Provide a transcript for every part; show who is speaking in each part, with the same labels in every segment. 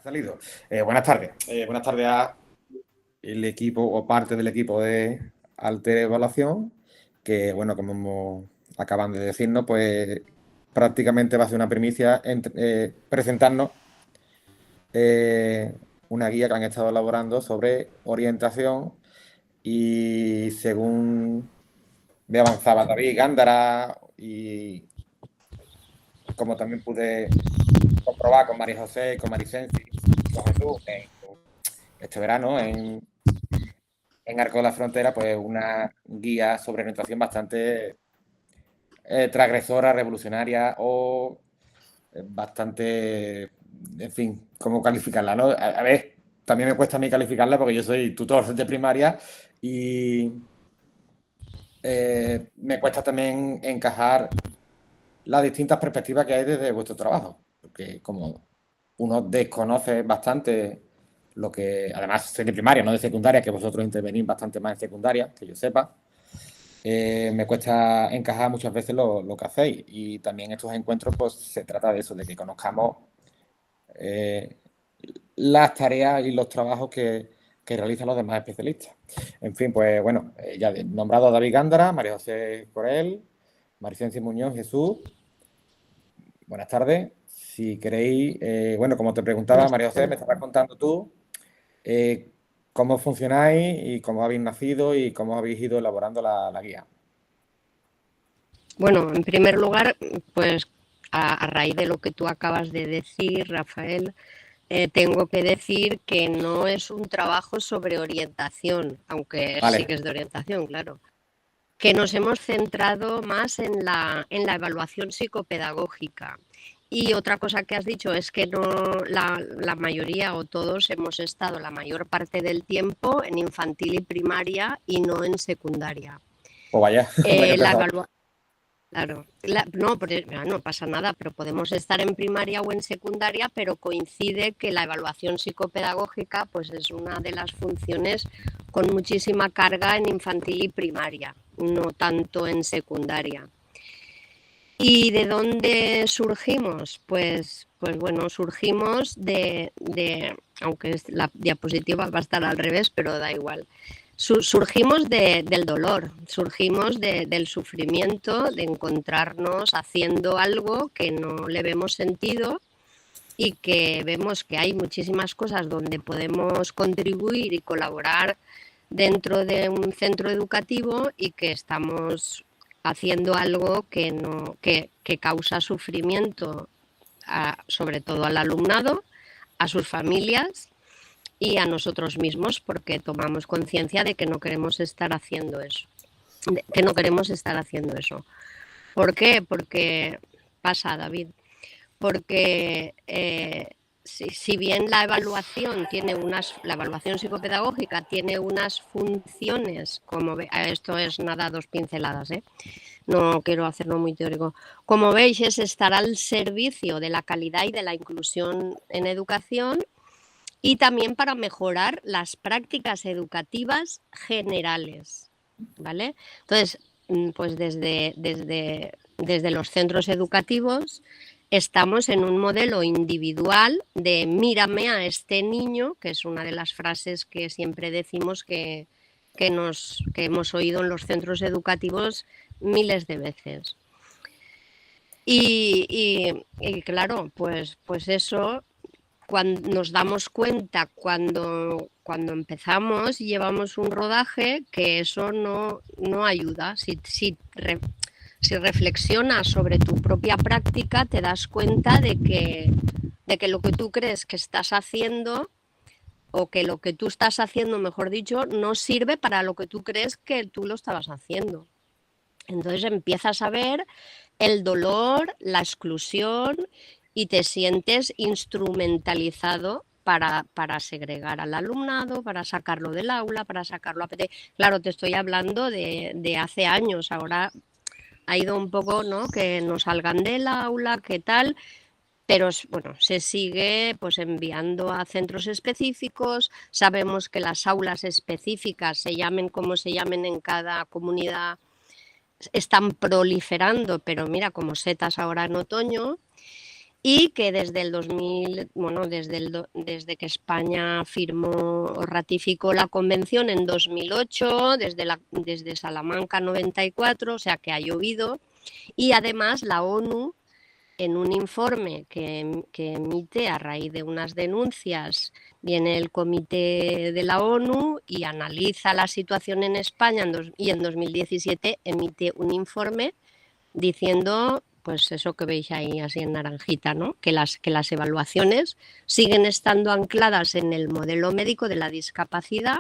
Speaker 1: Salido. Buenas tardes. Buenas tardes a el equipo o parte del equipo de Alter Evaluación, que bueno, acaban de decirnos, pues prácticamente va a ser una primicia presentarnos una guía que han estado elaborando sobre orientación y según me avanzaba David Gándara y como también pude comprobar con María José, con Marisensi y con Jesús este verano en Arco de la Frontera, pues una guía sobre orientación bastante transgresora, revolucionaria o bastante, en fin, ¿cómo calificarla? ¿No? A ver, también me cuesta a mí calificarla porque yo soy tutor de primaria y me cuesta también encajar las distintas perspectivas que hay desde vuestro trabajo, porque como uno desconoce bastante lo que, además soy de primaria, no de secundaria, que vosotros intervenís bastante más en secundaria, que yo sepa, me cuesta encajar muchas veces lo que hacéis. Y también estos encuentros, pues se trata de eso, de que conozcamos eh, las tareas y los trabajos que realizan los demás especialistas. En fin, pues bueno, ya he nombrado a David Gándara, María José Corel, Maricenci Muñoz, Jesús. Buenas tardes. Si queréis, bueno, como te preguntaba, María José, me estabas contando tú eh, cómo funcionáis y cómo habéis nacido y cómo habéis ido elaborando la guía.
Speaker 2: Bueno, en primer lugar, pues a raíz de lo que tú acabas de decir, Rafael, tengo que decir que no es un trabajo sobre orientación, aunque sí
Speaker 1: Vale,
Speaker 2: que es de orientación, claro, que nos hemos centrado más en la evaluación psicopedagógica. Y otra cosa que has dicho es que no la mayoría o todos hemos estado la mayor parte del tiempo en infantil y primaria y no en secundaria.
Speaker 1: pues vaya, vaya
Speaker 2: La
Speaker 1: pesado.
Speaker 2: evaluación Claro, no pasa nada, pero podemos estar en primaria o en secundaria, pero coincide que la evaluación psicopedagógica pues es una de las funciones con muchísima carga en infantil y primaria, no tanto en secundaria. ¿Y de dónde surgimos? Pues bueno, surgimos aunque la diapositiva va a estar al revés, pero da igual. Surgimos del dolor, surgimos del sufrimiento, de encontrarnos haciendo algo que no le vemos sentido y que vemos que hay muchísimas cosas donde podemos contribuir y colaborar dentro de un centro educativo y que estamos haciendo algo que causa sufrimiento sobre todo al alumnado, a sus familias y a nosotros mismos, porque tomamos conciencia de que no queremos estar haciendo eso. ¿Por qué? Porque pasa, David, porque si bien la evaluación psicopedagógica tiene unas funciones, esto es nada, dos pinceladas, no quiero hacerlo muy teórico. Como veis, es estar al servicio de la calidad y de la inclusión en educación y también para mejorar las prácticas educativas generales, ¿vale? Entonces, pues desde los centros educativos estamos en un modelo individual de mírame a este niño, que es una de las frases que siempre decimos que hemos oído en los centros educativos miles de veces. Y claro, pues eso, cuando nos damos cuenta cuando empezamos y llevamos un rodaje que eso no ayuda. Si reflexionas sobre tu propia práctica, te das cuenta de que lo que tú crees que estás haciendo o que lo que tú estás haciendo, mejor dicho, no sirve para lo que tú crees que tú lo estabas haciendo. Entonces empiezas a ver el dolor, la exclusión y te sientes instrumentalizado para segregar al alumnado, para sacarlo del aula, para sacarlo a PT. Claro, te estoy hablando de hace años, ahora ha ido un poco, ¿no?, que no salgan del aula, qué tal, pero bueno, se sigue pues enviando a centros específicos. Sabemos que las aulas específicas, se llamen como se llamen en cada comunidad, están proliferando, pero mira, como setas ahora en otoño. y que desde el 2000, bueno, desde que España firmó o ratificó la convención en 2008, desde Salamanca 94, o sea que ha llovido, y además la ONU, en un informe que emite a raíz de unas denuncias, viene el comité de la ONU y analiza la situación en España y en 2017 emite un informe diciendo, pues eso que veis ahí así en naranjita, ¿no? Que las evaluaciones siguen estando ancladas en el modelo médico de la discapacidad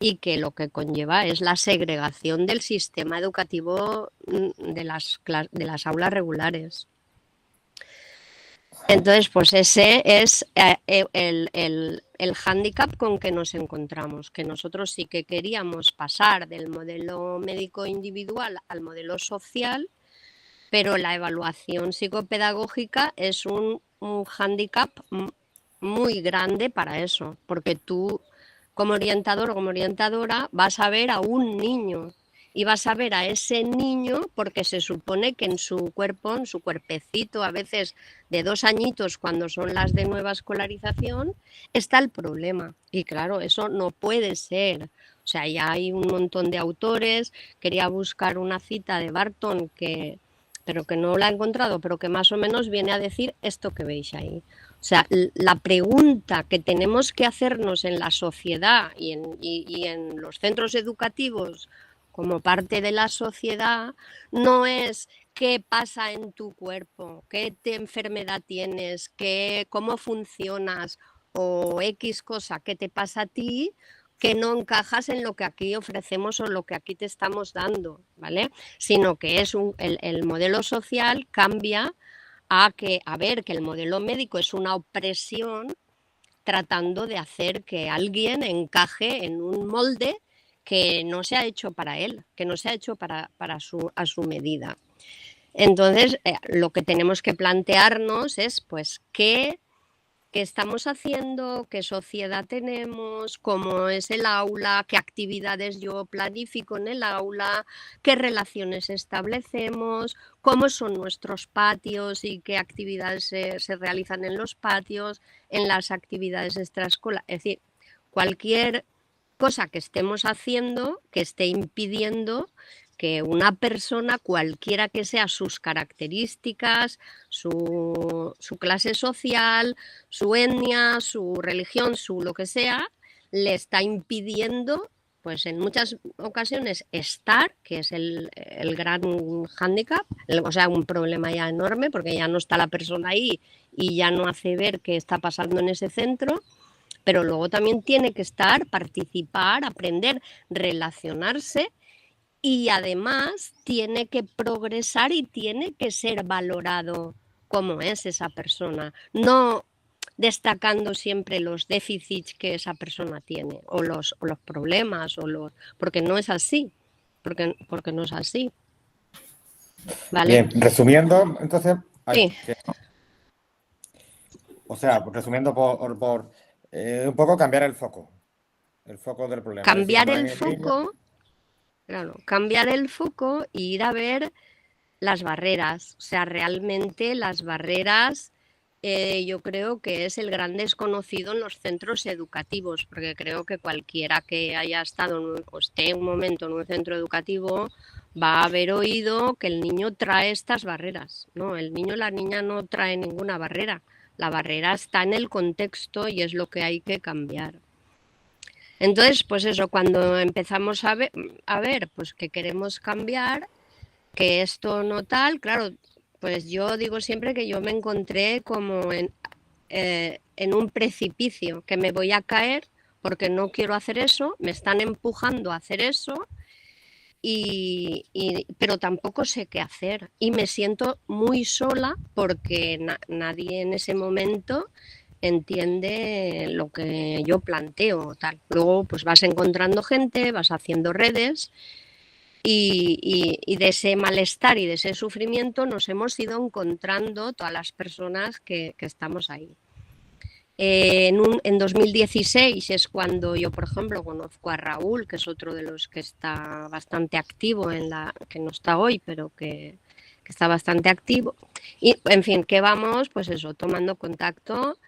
Speaker 2: y que lo que conlleva es la segregación del sistema educativo de las aulas regulares. Entonces, pues ese es el hándicap con que nos encontramos, que nosotros sí que queríamos pasar del modelo médico individual al modelo social, pero la evaluación psicopedagógica es un hándicap muy grande para eso, porque tú como orientador o como orientadora vas a ver a un niño y vas a ver a ese niño porque se supone que en su cuerpo, en su cuerpecito, a veces de 2 añitos cuando son las de nueva escolarización, está el problema. Y claro, eso no puede ser. O sea, ya hay un montón de autores. Quería buscar una cita de Barton pero que no la he encontrado, pero que más o menos viene a decir esto que veis ahí. O sea, la pregunta que tenemos que hacernos en la sociedad y en los centros educativos como parte de la sociedad no es qué pasa en tu cuerpo, qué enfermedad tienes, cómo funcionas o X cosa que te pasa a ti, que no encajas en lo que aquí ofrecemos o lo que aquí te estamos dando, ¿vale? Sino que el modelo social cambia a ver que el modelo médico es una opresión tratando de hacer que alguien encaje en un molde que no se ha hecho para él, que no se ha hecho a su medida. Entonces, lo que tenemos que plantearnos es, pues, ¿qué estamos haciendo? ¿Qué sociedad tenemos? ¿Cómo es el aula? ¿Qué actividades yo planifico en el aula? ¿Qué relaciones establecemos? ¿Cómo son nuestros patios y qué actividades se realizan en los patios, en las actividades extraescolares? Es decir, cualquier cosa que estemos haciendo que esté impidiendo que una persona, cualquiera que sea sus características, su clase social, su etnia, su religión, su lo que sea, le está impidiendo, pues en muchas ocasiones estar, que es el gran hándicap, o sea, un problema ya enorme, porque ya no está la persona ahí y ya no hace ver qué está pasando en ese centro, pero luego también tiene que estar, participar, aprender, relacionarse y además tiene que progresar y tiene que ser valorado como es esa persona, no destacando siempre los déficits que esa persona tiene o los problemas porque no es así, porque no es así. ¿Vale?
Speaker 1: Bien, resumiendo, entonces,
Speaker 2: Sí.
Speaker 1: o sea, resumiendo por un poco cambiar el foco del problema.
Speaker 2: Cambiar
Speaker 1: Es decir, no
Speaker 2: el
Speaker 1: en el niño.
Speaker 2: foco, claro, cambiar el foco e ir a ver las barreras. O sea, realmente las barreras yo creo que es el gran desconocido en los centros educativos, porque creo que cualquiera que haya estado o esté un momento en un centro educativo va a haber oído que el niño trae estas barreras. No, el niño o la niña no trae ninguna barrera. La barrera está en el contexto y es lo que hay que cambiar. Entonces, pues eso, cuando empezamos a ver pues que queremos cambiar, que esto no tal, claro, pues yo digo siempre que yo me encontré como en un precipicio, que me voy a caer porque no quiero hacer eso, me están empujando a hacer eso, pero tampoco sé qué hacer. Y me siento muy sola porque nadie en ese momento entiende lo que yo planteo. Tal. Luego pues vas encontrando gente, vas haciendo redes y de ese malestar y de ese sufrimiento nos hemos ido encontrando todas las personas que estamos ahí. En 2016 es cuando yo, por ejemplo, conozco a Raúl, que es otro de los que está bastante activo que no está hoy, pero que está bastante activo. Y, en fin, que vamos, pues eso, tomando contacto.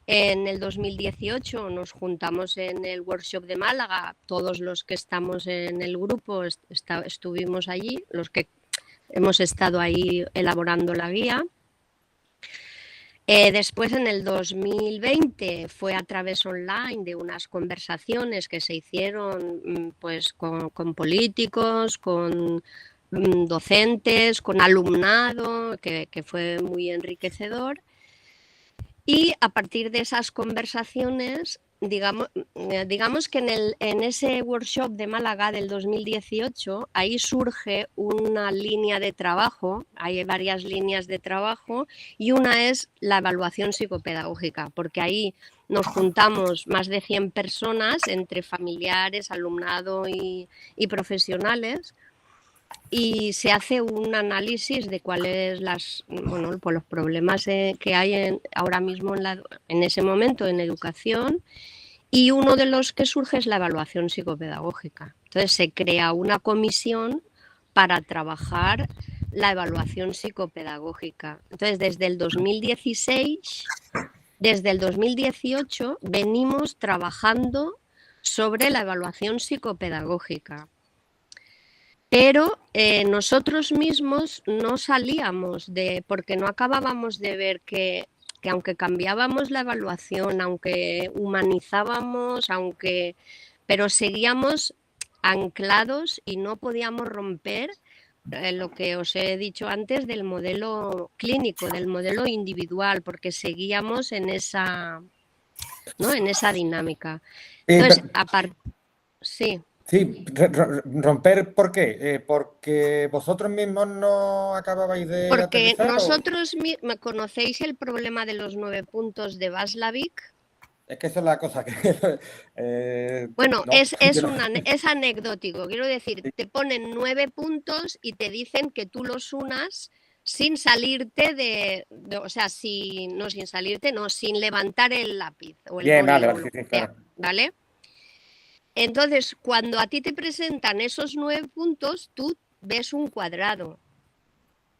Speaker 2: En el 2018 nos juntamos en el workshop de Málaga, todos los que estamos en el grupo estuvimos allí, los que hemos estado ahí elaborando la guía. Después, en el 2020, fue a través online de unas conversaciones que se hicieron pues con políticos, con docentes, con alumnado, que fue muy enriquecedor. Y a partir de esas conversaciones, digamos que en ese workshop de Málaga del 2018, ahí surge una línea de trabajo, hay varias líneas de trabajo, y una es la evaluación psicopedagógica, porque ahí nos juntamos más de 100 personas, entre familiares, alumnado y profesionales, y se hace un análisis de cuáles pues los problemas que hay ahora mismo en ese momento en educación, y uno de los que surge es la evaluación psicopedagógica. Entonces se crea una comisión para trabajar la evaluación psicopedagógica. Entonces desde el 2018 venimos trabajando sobre la evaluación psicopedagógica. Pero nosotros mismos no salíamos porque no acabábamos de ver que aunque cambiábamos la evaluación, aunque humanizábamos, pero seguíamos anclados y no podíamos romper lo que os he dicho antes del modelo clínico, del modelo individual, porque seguíamos en esa dinámica. Entonces, sí.
Speaker 1: Sí, romper, ¿por qué? ¿Porque vosotros mismos no acababais de
Speaker 2: Porque
Speaker 1: aterrizar?
Speaker 2: nosotros conocéis el problema de los 9 puntos de Václavic.
Speaker 1: Es que esa es la cosa que...
Speaker 2: bueno,
Speaker 1: no,
Speaker 2: es anecdótico. Quiero decir, te ponen 9 puntos y te dicen que tú los unas sin salirte sin levantar el lápiz o el
Speaker 1: Bien,
Speaker 2: boli,
Speaker 1: vale, sí, claro.
Speaker 2: ¿vale? Entonces, cuando a ti te presentan esos 9 puntos, tú ves un cuadrado.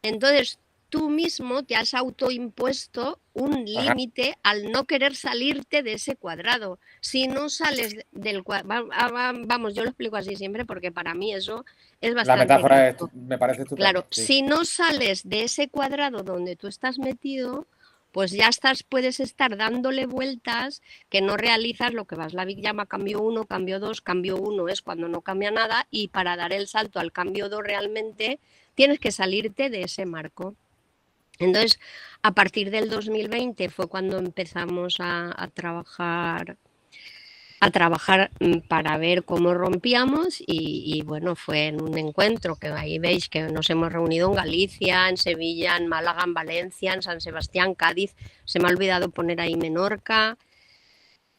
Speaker 2: Entonces, tú mismo te has autoimpuesto un límite al no querer salirte de ese cuadrado. Si no sales del cuadrado, vamos, yo lo explico así siempre porque para mí eso es bastante...
Speaker 1: La metáfora me parece estupenda.
Speaker 2: Claro, sí. Si no sales de ese cuadrado donde tú estás metido, pues ya puedes estar dándole vueltas que no realizas lo que Václavic llama cambio 1, cambio 2, cambio 1 es cuando no cambia nada, y para dar el salto al cambio 2 realmente tienes que salirte de ese marco. Entonces, a partir del 2020 fue cuando empezamos a trabajar para ver cómo rompíamos, y bueno, fue en un encuentro que ahí veis que nos hemos reunido en Galicia, en Sevilla, en Málaga, en Valencia, en San Sebastián, Cádiz, se me ha olvidado poner ahí Menorca,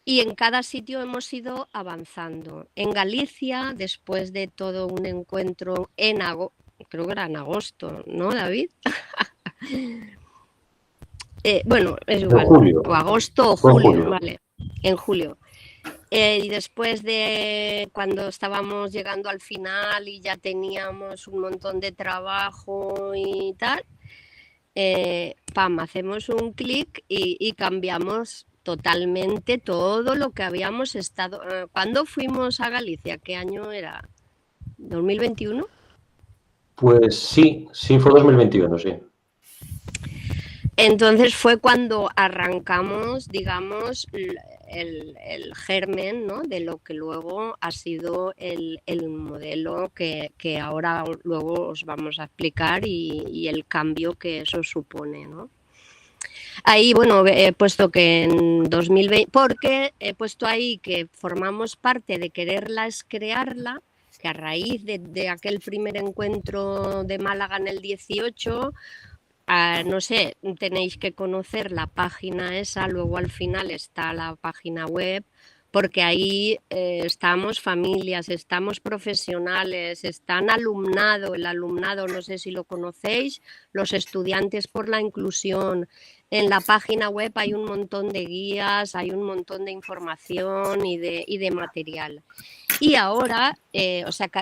Speaker 2: y en cada sitio hemos ido avanzando. En Galicia, después de todo un encuentro creo que era en agosto, ¿no, David? Bueno, es igual, o agosto o julio, vale, en julio. Y después de cuando estábamos llegando al final y ya teníamos un montón de trabajo y tal, hacemos un clic y cambiamos totalmente todo lo que habíamos estado... ¿Cuándo fuimos a Galicia? ¿Qué año era? ¿2021?
Speaker 3: Pues sí, fue 2021, sí.
Speaker 2: Entonces fue cuando arrancamos, digamos, el germen, ¿no?, de lo que luego ha sido el modelo que ahora luego os vamos a explicar, y el cambio que eso supone, ¿no? Ahí, bueno, he puesto que en 2020, porque he puesto ahí que formamos parte de Quererla es crearla, que a raíz de aquel primer encuentro de Málaga en el 18... no sé, tenéis que conocer la página esa, luego al final está la página web, porque ahí estamos familias, estamos profesionales, están alumnado, el alumnado, no sé si lo conocéis, los estudiantes por la inclusión. En la página web hay un montón de guías, hay un montón de información y de material. Y ahora,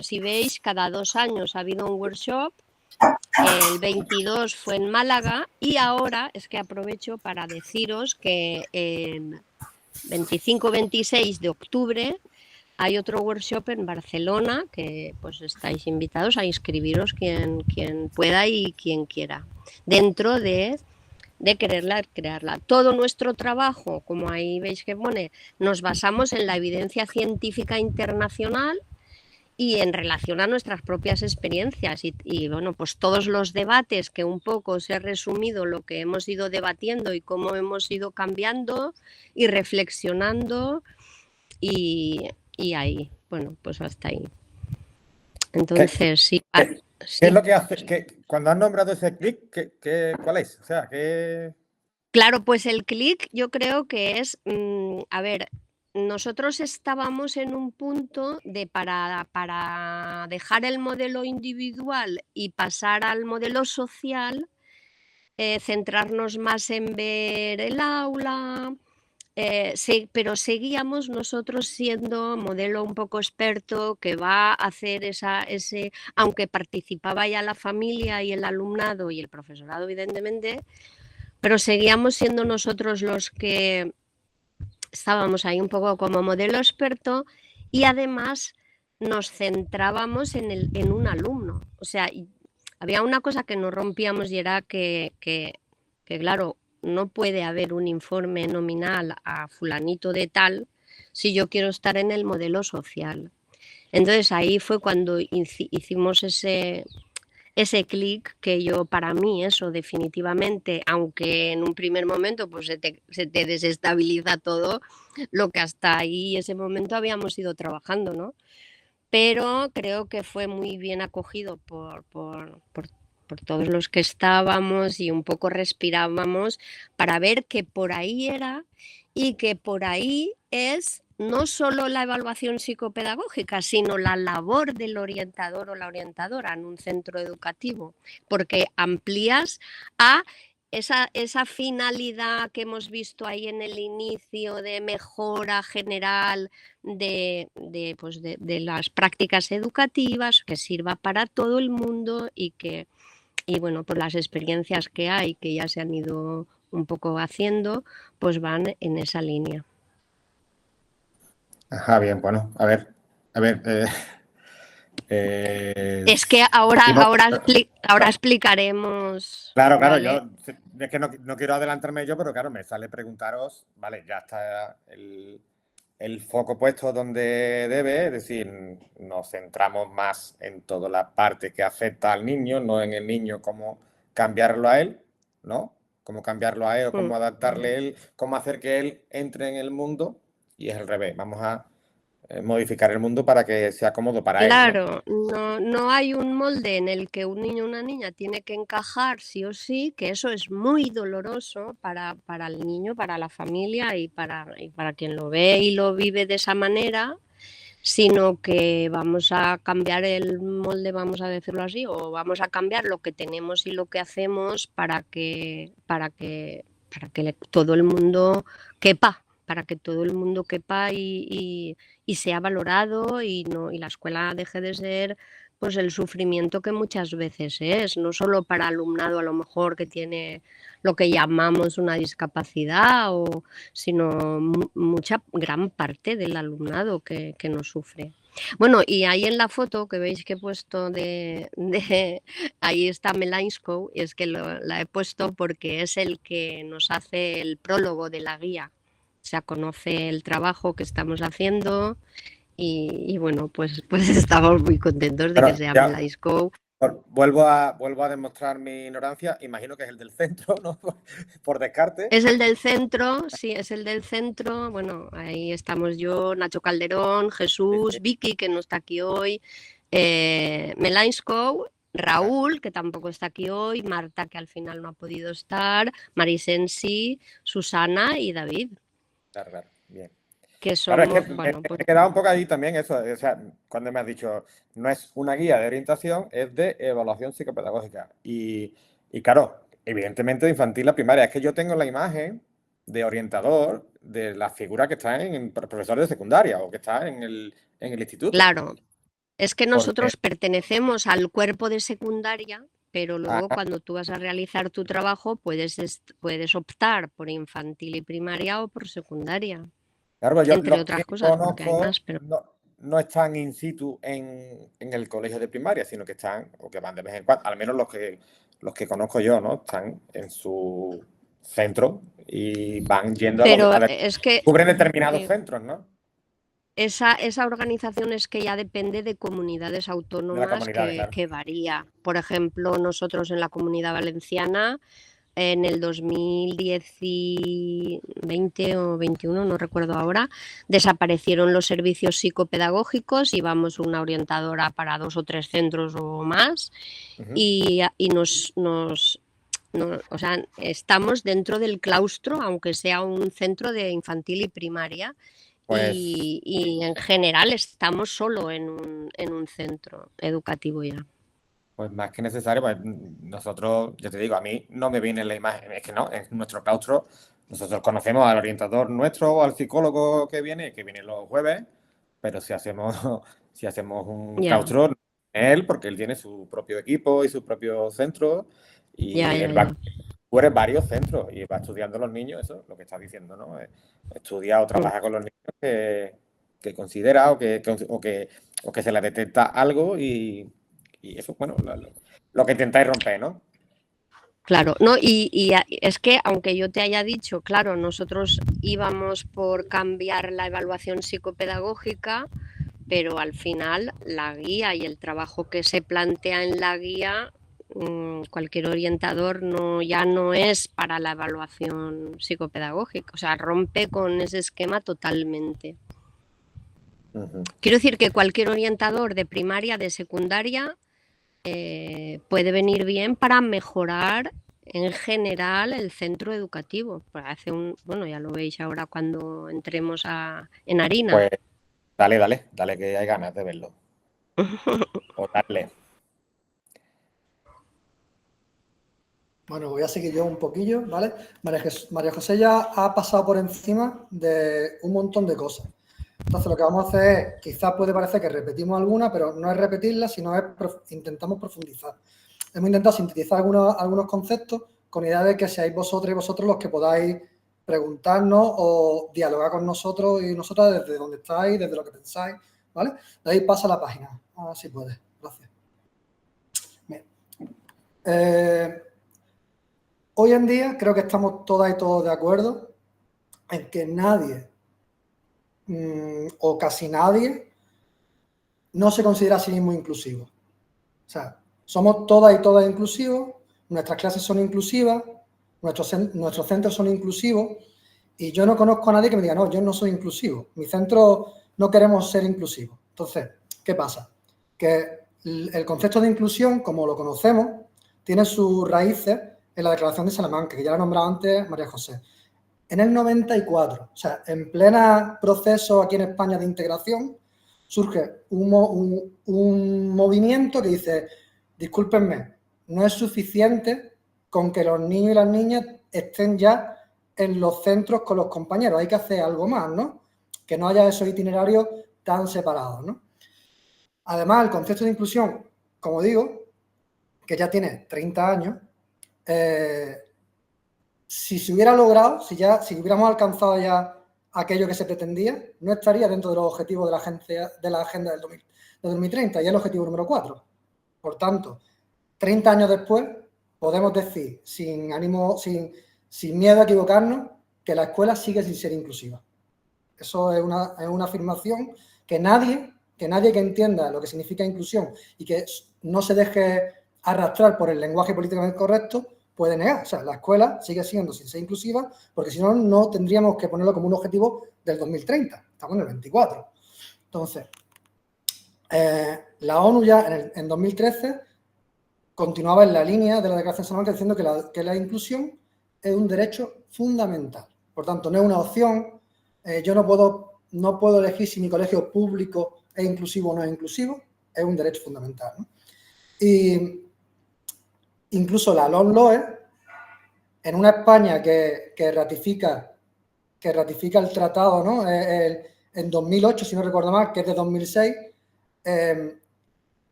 Speaker 2: si veis, cada 2 años ha habido un workshop. el 22 fue en Málaga y ahora es que aprovecho para deciros que el 25-26 de octubre hay otro workshop en Barcelona que pues estáis invitados a inscribiros quien pueda y quien quiera, dentro de quererla crearla. Todo nuestro trabajo, como ahí veis que pone, nos basamos en la evidencia científica internacional y en relación a nuestras propias experiencias y bueno, pues todos los debates que un poco os he resumido lo que hemos ido debatiendo y cómo hemos ido cambiando y reflexionando y ahí, bueno, pues hasta ahí. Entonces, sí.
Speaker 1: ¿Qué es lo que hace? Cuando has nombrado ese clic, ¿cuál es? O sea, ¿qué...?
Speaker 2: Claro, pues el clic yo creo que es, a ver, nosotros estábamos en un punto de para dejar el modelo individual y pasar al modelo social, centrarnos más en ver el aula, sí, pero seguíamos nosotros siendo modelo un poco experto que va a hacer ese, aunque participaba ya la familia y el alumnado y el profesorado, evidentemente, pero seguíamos siendo nosotros los que estábamos ahí un poco como modelo experto y además nos centrábamos en un alumno. O sea, había una cosa que nos rompíamos y era que claro, no puede haber un informe nominal a fulanito de tal si yo quiero estar en el modelo social. Entonces ahí fue cuando hicimos ese clic que yo, para mí, eso definitivamente, aunque en un primer momento pues se te desestabiliza todo lo que hasta ahí ese momento habíamos ido trabajando, ¿no? Pero creo que fue muy bien acogido por todos los que estábamos y un poco respirábamos para ver que por ahí era y que por ahí es no solo la evaluación psicopedagógica, sino la labor del orientador o la orientadora en un centro educativo, porque amplías a esa finalidad que hemos visto ahí en el inicio de mejora general de las prácticas educativas, que sirva para todo el mundo y bueno, por las experiencias que hay, que ya se han ido un poco haciendo, pues van en esa línea.
Speaker 1: Ajá, bien, bueno, a ver.
Speaker 2: Es que ahora explicaremos.
Speaker 1: Claro,
Speaker 2: ¿vale?
Speaker 1: yo es que no quiero adelantarme yo, pero claro, me sale preguntaros, vale, ya está el foco puesto donde debe, es decir, nos centramos más en toda la parte que afecta al niño, no en el niño, cómo cambiarlo a él, ¿no? Cómo cambiarlo a él o cómo adaptarle a él, cómo hacer que él entre en el mundo, y es al revés, vamos a modificar el mundo para que sea cómodo para él, ¿no?
Speaker 2: Claro, no hay un molde en el que un niño o una niña tiene que encajar sí o sí, que eso es muy doloroso para el niño, para la familia y para quien lo ve y lo vive de esa manera, sino que vamos a cambiar el molde, vamos a decirlo así, o vamos a cambiar lo que tenemos y lo que hacemos para que todo el mundo quepa, y sea valorado y la escuela deje de ser pues el sufrimiento que muchas veces es, no solo para alumnado a lo mejor que tiene lo que llamamos una discapacidad, sino gran parte del alumnado que no sufre. Bueno, y ahí en la foto que veis que he puesto ahí está Melainsko, y es que la he puesto porque es el que nos hace el prólogo de la guía. O sea, conoce el trabajo que estamos haciendo y bueno, pues estamos muy contentos de que sea Melainsko.
Speaker 1: Vuelvo a demostrar mi ignorancia. Imagino que es el del centro, ¿no? Por descarte.
Speaker 2: Es el del centro, sí, es el del centro. Bueno, ahí estamos yo, Nacho Calderón, Jesús, Vicky, que no está aquí hoy, Melainsko, Raúl, que tampoco está aquí hoy, Marta, que al final no ha podido estar, Marisensi, Susana y David.
Speaker 1: Claro, bien.
Speaker 2: Que somos,
Speaker 1: claro, es que
Speaker 2: bueno, pues...
Speaker 1: he quedado un poco ahí también eso, o sea, cuando me has dicho, no es una guía de orientación, es de evaluación psicopedagógica. Y claro, evidentemente de infantil a primaria, es que yo tengo la imagen de orientador de la figura que está en profesor de secundaria o que está en el instituto.
Speaker 2: Claro, es que nosotros pertenecemos al cuerpo de secundaria pero luego cuando tú vas a realizar tu trabajo puedes optar por infantil y primaria o por secundaria.
Speaker 1: Claro, pues yo
Speaker 2: entre
Speaker 1: los
Speaker 2: otras
Speaker 1: que
Speaker 2: cosas, porque hay
Speaker 1: conozco
Speaker 2: más, pero...
Speaker 1: no están in situ en el colegio de primaria, sino que están, o que van de vez en cuando, al menos los que conozco yo, ¿no? Están en su centro y van yendo
Speaker 2: Pero es que
Speaker 1: cubren determinados centros, ¿no?
Speaker 2: esa organización es que ya depende de comunidades
Speaker 1: De la
Speaker 2: autónomas
Speaker 1: comunidad, claro.
Speaker 2: que varía. Por ejemplo, nosotros en la Comunidad Valenciana, en el 2020 o 21, no recuerdo ahora, desaparecieron los servicios psicopedagógicos, íbamos una orientadora para 2 o 3 centros o más, y o sea, estamos dentro del claustro, aunque sea un centro de infantil y primaria,
Speaker 1: Pues,
Speaker 2: y en general estamos solo en un centro educativo ya.
Speaker 1: pues más que necesario, pues nosotros, ya te digo, a mí no me viene la imagen, es que no, en nuestro claustro nosotros conocemos al orientador nuestro o al psicólogo que viene los jueves, pero si hacemos un claustro, él, porque él tiene su propio equipo y su propio centro, y él va a varios centros y va estudiando a los niños, eso, lo que estás diciendo, ¿no? Estudia o trabaja con los niños que considera o que se le detecta algo y eso, bueno, lo que intentáis romper, ¿no?
Speaker 2: Claro, no, y es que aunque yo te haya dicho, claro, nosotros íbamos por cambiar la evaluación psicopedagógica, pero al final la guía y el trabajo que se plantea en la guía, cualquier orientador ya no es para la evaluación psicopedagógica, o sea, rompe con ese esquema totalmente. Quiero decir que cualquier orientador de primaria, de secundaria, puede venir bien para mejorar en general el centro educativo. Bueno, ya lo veis ahora cuando entremos en harina.
Speaker 1: Pues dale, que hay ganas de verlo. O darle.
Speaker 4: Bueno, voy a seguir yo un poquillo, ¿vale? María José ya ha pasado por encima de un montón de cosas. Entonces, lo que vamos a hacer es, quizás puede parecer que repetimos alguna, pero no es repetirla, sino es intentamos profundizar. Hemos intentado sintetizar algunos conceptos con idea de que seáis vosotros y vosotros los que podáis preguntarnos o dialogar con nosotros y nosotras desde donde estáis, desde lo que pensáis, ¿vale? De ahí pasa la página. Si puedes. Gracias. Bien. Hoy en día creo que estamos todas y todos de acuerdo en que nadie o casi nadie no se considera a sí mismo inclusivo. O sea, somos todas y todas inclusivos, nuestras clases son inclusivas, nuestros centros son inclusivos y yo no conozco a nadie que me diga, no, yo no soy inclusivo, mi centro no queremos ser inclusivos. Entonces, ¿qué pasa? Que el concepto de inclusión, como lo conocemos, tiene sus raíces en la Declaración de Salamanca, que ya la ha nombrado antes María José. En el 94, o sea, en pleno proceso aquí en España de integración, surge un movimiento que dice, discúlpenme, no es suficiente con que los niños y las niñas estén ya en los centros con los compañeros, hay que hacer algo más, ¿no? Que no haya esos itinerarios tan separados, ¿no? Además, el concepto de inclusión, como digo, que ya tiene 30 años, si se hubiera logrado, si hubiéramos alcanzado ya aquello que se pretendía, no estaría dentro de los objetivos de la Agenda del 2030, y es el objetivo número 4. Por tanto, 30 años después, podemos decir, sin miedo a equivocarnos, que la escuela sigue sin ser inclusiva. Eso es una afirmación que nadie que entienda lo que significa inclusión y que no se deje arrastrar por el lenguaje políticamente correcto puede negar. O sea, la escuela sigue siendo sin ser inclusiva porque si no, no tendríamos que ponerlo como un objetivo del 2030. Estamos en el 24. Entonces, la ONU ya en 2013 continuaba en la línea de la Declaración de Salamanca diciendo que la inclusión es un derecho fundamental. Por tanto, no es una opción. Yo no puedo elegir si mi colegio público es inclusivo o no es inclusivo. Es un derecho fundamental, ¿no? Y incluso la LOMLOE, en una España que ratifica el tratado, ¿no? En 2008, si no recuerdo mal, que es de 2006,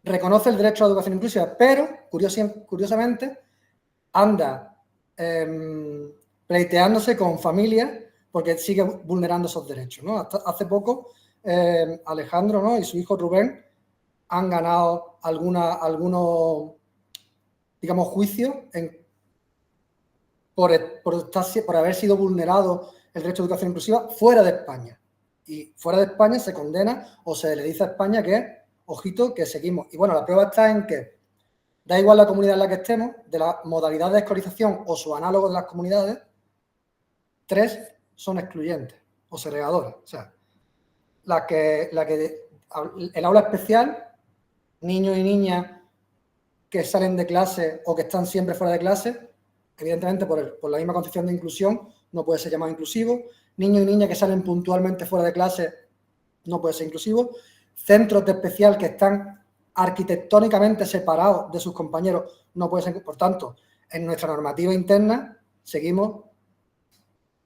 Speaker 4: reconoce el derecho a la educación inclusiva, pero, curiosamente, anda pleiteándose con familias porque sigue vulnerando esos derechos, ¿no? Hasta hace poco, Alejandro, ¿no?, y su hijo Rubén han ganado algunos, digamos, juicios por haber sido vulnerado el derecho a educación inclusiva fuera de España. Y fuera de España se condena o se le dice a España que, ojito, que seguimos. Y bueno, la prueba está en que da igual la comunidad en la que estemos, de la modalidad de escolarización o su análogo de las comunidades, 3 son excluyentes o segregadoras. O sea, el aula especial, niños y niñas que salen de clase o que están siempre fuera de clase, evidentemente por la misma concepción de inclusión no puede ser llamado inclusivo. Niños y niñas que salen puntualmente fuera de clase no puede ser inclusivo. Centros de especial que están arquitectónicamente separados de sus compañeros no puede ser. Por tanto, en nuestra normativa interna seguimos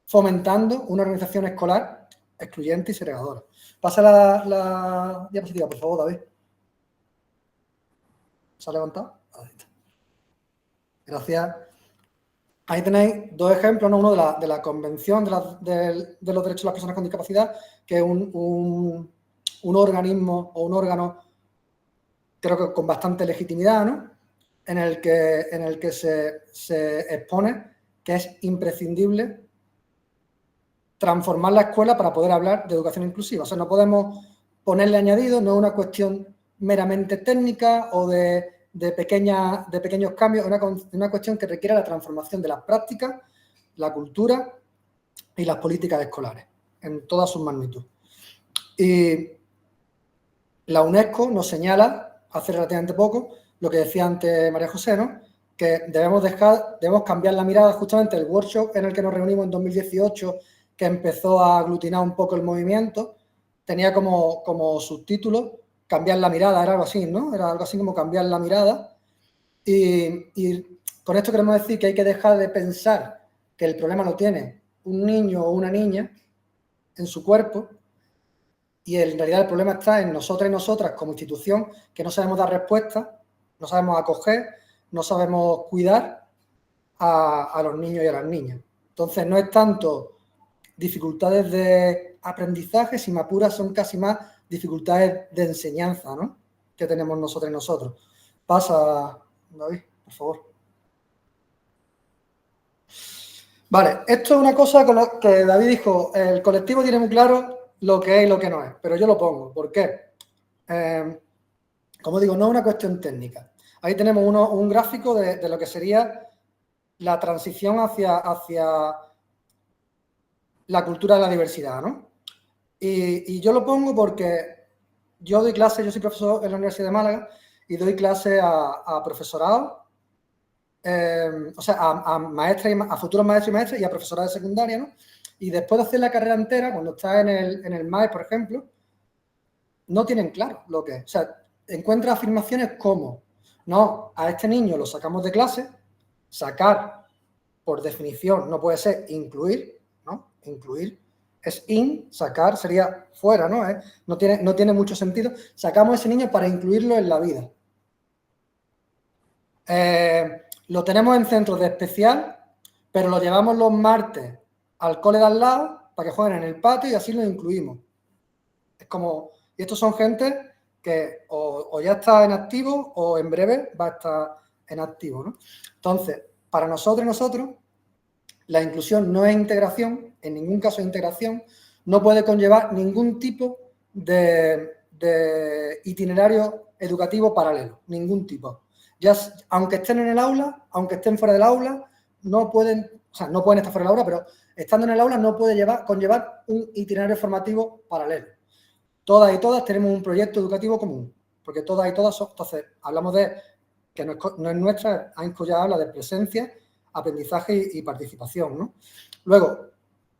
Speaker 4: fomentando una organización escolar excluyente y segregadora. Pasa la diapositiva, por favor, David. ¿Se ha levantado? Ahí está. Gracias. Ahí tenéis 2 ejemplos, ¿no? Uno de la Convención de los Derechos de las Personas con Discapacidad, que es un organismo o un órgano, creo que con bastante legitimidad, ¿no?, en el que se expone que es imprescindible transformar la escuela para poder hablar de educación inclusiva. O sea, no podemos ponerle añadido, no es una cuestión meramente técnica o de pequeños cambios, es una cuestión que requiere la transformación de las prácticas, la cultura y las políticas escolares, en toda su magnitud. Y la UNESCO nos señala, hace relativamente poco, lo que decía antes María José, ¿no?, que debemos cambiar la mirada. Justamente el workshop en el que nos reunimos en 2018, que empezó a aglutinar un poco el movimiento, tenía como subtítulo cambiar la mirada, era algo así, ¿no? Era algo así como cambiar la mirada. Y con esto queremos decir que hay que dejar de pensar que el problema lo tiene un niño o una niña en su cuerpo, y en realidad el problema está en nosotras y nosotras como institución, que no sabemos dar respuesta, no sabemos acoger, no sabemos cuidar a los niños y a las niñas. Entonces no es tanto dificultades de aprendizaje, si me apuras son casi más dificultades de enseñanza, ¿no?, que tenemos nosotros y nosotros. Pasa, David, por favor. Vale, esto es una cosa con lo que David dijo, el colectivo tiene muy claro lo que es y lo que no es, pero yo lo pongo. ¿Por qué? Como digo, no es una cuestión técnica. Ahí tenemos un gráfico de lo que sería la transición hacia la cultura de la diversidad, ¿no? Y yo lo pongo porque yo doy clase, yo soy profesor en la Universidad de Málaga y doy clase a profesorado, o sea, a futuros maestros y maestras y a profesorado de secundaria, ¿no? Y después de hacer la carrera entera, cuando está en el MAE, por ejemplo, no tienen claro lo que es. O sea, encuentra afirmaciones como, no, a este niño lo sacamos de clase, sacar, por definición, no puede ser incluir, ¿no? Incluir es sacar sería fuera, ¿no? No tiene mucho sentido. Sacamos a ese niño para incluirlo en la vida. Lo tenemos en centros de especial, pero lo llevamos los martes al cole de al lado para que jueguen en el patio y así lo incluimos. Es como, y estos son gente que o ya está en activo o en breve va a estar en activo, ¿no? Entonces, para nosotros y nosotros, la inclusión no es integración, en ningún caso es integración, no puede conllevar ningún tipo de itinerario educativo paralelo, ningún tipo. Ya, aunque estén en el aula, aunque estén fuera del aula, no pueden estar fuera del aula, pero estando en el aula no puede conllevar un itinerario formativo paralelo. Todas y todas tenemos un proyecto educativo común, porque todas y todas son, entonces hablamos de, que no es nuestra, AINSCO ya habla de presencia, aprendizaje y participación, ¿no? Luego,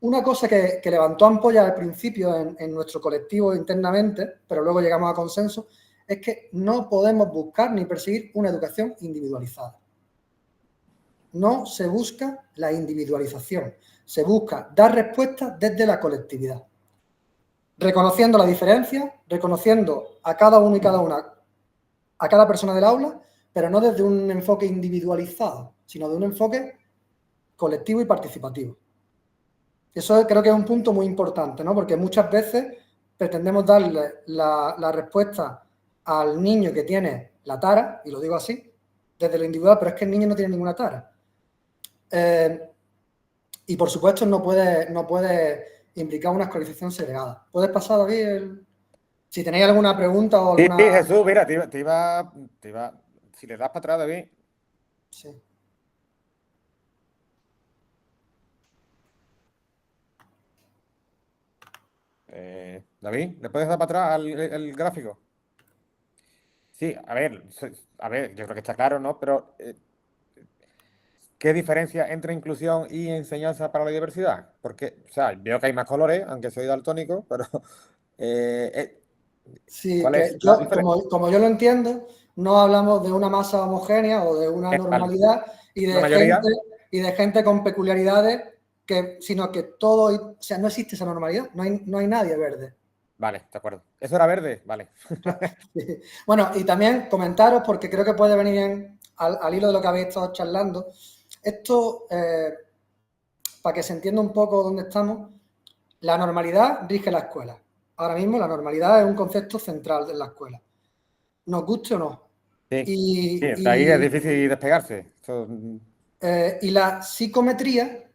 Speaker 4: una cosa que levantó ampolla al principio en nuestro colectivo internamente, pero luego llegamos a consenso, es que no podemos buscar ni perseguir una educación individualizada. No se busca la individualización, se busca dar respuestas desde la colectividad, reconociendo la diferencia, reconociendo a cada uno y cada una a cada persona del aula, pero no desde un enfoque individualizado, sino de un enfoque colectivo y participativo. Eso creo que es un punto muy importante, ¿no? Porque muchas veces pretendemos darle la respuesta al niño que tiene la tara, y lo digo así, desde lo individual, pero es que el niño no tiene ninguna tara. Y por supuesto no puede implicar una escolarización segregada. ¿Puedes pasar, David? Si tenéis alguna pregunta o alguna...
Speaker 1: Sí, Jesús, mira, si le das para atrás, David.
Speaker 4: Sí.
Speaker 1: David, ¿le puedes dar para atrás el gráfico? Sí, a ver, yo creo que está claro, ¿no? Pero, ¿qué diferencia entre inclusión y enseñanza para la diversidad? Porque, o sea, veo que hay más colores, aunque soy daltónico, pero
Speaker 4: Sí,
Speaker 1: ¿cuál
Speaker 4: que
Speaker 1: es la diferencia?
Speaker 4: como yo lo entiendo, no hablamos de una masa homogénea o de una normalidad y
Speaker 1: ¿Una mayoría?
Speaker 4: de gente con peculiaridades, sino que todo, o sea, no existe esa normalidad, no hay nadie verde.
Speaker 1: Vale, de acuerdo. ¿Eso era verde? Vale.
Speaker 4: Sí. Bueno, y también comentaros, porque creo que puede venir al hilo de lo que habéis estado charlando, esto, para que se entienda un poco dónde estamos, la normalidad rige la escuela. Ahora mismo la normalidad es un concepto central de la escuela. Nos guste o no.
Speaker 1: Sí, de ahí es difícil despegarse.
Speaker 4: Y la psicometría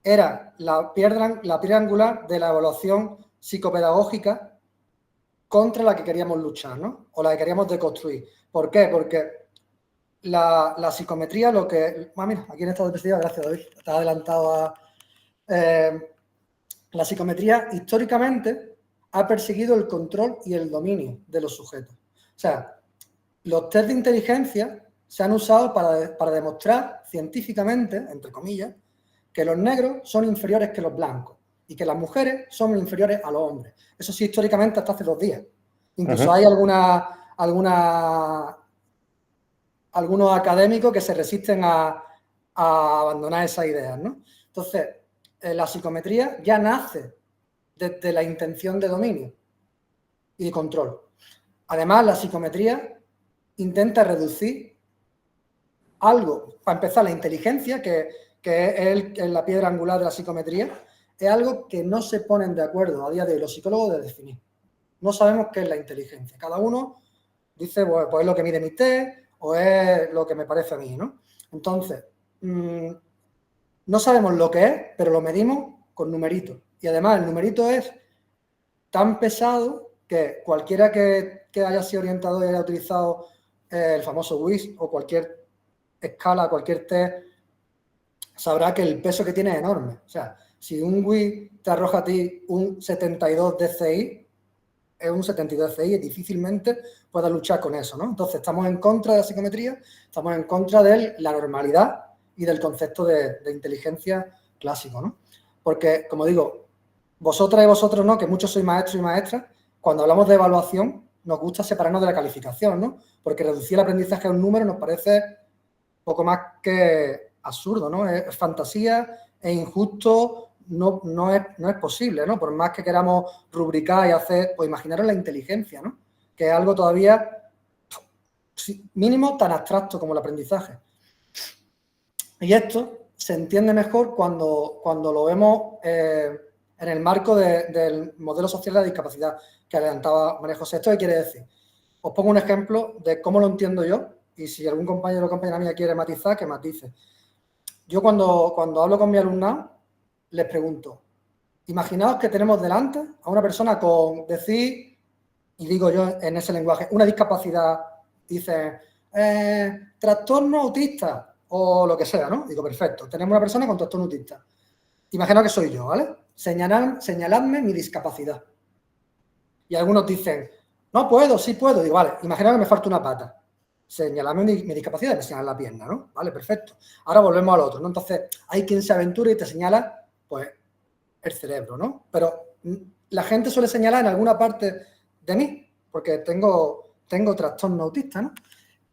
Speaker 4: era la piedra angular de la evaluación psicopedagógica contra la que queríamos luchar, ¿no? O la que queríamos deconstruir. ¿Por qué? Porque la psicometría lo que... mira, aquí en estado de perspectiva, gracias David, estás adelantado a... la psicometría históricamente ha perseguido el control y el dominio de los sujetos. O sea, los test de inteligencia se han usado para demostrar científicamente, entre comillas, que los negros son inferiores que los blancos y que las mujeres son inferiores a los hombres. Eso sí, históricamente hasta hace 2 días. Incluso hay algunos académicos que se resisten a abandonar esas ideas, ¿no? Entonces, la psicometría ya nace desde la intención de dominio y de control. Además, la psicometría intenta reducir algo, para empezar, la inteligencia, que es la piedra angular de la psicometría, es algo que no se ponen de acuerdo a día de hoy los psicólogos de definir. No sabemos qué es la inteligencia. Cada uno dice, pues es lo que mide mi test o es lo que me parece a mí, ¿no? Entonces, no sabemos lo que es, pero lo medimos con numeritos. Y además el numerito es tan pesado que cualquiera que haya sido orientador y haya utilizado el famoso WIS o cualquier escala, cualquier test, sabrá que el peso que tiene es enorme. O sea, si un WIS te arroja a ti un 72 DCI, es un 72 DCI y difícilmente puedas luchar con eso, ¿no? Entonces, estamos en contra de la psicometría, estamos en contra de la normalidad y del concepto de inteligencia clásico, ¿no? Porque, como digo, vosotras y vosotros, ¿no? Que muchos sois maestros y maestras, cuando hablamos de evaluación, nos gusta separarnos de la calificación, ¿no? Porque reducir el aprendizaje a un número nos parece poco más que absurdo, ¿no? Es fantasía, es injusto, no es posible, ¿no? Por más que queramos rubricar y hacer, pues imaginaros la inteligencia, ¿no? Que es algo todavía mínimo tan abstracto como el aprendizaje. Y esto se entiende mejor cuando lo vemos en el marco del modelo social de la discapacidad que adelantaba María José. ¿Esto qué quiere decir? Os pongo un ejemplo de cómo lo entiendo yo y si algún compañero o compañera mía quiere matizar, que matice. Yo cuando hablo con mi alumnado, les pregunto, imaginaos que tenemos delante a una persona con decir, y digo yo en ese lenguaje, una discapacidad, dice, trastorno autista o lo que sea, ¿no? Digo, perfecto, tenemos una persona con trastorno autista. Imaginaos que soy yo, ¿vale? Señaladme mi discapacidad. Y algunos dicen, no puedo, sí puedo. Digo, vale, imaginaos que me falta una pata. Señaladme mi discapacidad y me señalan la pierna, ¿no? Vale, perfecto. Ahora volvemos al otro, ¿no? Entonces, hay quien se aventura y te señala, pues, el cerebro, ¿no? Pero la gente suele señalar en alguna parte de mí, porque tengo trastorno autista, ¿no?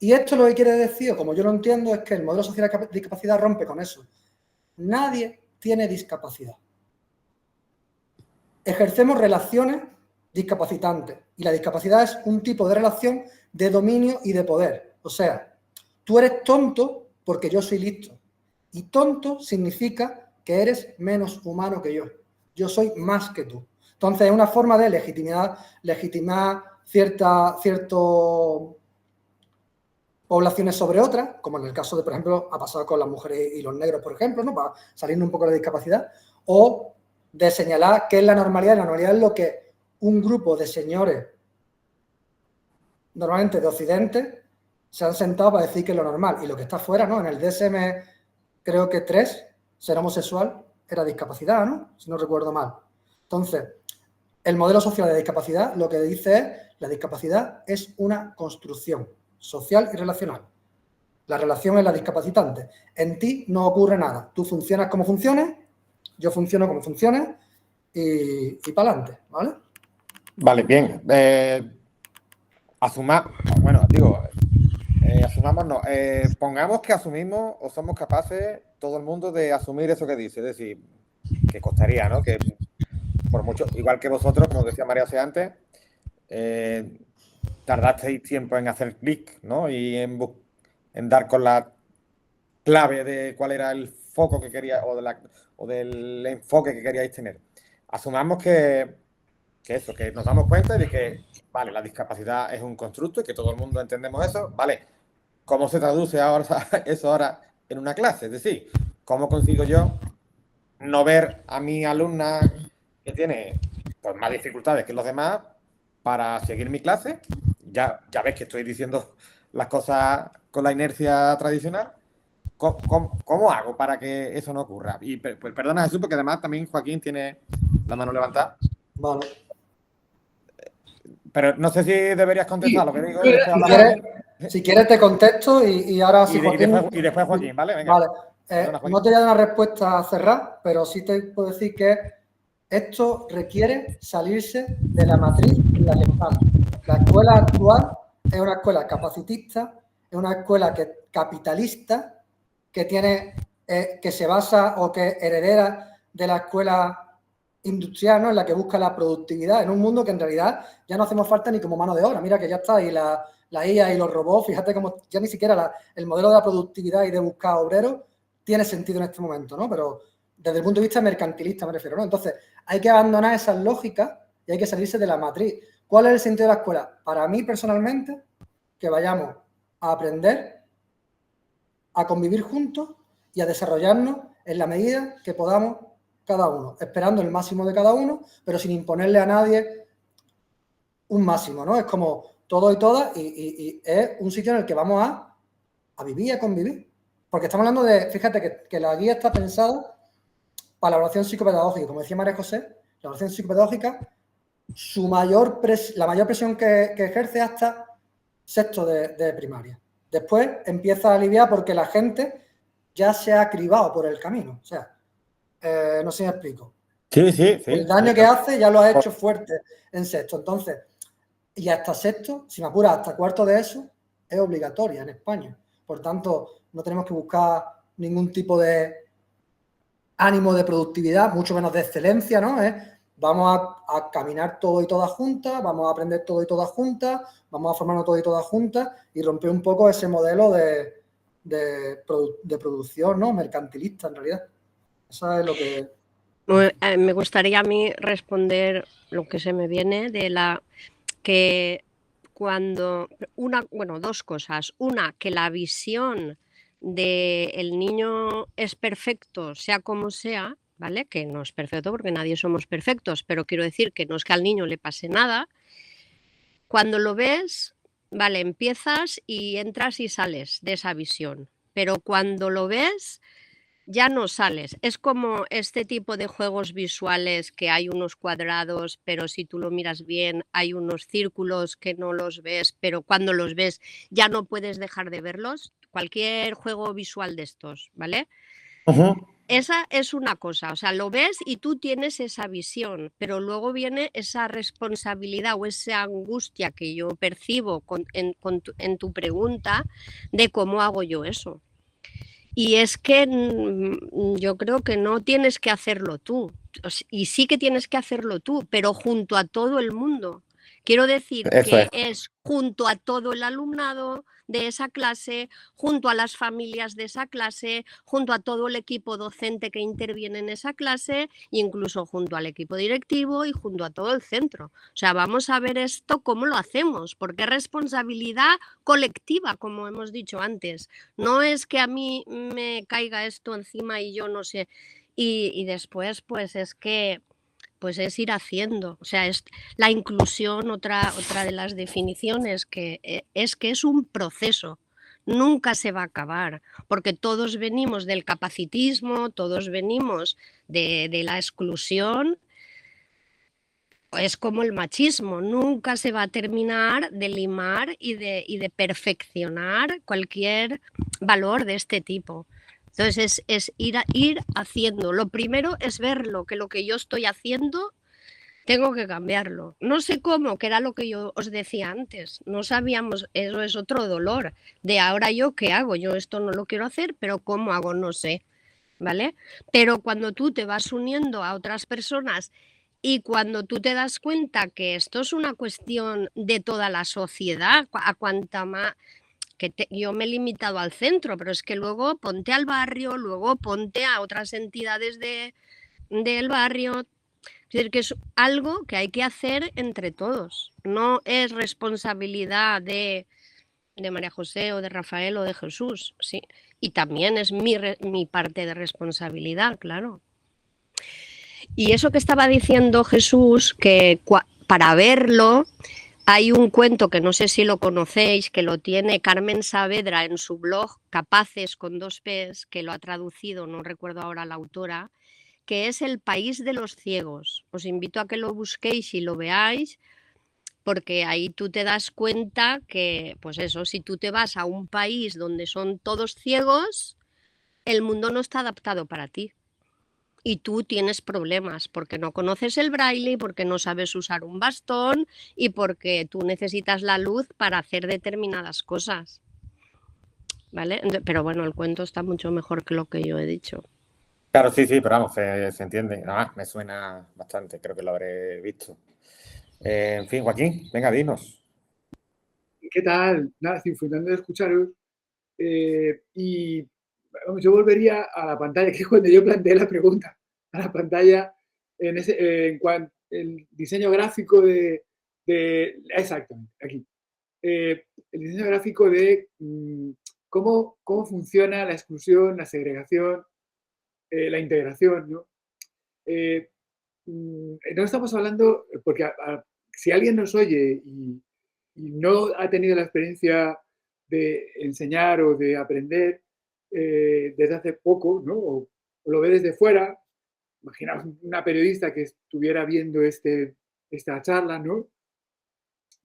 Speaker 4: Y esto lo que quiere decir, como yo lo entiendo, es que el modelo social de discapacidad rompe con eso. Nadie tiene discapacidad. Ejercemos relaciones discapacitantes y la discapacidad es un tipo de relación de dominio y de poder. O sea, tú eres tonto porque yo soy listo. Y tonto significa que eres menos humano que yo. Yo soy más que tú. Entonces, es una forma de legitimar cierto poblaciones sobre otras, como en el caso de, por ejemplo, ha pasado con las mujeres y los negros, por ejemplo, ¿no? Para salirnos un poco de la discapacidad, o de señalar qué es la normalidad. La normalidad es lo que un grupo de señores, normalmente de Occidente, se han sentado para decir que es lo normal. Y lo que está fuera, ¿no? En el DSM, creo que 3, ser homosexual era discapacidad, ¿no? Si no recuerdo mal. Entonces, el modelo social de discapacidad lo que dice es, la discapacidad es una construcción social y relacional. La relación es la discapacitante. En ti no ocurre nada. Tú funcionas como funciones, yo funciono como funciones y para adelante, ¿vale?
Speaker 1: Vale, bien. Asumamos, no. Pongamos que asumimos o somos capaces, todo el mundo, de asumir eso que dice. Es decir, que costaría, ¿no? Que por mucho, igual que vosotros, como decía María José antes, tardasteis tiempo en hacer clic, ¿no? Y en dar con la clave de cuál era el foco que quería o del enfoque que queríais tener. Asumamos que nos damos cuenta de que, vale, la discapacidad es un constructo y que todo el mundo entendemos eso, vale. ¿Cómo se traduce eso ahora en una clase? Es decir, ¿cómo consigo yo no ver a mi alumna que tiene pues, más dificultades que los demás para seguir mi clase? Ya ves que estoy diciendo las cosas con la inercia tradicional. ¿Cómo hago para que eso no ocurra? Y pues, perdona, Jesús, porque además también Joaquín tiene la mano levantada.
Speaker 4: Vale.
Speaker 1: Pero no sé si deberías contestar lo que digo.
Speaker 4: Si quieres te contesto y ahora sí, Joaquín.
Speaker 1: Y después Joaquín, ¿vale? Venga.
Speaker 4: Vale. No te voy a dar una respuesta cerrada, pero sí te puedo decir que esto requiere salirse de la matriz en la que estamos. La escuela actual es una escuela capacitista, es una escuela capitalista, que tiene, que se basa o que es heredera de la escuela industrial, ¿no? En la que busca la productividad, en un mundo que en realidad ya no hacemos falta ni como mano de obra. Mira que ya está ahí la IA y los robots, fíjate cómo ya ni siquiera el modelo de la productividad y de buscar obreros tiene sentido en este momento, ¿no? Pero desde el punto de vista mercantilista me refiero, ¿no? Entonces, hay que abandonar esas lógicas y hay que salirse de la matriz. ¿Cuál es el sentido de la escuela? Para mí, personalmente, que vayamos a aprender, a convivir juntos y a desarrollarnos en la medida que podamos cada uno, esperando el máximo de cada uno, pero sin imponerle a nadie un máximo, ¿no? Es como todos y todas y es un sitio en el que vamos a vivir y a convivir. Porque estamos hablando de, fíjate que la guía está pensada para la evaluación psicopedagógica. Como decía María José, la evaluación psicopedagógica, la mayor presión que ejerce hasta sexto de primaria. Después empieza a aliviar porque la gente ya se ha cribado por el camino. O sea, no sé si me explico.
Speaker 1: Sí.
Speaker 4: El daño que hace ya lo ha hecho fuerte en sexto. Entonces, y hasta sexto, si me apura, hasta cuarto de eso, es obligatoria en España. Por tanto, no tenemos que buscar ningún tipo de ánimo de productividad, mucho menos de excelencia, ¿no? Vamos a caminar todo y todas juntas, vamos a aprender todo y todas juntas, vamos a formarnos todo y todas juntas y romper un poco ese modelo de producción, ¿no? Mercantilista, en realidad. Eso es lo que...
Speaker 2: Me gustaría a mí responder lo que se me viene de que cuando dos cosas. Una, que la visión del niño es perfecto, sea como sea, ¿vale? Que no es perfecto porque nadie somos perfectos, pero quiero decir que no es que al niño le pase nada. Cuando lo ves, vale, empiezas y entras y sales de esa visión, pero cuando lo ves ya no sales. Es como este tipo de juegos visuales que hay unos cuadrados, pero si tú lo miras bien hay unos círculos que no los ves, pero cuando los ves ya no puedes dejar de verlos. Cualquier juego visual de estos, ¿vale? Esa es una cosa, o sea, lo ves y tú tienes esa visión, pero luego viene esa responsabilidad o esa angustia que yo percibo en tu pregunta de cómo hago yo eso. Y es que yo creo que no tienes que hacerlo tú, y sí que tienes que hacerlo tú, pero junto a todo el mundo Quiero decir
Speaker 1: Eso
Speaker 2: que
Speaker 1: es.
Speaker 2: es junto a todo el alumnado de esa clase, junto a las familias de esa clase, junto a todo el equipo docente que interviene en esa clase, incluso junto al equipo directivo y junto a todo el centro. O sea, vamos a ver esto cómo lo hacemos, porque es responsabilidad colectiva, como hemos dicho antes. No es que a mí me caiga esto encima y yo no sé. Y después, pues es que pues es ir haciendo. O sea, es la inclusión, otra de las definiciones, que es un proceso. Nunca se va a acabar, porque todos venimos del capacitismo, todos venimos de la exclusión. Es como el machismo, nunca se va a terminar de limar y de perfeccionar cualquier valor de este tipo. Entonces es ir haciendo. Lo primero es verlo, que lo que yo estoy haciendo tengo que cambiarlo. No sé cómo, que era lo que yo os decía antes. No sabíamos, eso es otro dolor. De ahora yo, ¿qué hago? Yo esto no lo quiero hacer, pero ¿cómo hago? No sé. ¿Vale? Pero cuando tú te vas uniendo a otras personas y cuando tú te das cuenta que esto es una cuestión de toda la sociedad, a cuanta más, yo me he limitado al centro, pero es que luego ponte al barrio, luego ponte a otras entidades del barrio. Es decir, que es algo que hay que hacer entre todos. No es responsabilidad de María José o de Rafael o de Jesús, sí. Y también es mi parte de responsabilidad, claro. Y eso que estaba diciendo Jesús, que para verlo hay un cuento que no sé si lo conocéis, que lo tiene Carmen Saavedra en su blog Capaces con 2 P's, que lo ha traducido, no recuerdo ahora la autora, que es El país de los ciegos. Os invito a que lo busquéis y lo veáis, porque ahí tú te das cuenta que, pues eso, si tú te vas a un país donde son todos ciegos, el mundo no está adaptado para ti. Y tú tienes problemas porque no conoces el braille, porque no sabes usar un bastón y porque tú necesitas la luz para hacer determinadas cosas. ¿Vale? Pero bueno, el cuento está mucho mejor que lo que yo he dicho.
Speaker 1: Claro, sí, pero vamos, se entiende. Nada, me suena bastante, creo que lo habré visto. En fin, Joaquín, venga, dinos.
Speaker 5: ¿Qué tal? Nada, disfrutando de escucharos. Y vamos, yo volvería a la pantalla, que es cuando yo planteé la pregunta, a la pantalla en cuanto el diseño gráfico exactamente, aquí. El diseño gráfico de cómo funciona la exclusión, la segregación, la integración, ¿no? No estamos hablando, porque si alguien nos oye y no ha tenido la experiencia de enseñar o de aprender desde hace poco, ¿no? O lo ve desde fuera, imaginaos una periodista que estuviera viendo esta charla, ¿no?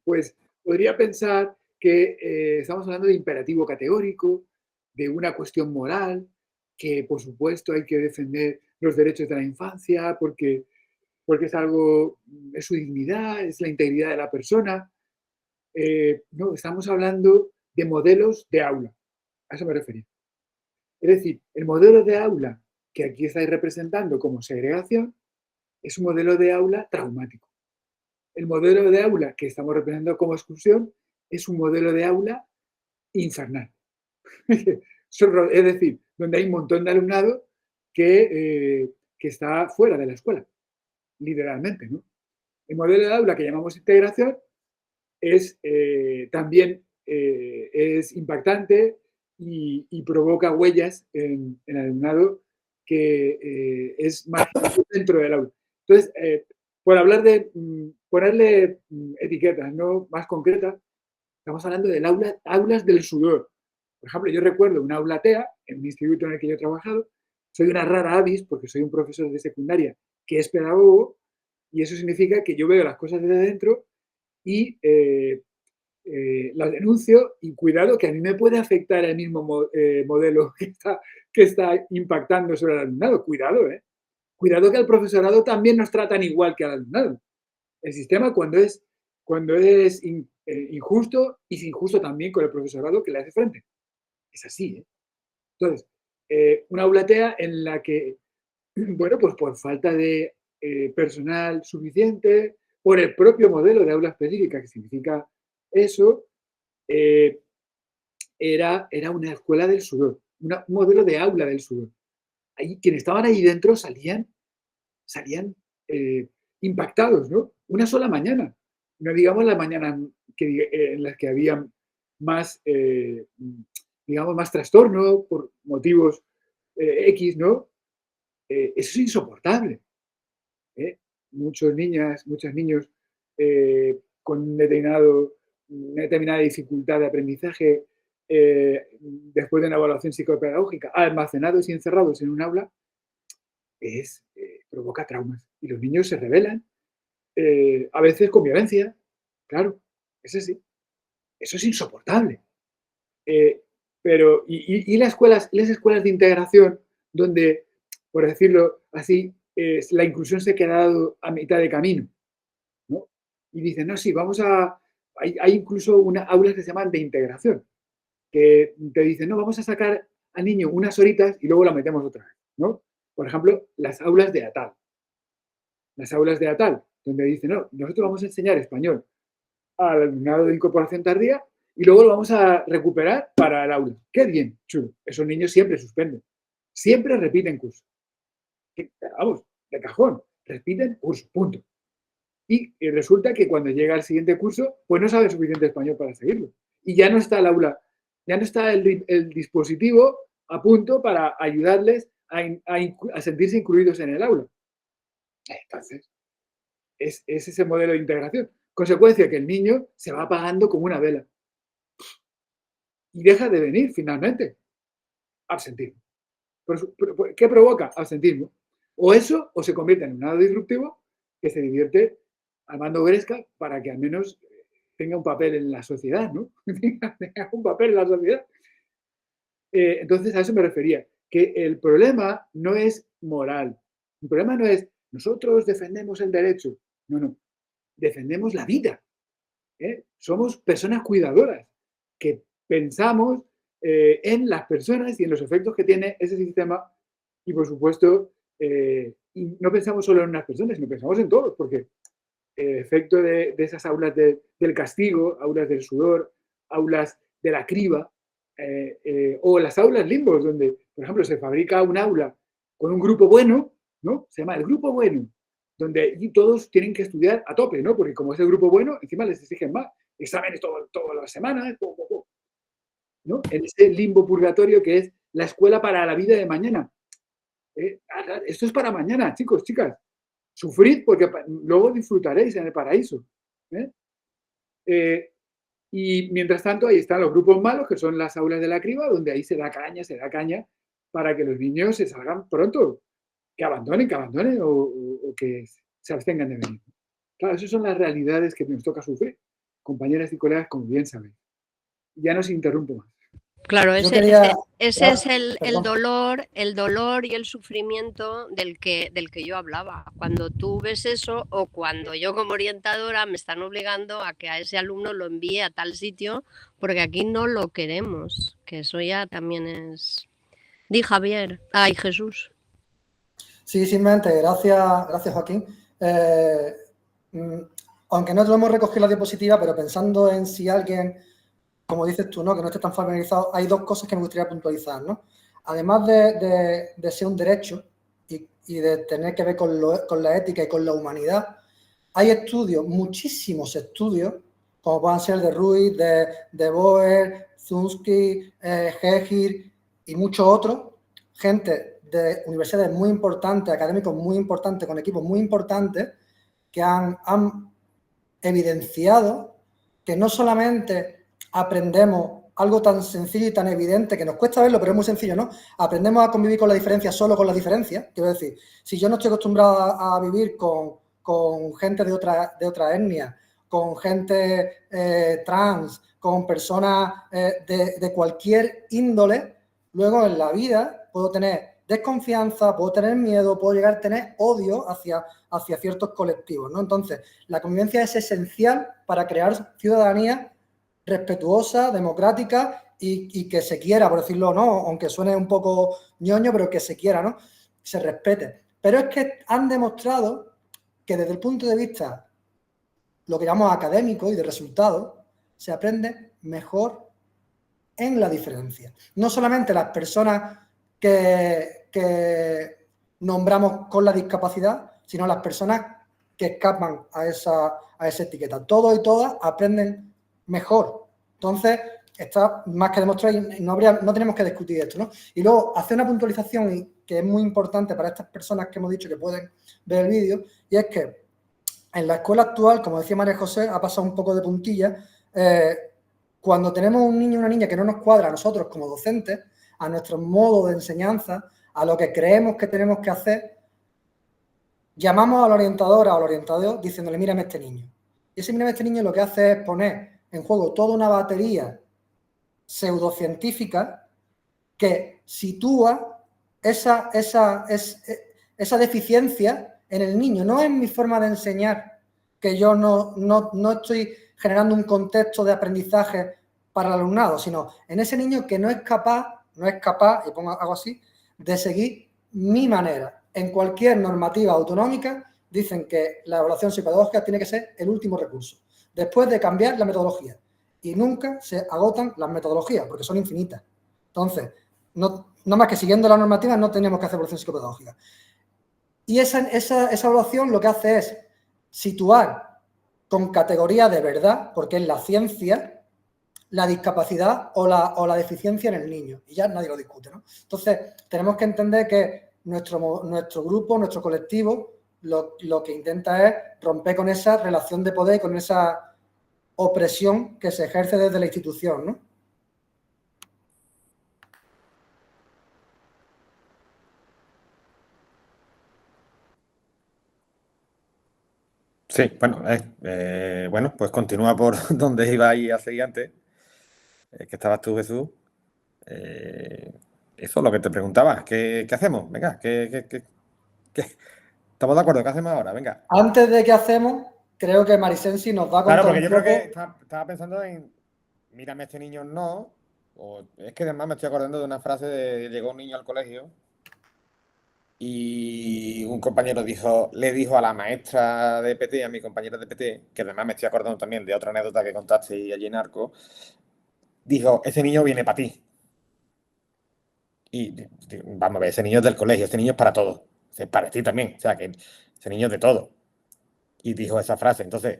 Speaker 5: Pues podría pensar que estamos hablando de imperativo categórico, de una cuestión moral, que por supuesto hay que defender los derechos de la infancia porque es algo, es su dignidad, es la integridad de la persona. No, estamos hablando de modelos de aula, a eso me refería. Es decir, el modelo de aula que aquí estáis representando como segregación es un modelo de aula traumático. El modelo de aula que estamos representando como exclusión es un modelo de aula infernal. Es decir, donde hay un montón de alumnado que está fuera de la escuela, literalmente, ¿no? El modelo de aula que llamamos integración es también es impactante y provoca huellas en el alumnado que es más dentro del aula. Entonces, por hablar de ponerle etiquetas no más concretas, estamos hablando del aulas del sudor. Por ejemplo, yo recuerdo una aula TEA en un instituto en el que yo he trabajado. Soy una rara avis porque soy un profesor de secundaria que es pedagogo y eso significa que yo veo las cosas desde dentro y las denuncio y cuidado que a mí me puede afectar el mismo modelo que está impactando sobre el alumnado. Cuidado, ¿eh? Cuidado que al profesorado también nos tratan igual que al alumnado. El sistema cuando es injusto es injusto también con el profesorado que le hace frente. Es así, ¿eh? Entonces, una aula TEA en la que, bueno, pues por falta de personal suficiente, por el propio modelo de aula específica, que significa eso, era una escuela del sudor, un modelo de aula del sudor. Ahí, quienes estaban ahí dentro salían impactados, ¿no? Una sola mañana. No digamos las mañanas en las que había más, digamos, más trastorno por motivos X, ¿no? Eso es insoportable. Muchos niños con una determinada dificultad de aprendizaje después de una evaluación psicopedagógica, almacenados y encerrados en un aula, provoca traumas. Y los niños se rebelan, a veces con violencia. Claro, es así. Eso es insoportable. Pero, y las escuelas de integración, donde, por decirlo así, la inclusión se ha quedado a mitad de camino, ¿no? Y dicen, no, sí, hay incluso aulas que se llaman de integración, que te dicen, no, vamos a sacar al niño unas horitas y luego la metemos otra vez, ¿no? Por ejemplo, las aulas de ATAL. Las aulas de ATAL, donde dicen, no, nosotros vamos a enseñar español al alumnado de incorporación tardía y luego lo vamos a recuperar para el aula. ¡Qué bien! Chulo. Esos niños siempre suspenden. Siempre repiten curso. Vamos, de cajón. Repiten curso, punto. Y resulta que cuando llega al siguiente curso, pues no saben suficiente español para seguirlo. Y ya no está el aula, ya no está el dispositivo a punto para ayudarles a sentirse incluidos en el aula. Entonces, es ese modelo de integración. Consecuencia que el niño se va apagando como una vela. Y deja de venir finalmente. Absentismo. ¿Qué provoca? Absentismo. O eso, o se convierte en un lado disruptivo que se divierte armando gresca para que al menos tenga un papel en la sociedad, ¿no? Tenga un papel en la sociedad. Entonces, a eso me refería. Que el problema no es moral. El problema no es nosotros defendemos el derecho. No, no. Defendemos la vida. Somos personas cuidadoras que pensamos en las personas y en los efectos que tiene ese sistema y, por supuesto, y no pensamos solo en unas personas, sino pensamos en todos, porque el efecto de esas aulas del castigo, aulas del sudor, aulas de la criba, o las aulas limbos, donde, por ejemplo, se fabrica un aula con un grupo bueno, ¿no? Se llama el grupo bueno, donde todos tienen que estudiar a tope, ¿no? Porque como es el grupo bueno, encima les exigen más. Exámenes todas las semanas, ¿no? En ese limbo purgatorio que es la escuela para la vida de mañana. Esto es para mañana, chicos, chicas. Sufrid porque luego disfrutaréis en el paraíso. Y mientras tanto, ahí están los grupos malos, que son las aulas de la criba, donde ahí se da caña para que los niños se salgan pronto. Que abandonen o que se abstengan de venir. Claro, esas son las realidades que nos toca sufrir, compañeras y colegas, como bien saben. Ya no se interrumpo más.
Speaker 2: Claro, ese es el dolor y el sufrimiento del que yo hablaba. Cuando tú ves eso o cuando yo como orientadora me están obligando a que a ese alumno lo envíe a tal sitio porque aquí no lo queremos, que eso ya también es... Di Javier, ay Jesús.
Speaker 4: Sí, simplemente, gracias Joaquín. Aunque no lo hemos recogido la diapositiva, pero pensando en si alguien, como dices tú, ¿no? Que no esté tan familiarizado, hay dos cosas que me gustaría puntualizar, ¿no? Además de ser un derecho y de tener que ver con la ética y con la humanidad, hay estudios, muchísimos estudios, como puedan ser de Ruiz, de Boer, Zunsky, Hegir y muchos otros, gente de universidades muy importantes, académicos muy importantes, con equipos muy importantes, que han evidenciado que no solamente aprendemos algo tan sencillo y tan evidente, que nos cuesta verlo, pero es muy sencillo, ¿no? Aprendemos a convivir con la diferencia solo con la diferencia. Quiero decir, si yo no estoy acostumbrado a vivir con gente de otra etnia, con gente trans, con personas de cualquier índole, luego en la vida puedo tener desconfianza, puedo tener miedo, puedo llegar a tener odio hacia ciertos colectivos, ¿no? Entonces, la convivencia es esencial para crear ciudadanía respetuosa, democrática y que se quiera, por decirlo, ¿no? Aunque suene un poco ñoño, pero que se quiera, ¿no? Se respete. Pero es que han demostrado que desde el punto de vista lo que llamamos académico y de resultados, se aprende mejor en la diferencia. No solamente las personas que nombramos con la discapacidad, sino las personas que escapan a esa etiqueta. Todos y todas aprenden mejor. Entonces, está más que demostrado y no tenemos que discutir esto, ¿no? Y luego, hacer una puntualización que es muy importante para estas personas que hemos dicho que pueden ver el vídeo, y es que en la escuela actual, como decía María José, ha pasado un poco de puntilla. Cuando tenemos un niño o una niña que no nos cuadra a nosotros como docentes, a nuestro modo de enseñanza, a lo que creemos que tenemos que hacer, llamamos a la orientadora o al orientador diciéndole, mírame este niño. Y ese mírame este niño lo que hace es poner en juego toda una batería pseudocientífica que sitúa esa deficiencia en el niño. No es mi forma de enseñar, que yo no estoy generando un contexto de aprendizaje para el alumnado, sino en ese niño que no es capaz, y pongo algo así, de seguir mi manera. En cualquier normativa autonómica dicen que la evaluación psicopedagógica tiene que ser el último recurso, después de cambiar la metodología. Y nunca se agotan las metodologías, porque son infinitas. Entonces, no más que siguiendo la normativa no tenemos que hacer evaluación psicopedagógica. Y esa evaluación lo que hace es situar con categoría de verdad, porque es la ciencia, la discapacidad o la deficiencia en el niño. Y ya nadie lo discute, ¿no? Entonces, tenemos que entender que nuestro grupo, nuestro colectivo, lo que intenta es romper con esa relación de poder y con esa opresión que se ejerce desde la institución, ¿no?
Speaker 1: Sí, bueno, pues continúa por donde iba ahí a seguir antes, que estabas tú, Jesús. Eso es lo que te preguntaba. ¿Qué hacemos? Venga, ¿estamos de acuerdo? ¿Qué hacemos ahora? Venga.
Speaker 4: Antes de qué hacemos, creo que Marisensi nos va a contar
Speaker 1: Claro, porque
Speaker 4: un
Speaker 1: yo
Speaker 4: poco...
Speaker 1: creo que estaba pensando en, mírame, este niño no, o es que además me estoy acordando de una frase de llegó un niño al colegio y un compañero le dijo a la maestra de PT, a mi compañera de PT, que además me estoy acordando también de otra anécdota que contaste allí en Arco, dijo, ese niño viene para ti. Y vamos a ver, ese niño es del colegio, ese niño es para todo, es para ti también, o sea, que ese niño es de todo. Y dijo esa frase, entonces...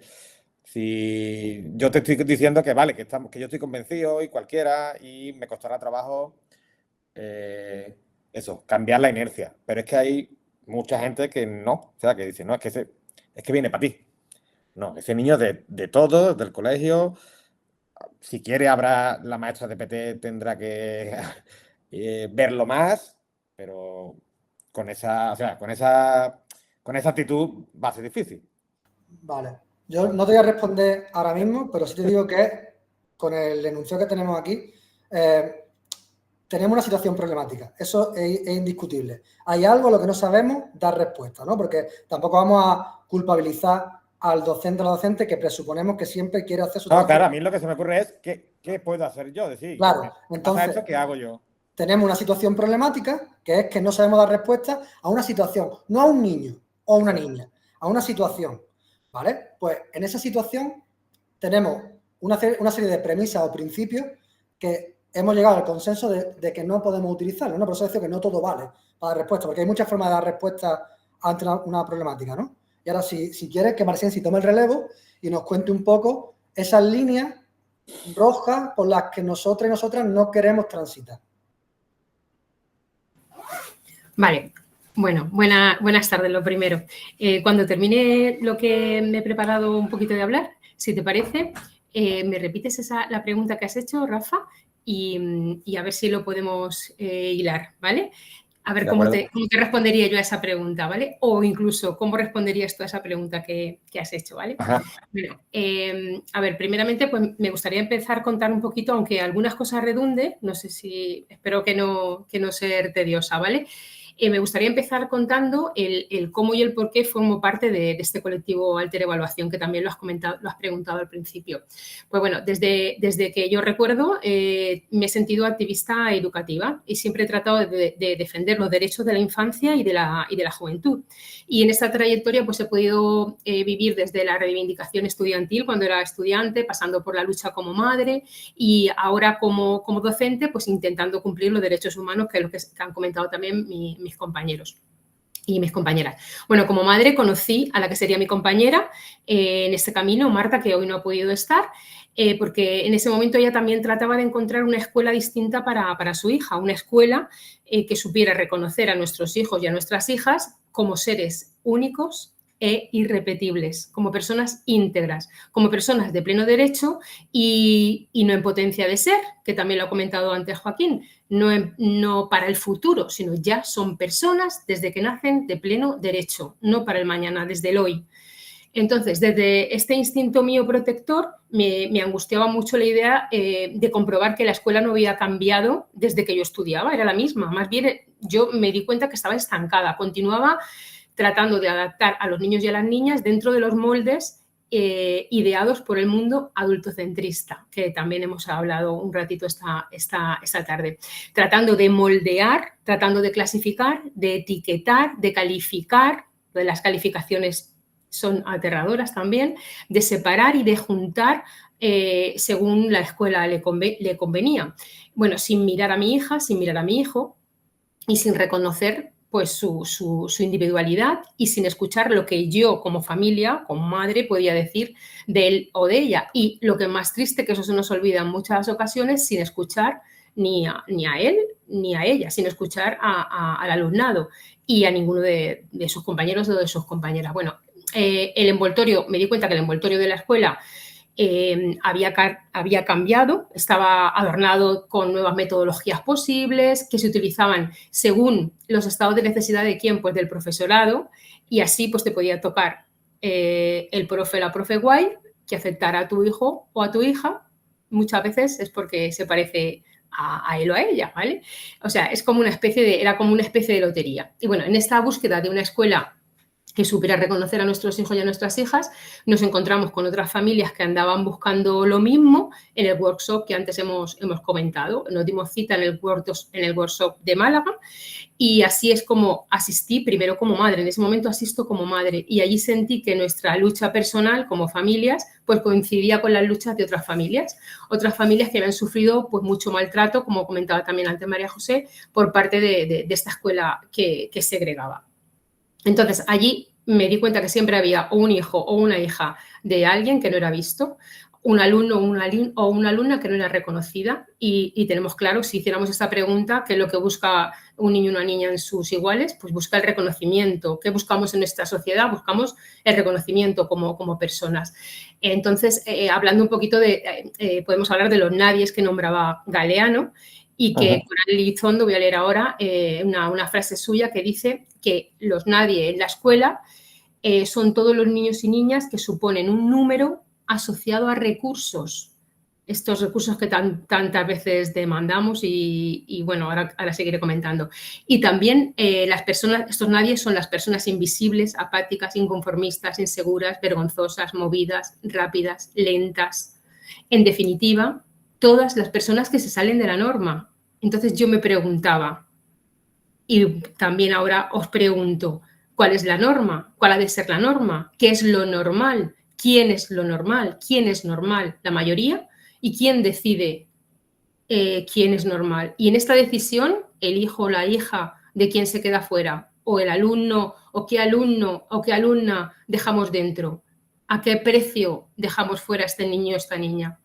Speaker 1: Si yo te estoy diciendo que vale, que yo estoy convencido y cualquiera, y me costará trabajo cambiar la inercia. Pero es que hay mucha gente que no, o sea, que dice, no, es que viene para ti. No, ese niño de todo, del colegio. Si quiere, la maestra de PT tendrá que verlo más, pero con esa actitud va a ser difícil.
Speaker 4: Vale. Yo no te voy a responder ahora mismo, pero sí te digo que con el enunciado que tenemos aquí, tenemos una situación problemática. Eso es indiscutible. Hay algo a lo que no sabemos dar respuesta, ¿no? Porque tampoco vamos a culpabilizar al docente o la docente que presuponemos que siempre quiere hacer su trabajo.
Speaker 1: No, claro, a mí lo que se me ocurre es ¿qué puedo hacer yo? Decir,
Speaker 4: claro, entonces,
Speaker 1: ¿qué hago yo?
Speaker 4: Tenemos una situación problemática, que es que no sabemos dar respuesta a una situación, no a un niño o a una niña, a una situación. ¿Vale? Pues en esa situación tenemos una serie de premisas o principios que hemos llegado al consenso de que no podemos utilizarlo, ¿no? Por eso decía que no todo vale para dar respuesta, porque hay muchas formas de dar respuesta ante una problemática, ¿no? Y ahora, si quieres, que Marisensi tome el relevo y nos cuente un poco esas líneas rojas por las que nosotros y nosotras no queremos transitar.
Speaker 6: Vale. Bueno, buenas tardes, lo primero. Cuando termine lo que me he preparado un poquito de hablar, si te parece, me repites la pregunta que has hecho, Rafa, y a ver si lo podemos hilar, ¿vale? A ver cómo te respondería yo a esa pregunta, ¿vale? O incluso cómo responderías tú a esa pregunta que has hecho, ¿vale?
Speaker 1: Ajá.
Speaker 6: Bueno, a ver, primeramente, pues me gustaría empezar a contar un poquito, aunque algunas cosas redunde, no sé si, espero que no ser tediosa, ¿vale? Me gustaría empezar contando el cómo y el por qué formo parte de este colectivo Alter Evaluación, que también lo has preguntado al principio. Pues bueno, desde que yo recuerdo me he sentido activista educativa y siempre he tratado de defender los derechos de la infancia y de la juventud. Y en esta trayectoria pues he podido vivir desde la reivindicación estudiantil cuando era estudiante, pasando por la lucha como madre y ahora como docente, pues intentando cumplir los derechos humanos, que es lo que han comentado también mis compañeros y mis compañeras. Bueno, como madre conocí a la que sería mi compañera en este camino, Marta, que hoy no ha podido estar, porque en ese momento ella también trataba de encontrar una escuela distinta para su hija, una escuela que supiera reconocer a nuestros hijos y a nuestras hijas como seres únicos e irrepetibles, como personas íntegras, como personas de pleno derecho y no en potencia de ser, que también lo ha comentado antes Joaquín, no para el futuro, sino ya son personas desde que nacen de pleno derecho, no para el mañana, desde el hoy. Entonces, desde este instinto mío protector, me angustiaba mucho la idea de comprobar que la escuela no había cambiado desde que yo estudiaba, era la misma. Más bien, yo me di cuenta que estaba estancada, continuaba tratando de adaptar a los niños y a las niñas dentro de los moldes ideados por el mundo adultocentrista, que también hemos hablado un ratito esta tarde. Tratando de moldear, tratando de clasificar, de etiquetar, de calificar, de las calificaciones son aterradoras también, de separar y de juntar según la escuela le convenía. Bueno, sin mirar a mi hija, sin mirar a mi hijo y sin reconocer pues su individualidad y sin escuchar lo que yo como familia, como madre, podía decir de él o de ella. Y lo que es más triste, que eso se nos olvida en muchas ocasiones, sin escuchar ni a él ni a ella, sin escuchar al alumnado y a ninguno de sus compañeros o de sus compañeras. Bueno, el envoltorio, me di cuenta que el envoltorio de la escuela había cambiado, estaba adornado con nuevas metodologías posibles que se utilizaban según los estados de necesidad de quién, pues del profesorado, y así pues te podía tocar el profe, la profe guay, que aceptara a tu hijo o a tu hija, muchas veces es porque se parece a él o a ella, ¿vale? O sea, era como una especie de lotería. Y bueno, en esta búsqueda de una escuela que supiera reconocer a nuestros hijos y a nuestras hijas, nos encontramos con otras familias que andaban buscando lo mismo en el workshop que antes hemos comentado. Nos dimos cita en el workshop de Málaga y así es como asistí primero como madre. En ese momento asisto como madre y allí sentí que nuestra lucha personal como familias pues coincidía con las luchas de otras familias que habían sufrido pues mucho maltrato, como comentaba también antes María José, por parte de esta escuela que segregaba. Entonces, allí me di cuenta que siempre había un hijo o una hija de alguien que no era visto, un alumno o una alumna que no era reconocida y tenemos claro, si hiciéramos esta pregunta, qué es lo que busca un niño o una niña en sus iguales, pues busca el reconocimiento. ¿Qué buscamos en nuestra sociedad? Buscamos el reconocimiento como personas. Entonces, hablando un poquito podemos hablar de los nadies que nombraba Galeano, y que Coral Elizondo, voy a leer ahora una frase suya que dice que los nadie en la escuela son todos los niños y niñas que suponen un número asociado a recursos. Estos recursos que tantas veces demandamos y bueno, ahora seguiré comentando. Y también estos nadie son las personas invisibles, apáticas, inconformistas, inseguras, vergonzosas, movidas, rápidas, lentas. En definitiva, todas las personas que se salen de la norma. Entonces yo me preguntaba, y también ahora os pregunto, ¿cuál es la norma? ¿Cuál ha de ser la norma? ¿Qué es lo normal? ¿Quién es lo normal? ¿Quién es normal? ¿La mayoría? ¿Y quién decide quién es normal? Y en esta decisión, el hijo o la hija de quién se queda fuera, o el alumno o qué alumna dejamos dentro, ¿a qué precio dejamos fuera a este niño o esta niña?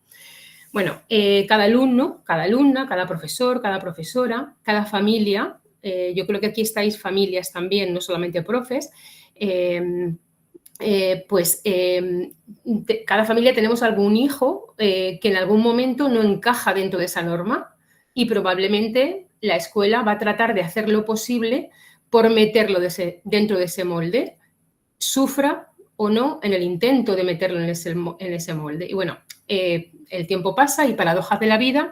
Speaker 6: Bueno, cada alumno, cada alumna, cada profesor, cada profesora, cada familia, yo creo que aquí estáis familias también, no solamente profes, cada familia tenemos algún hijo que en algún momento no encaja dentro de esa norma y probablemente la escuela va a tratar de hacer lo posible por meterlo dentro de ese molde, sufra o no en el intento de meterlo en ese molde. Y bueno, el tiempo pasa y paradojas de la vida,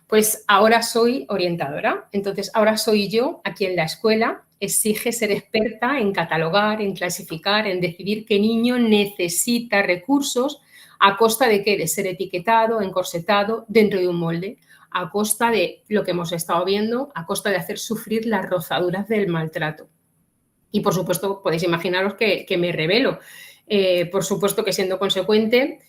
Speaker 6: pues ahora soy orientadora. Entonces, ahora soy yo aquí en la escuela exige ser experta en catalogar, en clasificar, en decidir qué niño necesita recursos a costa de qué, de ser etiquetado, encorsetado dentro de un molde, a costa de lo que hemos estado viendo, a costa de hacer sufrir las rozaduras del maltrato. Y, por supuesto, podéis imaginaros que me revelo. Por supuesto que, siendo consecuente,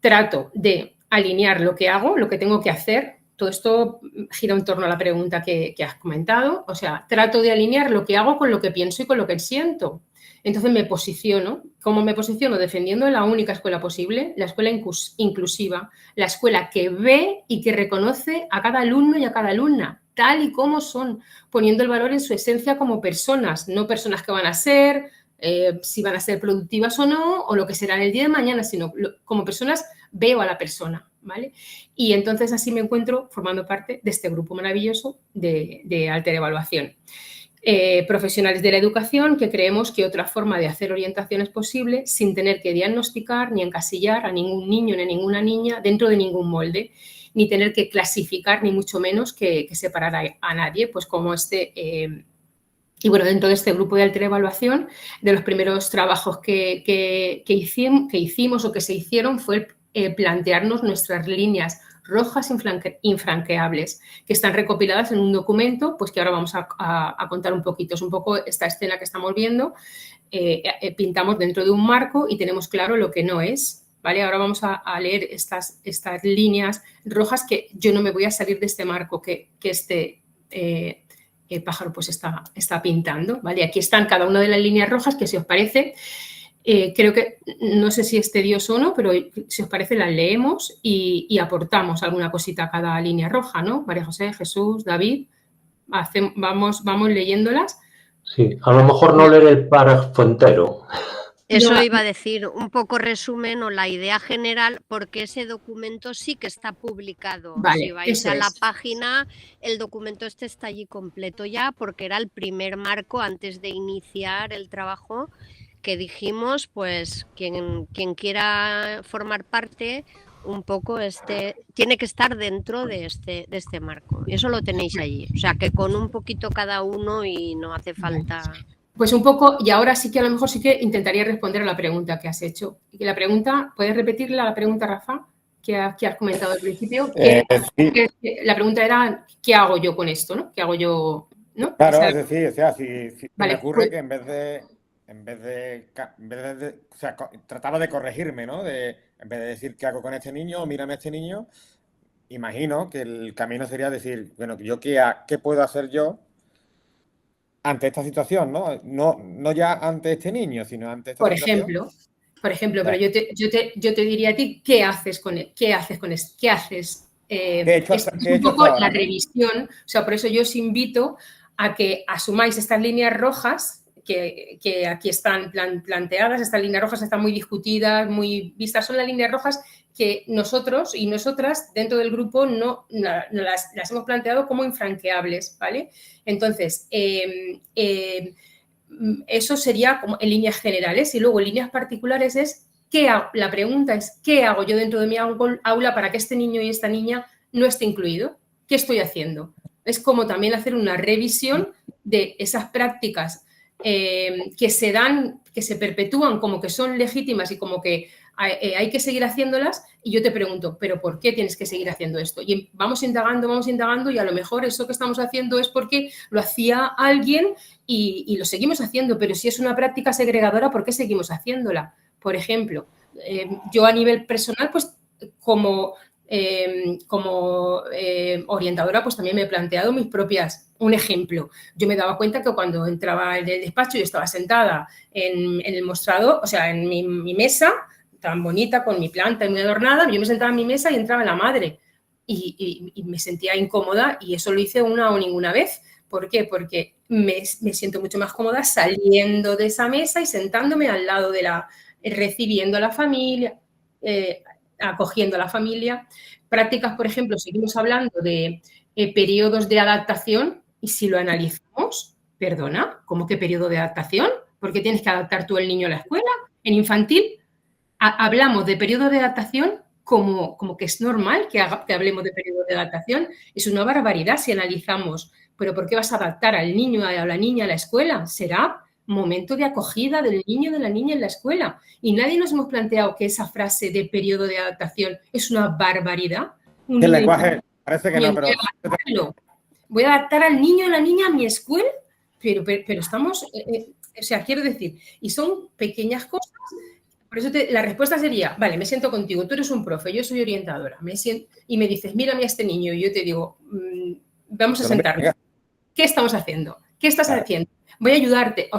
Speaker 6: trato de alinear lo que hago, lo que tengo que hacer. Todo esto gira en torno a la pregunta que has comentado. O sea, trato de alinear lo que hago con lo que pienso y con lo que siento. Entonces me posiciono. ¿Cómo me posiciono? Defendiendo la única escuela posible, la escuela inclusiva, la escuela que ve y que reconoce a cada alumno y a cada alumna, tal y como son, poniendo el valor en su esencia como personas, no personas que van a ser, si van a ser productivas o no, o lo que serán el día de mañana, sino como personas veo a la persona, ¿vale? Y entonces así me encuentro formando parte de este grupo maravilloso de Alter Evaluación. Profesionales de la educación que creemos que otra forma de hacer orientación es posible sin tener que diagnosticar ni encasillar a ningún niño ni a ninguna niña dentro de ningún molde, ni tener que clasificar, ni mucho menos que separar a nadie, pues como y bueno, dentro de este grupo de Alter Evaluación, de los primeros trabajos que hicimos o que se hicieron fue plantearnos nuestras líneas rojas infranqueables, que están recopiladas en un documento, pues que ahora vamos a contar un poquito. Es un poco esta escena que estamos viendo. Pintamos dentro de un marco y tenemos claro lo que no es, ¿vale? Ahora vamos a leer estas líneas rojas que yo no me voy a salir de este marco que este pájaro pues está pintando, ¿vale? Aquí están cada una de las líneas rojas que, si os parece, creo que, no sé si es tedioso o no, pero si os parece las leemos y aportamos alguna cosita a cada línea roja, ¿no? María José, Jesús, David, vamos leyéndolas.
Speaker 3: Sí, a lo mejor no leer el párrafo entero.
Speaker 2: Eso iba a decir, un poco resumen o la idea general, porque ese documento sí que está publicado.
Speaker 6: Vale,
Speaker 2: si vais a la página, el documento está allí completo ya, porque era el primer marco antes de iniciar el trabajo, que dijimos, pues quien quiera formar parte, un poco tiene que estar dentro de este marco. Y eso lo tenéis allí. O sea, que con un poquito cada uno y no hace falta...
Speaker 6: Pues un poco, y ahora sí que a lo mejor sí que intentaría responder a la pregunta que has hecho. Y la pregunta, ¿puedes repetirla la pregunta, Rafa, que has comentado al principio?
Speaker 1: Sí.
Speaker 6: La pregunta era, ¿qué hago yo con esto, no? ¿Qué hago yo, no?
Speaker 1: Claro,
Speaker 6: o sea,
Speaker 1: es decir, o sea, si
Speaker 6: vale,
Speaker 1: me ocurre
Speaker 6: pues,
Speaker 1: que en vez de o sea, trataba de corregirme, ¿no? En vez de decir qué hago con este niño o mírame a este niño, imagino que el camino sería decir, bueno, yo qué puedo hacer yo ante esta situación, ¿no? No ya ante este niño, sino ante esta situación.
Speaker 6: Por ejemplo, pero yo te diría a ti, ¿qué haces con él? ¿Qué haces con esto? ¿Qué haces? Es un poco la revisión. O sea, por eso yo os invito a que asumáis estas líneas rojas que aquí están planteadas. Estas líneas rojas están muy discutidas, muy vistas. Son las líneas rojas que nosotros y nosotras dentro del grupo no las hemos planteado como infranqueables, ¿vale? Entonces, eso sería como en líneas generales, y luego en líneas particulares es la pregunta es ¿qué hago yo dentro de mi aula para que este niño y esta niña no esté incluido? ¿Qué estoy haciendo? Es como también hacer una revisión de esas prácticas que se dan, que se perpetúan como que son legítimas y como que hay que seguir haciéndolas, y yo te pregunto, ¿pero por qué tienes que seguir haciendo esto? Y vamos indagando, y a lo mejor eso que estamos haciendo es porque lo hacía alguien y lo seguimos haciendo, pero si es una práctica segregadora, ¿por qué seguimos haciéndola? Por ejemplo, yo a nivel personal, pues como orientadora, pues también me he planteado un ejemplo. Yo me daba cuenta que cuando entraba en el despacho y estaba sentada en el mostrador, o sea, en mi mesa, tan bonita, con mi planta y muy adornada, yo me sentaba en mi mesa y entraba la madre y me sentía incómoda, y eso lo hice una o ninguna vez. ¿Por qué? Porque me siento mucho más cómoda saliendo de esa mesa y sentándome al lado recibiendo a la familia, acogiendo a la familia. Prácticas, por ejemplo, seguimos hablando de periodos de adaptación, y si lo analizamos, perdona, ¿cómo que periodo de adaptación? ¿Por qué tienes que adaptar tú el niño a la escuela? En infantil hablamos de periodo de adaptación como que es normal que hablemos de periodo de adaptación. Es una barbaridad si analizamos pero ¿por qué vas a adaptar al niño o a la niña a la escuela? Será momento de acogida del niño o de la niña en la escuela. Y nadie nos hemos planteado que esa frase de periodo de adaptación es una barbaridad.
Speaker 1: El lenguaje, parece que no, pero...
Speaker 6: Voy a adaptar al niño o la niña a mi escuela, pero estamos... o sea, quiero decir, y son pequeñas cosas. Por eso la respuesta sería, vale, me siento contigo, tú eres un profe, yo soy orientadora, y me dices, mírame a este niño, y yo te digo, vamos a sentarnos. ¿Qué estamos haciendo? ¿Qué estás haciendo? Voy a ayudarte,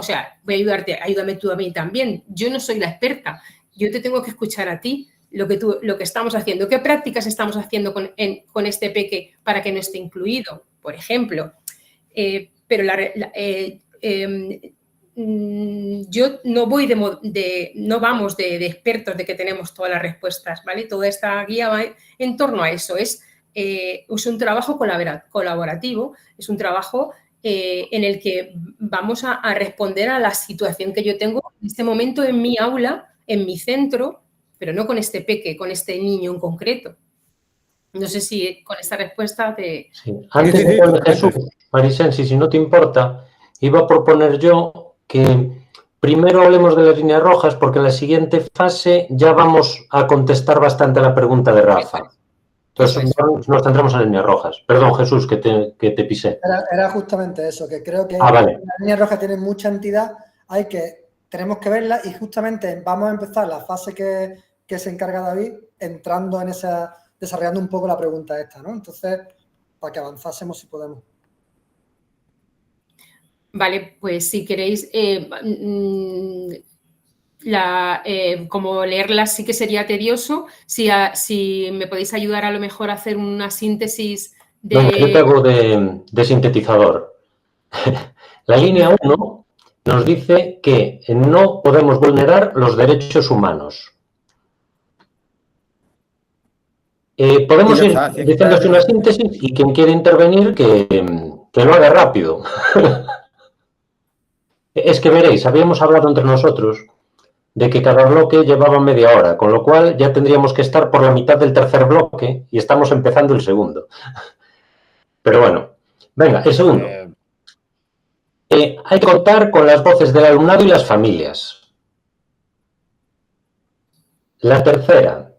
Speaker 6: ayúdame tú a mí también. Yo no soy la experta, yo te tengo que escuchar a ti lo que estamos haciendo. ¿Qué prácticas estamos haciendo con este peque para que no esté incluido? Por ejemplo, pero yo no voy no vamos de expertos de que tenemos todas las respuestas, ¿vale? Toda esta guía va en torno a eso. Es un trabajo colaborativo, es un trabajo en el que vamos a responder a la situación que yo tengo en este momento en mi aula, en mi centro, pero no con este peque, con este niño en concreto. No sé si con esta respuesta te...
Speaker 3: Sí. Antes de Jesús, Marisensi, si no te importa, iba a proponer yo que primero hablemos de las líneas rojas, porque en la siguiente fase ya vamos a contestar bastante a la pregunta de Rafa. Entonces nos centramos en las líneas rojas. Perdón, Jesús, que te pisé.
Speaker 4: Era justamente eso, que creo que
Speaker 3: vale.
Speaker 4: Las líneas rojas tienen mucha entidad, tenemos que verlas y justamente vamos a empezar la fase que se encarga David, entrando en esa, desarrollando un poco la pregunta esta, ¿no? Entonces, para que avanzásemos si podemos.
Speaker 6: Vale, pues si queréis, como leerlas sí que sería tedioso. Si me podéis ayudar a lo mejor a hacer una síntesis de...
Speaker 3: Venga, yo te hago de sintetizador. La línea 1 nos dice que no podemos vulnerar los derechos humanos. Podemos ir diciendo una síntesis y quien quiere intervenir que lo haga rápido. Es que veréis, habíamos hablado entre nosotros de que cada bloque llevaba media hora, con lo cual ya tendríamos que estar por la mitad del tercer bloque y estamos empezando el segundo. Pero bueno, venga, el segundo. Hay que contar con las voces del alumnado y las familias. La tercera.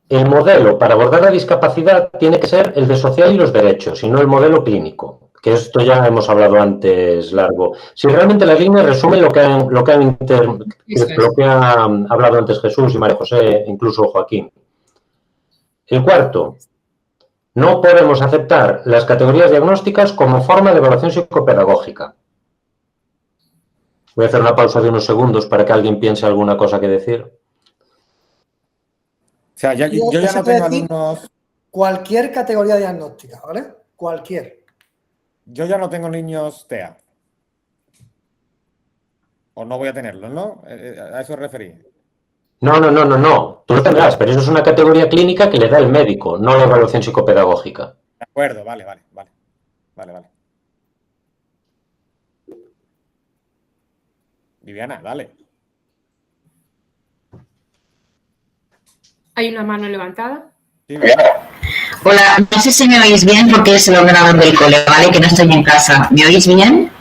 Speaker 3: El modelo para abordar la discapacidad tiene que ser el de social y los derechos, y no el modelo clínico, que esto ya hemos hablado antes largo. Si realmente las líneas resumen lo que ha hablado antes Jesús y María José, incluso Joaquín. El cuarto, no podemos aceptar las categorías diagnósticas como forma de evaluación psicopedagógica. Voy a hacer una pausa de unos segundos para que alguien piense alguna cosa que decir.
Speaker 1: O sea, yo ya no tengo alumnos...
Speaker 4: Cualquier categoría diagnóstica, ¿vale? Cualquier.
Speaker 1: Yo ya no tengo niños TEA. O no voy a tenerlos, ¿no? ¿A eso os referís?
Speaker 3: No. Tú lo tendrás, pero eso es una categoría clínica que le da el médico, no la evaluación psicopedagógica.
Speaker 1: De acuerdo, vale. Viviana, dale.
Speaker 6: ¿Hay una mano levantada?
Speaker 1: Sí,
Speaker 7: hola, no sé si me oís bien porque es el ordenador del cole, ¿vale? Que no estoy en casa. ¿Me oís bien?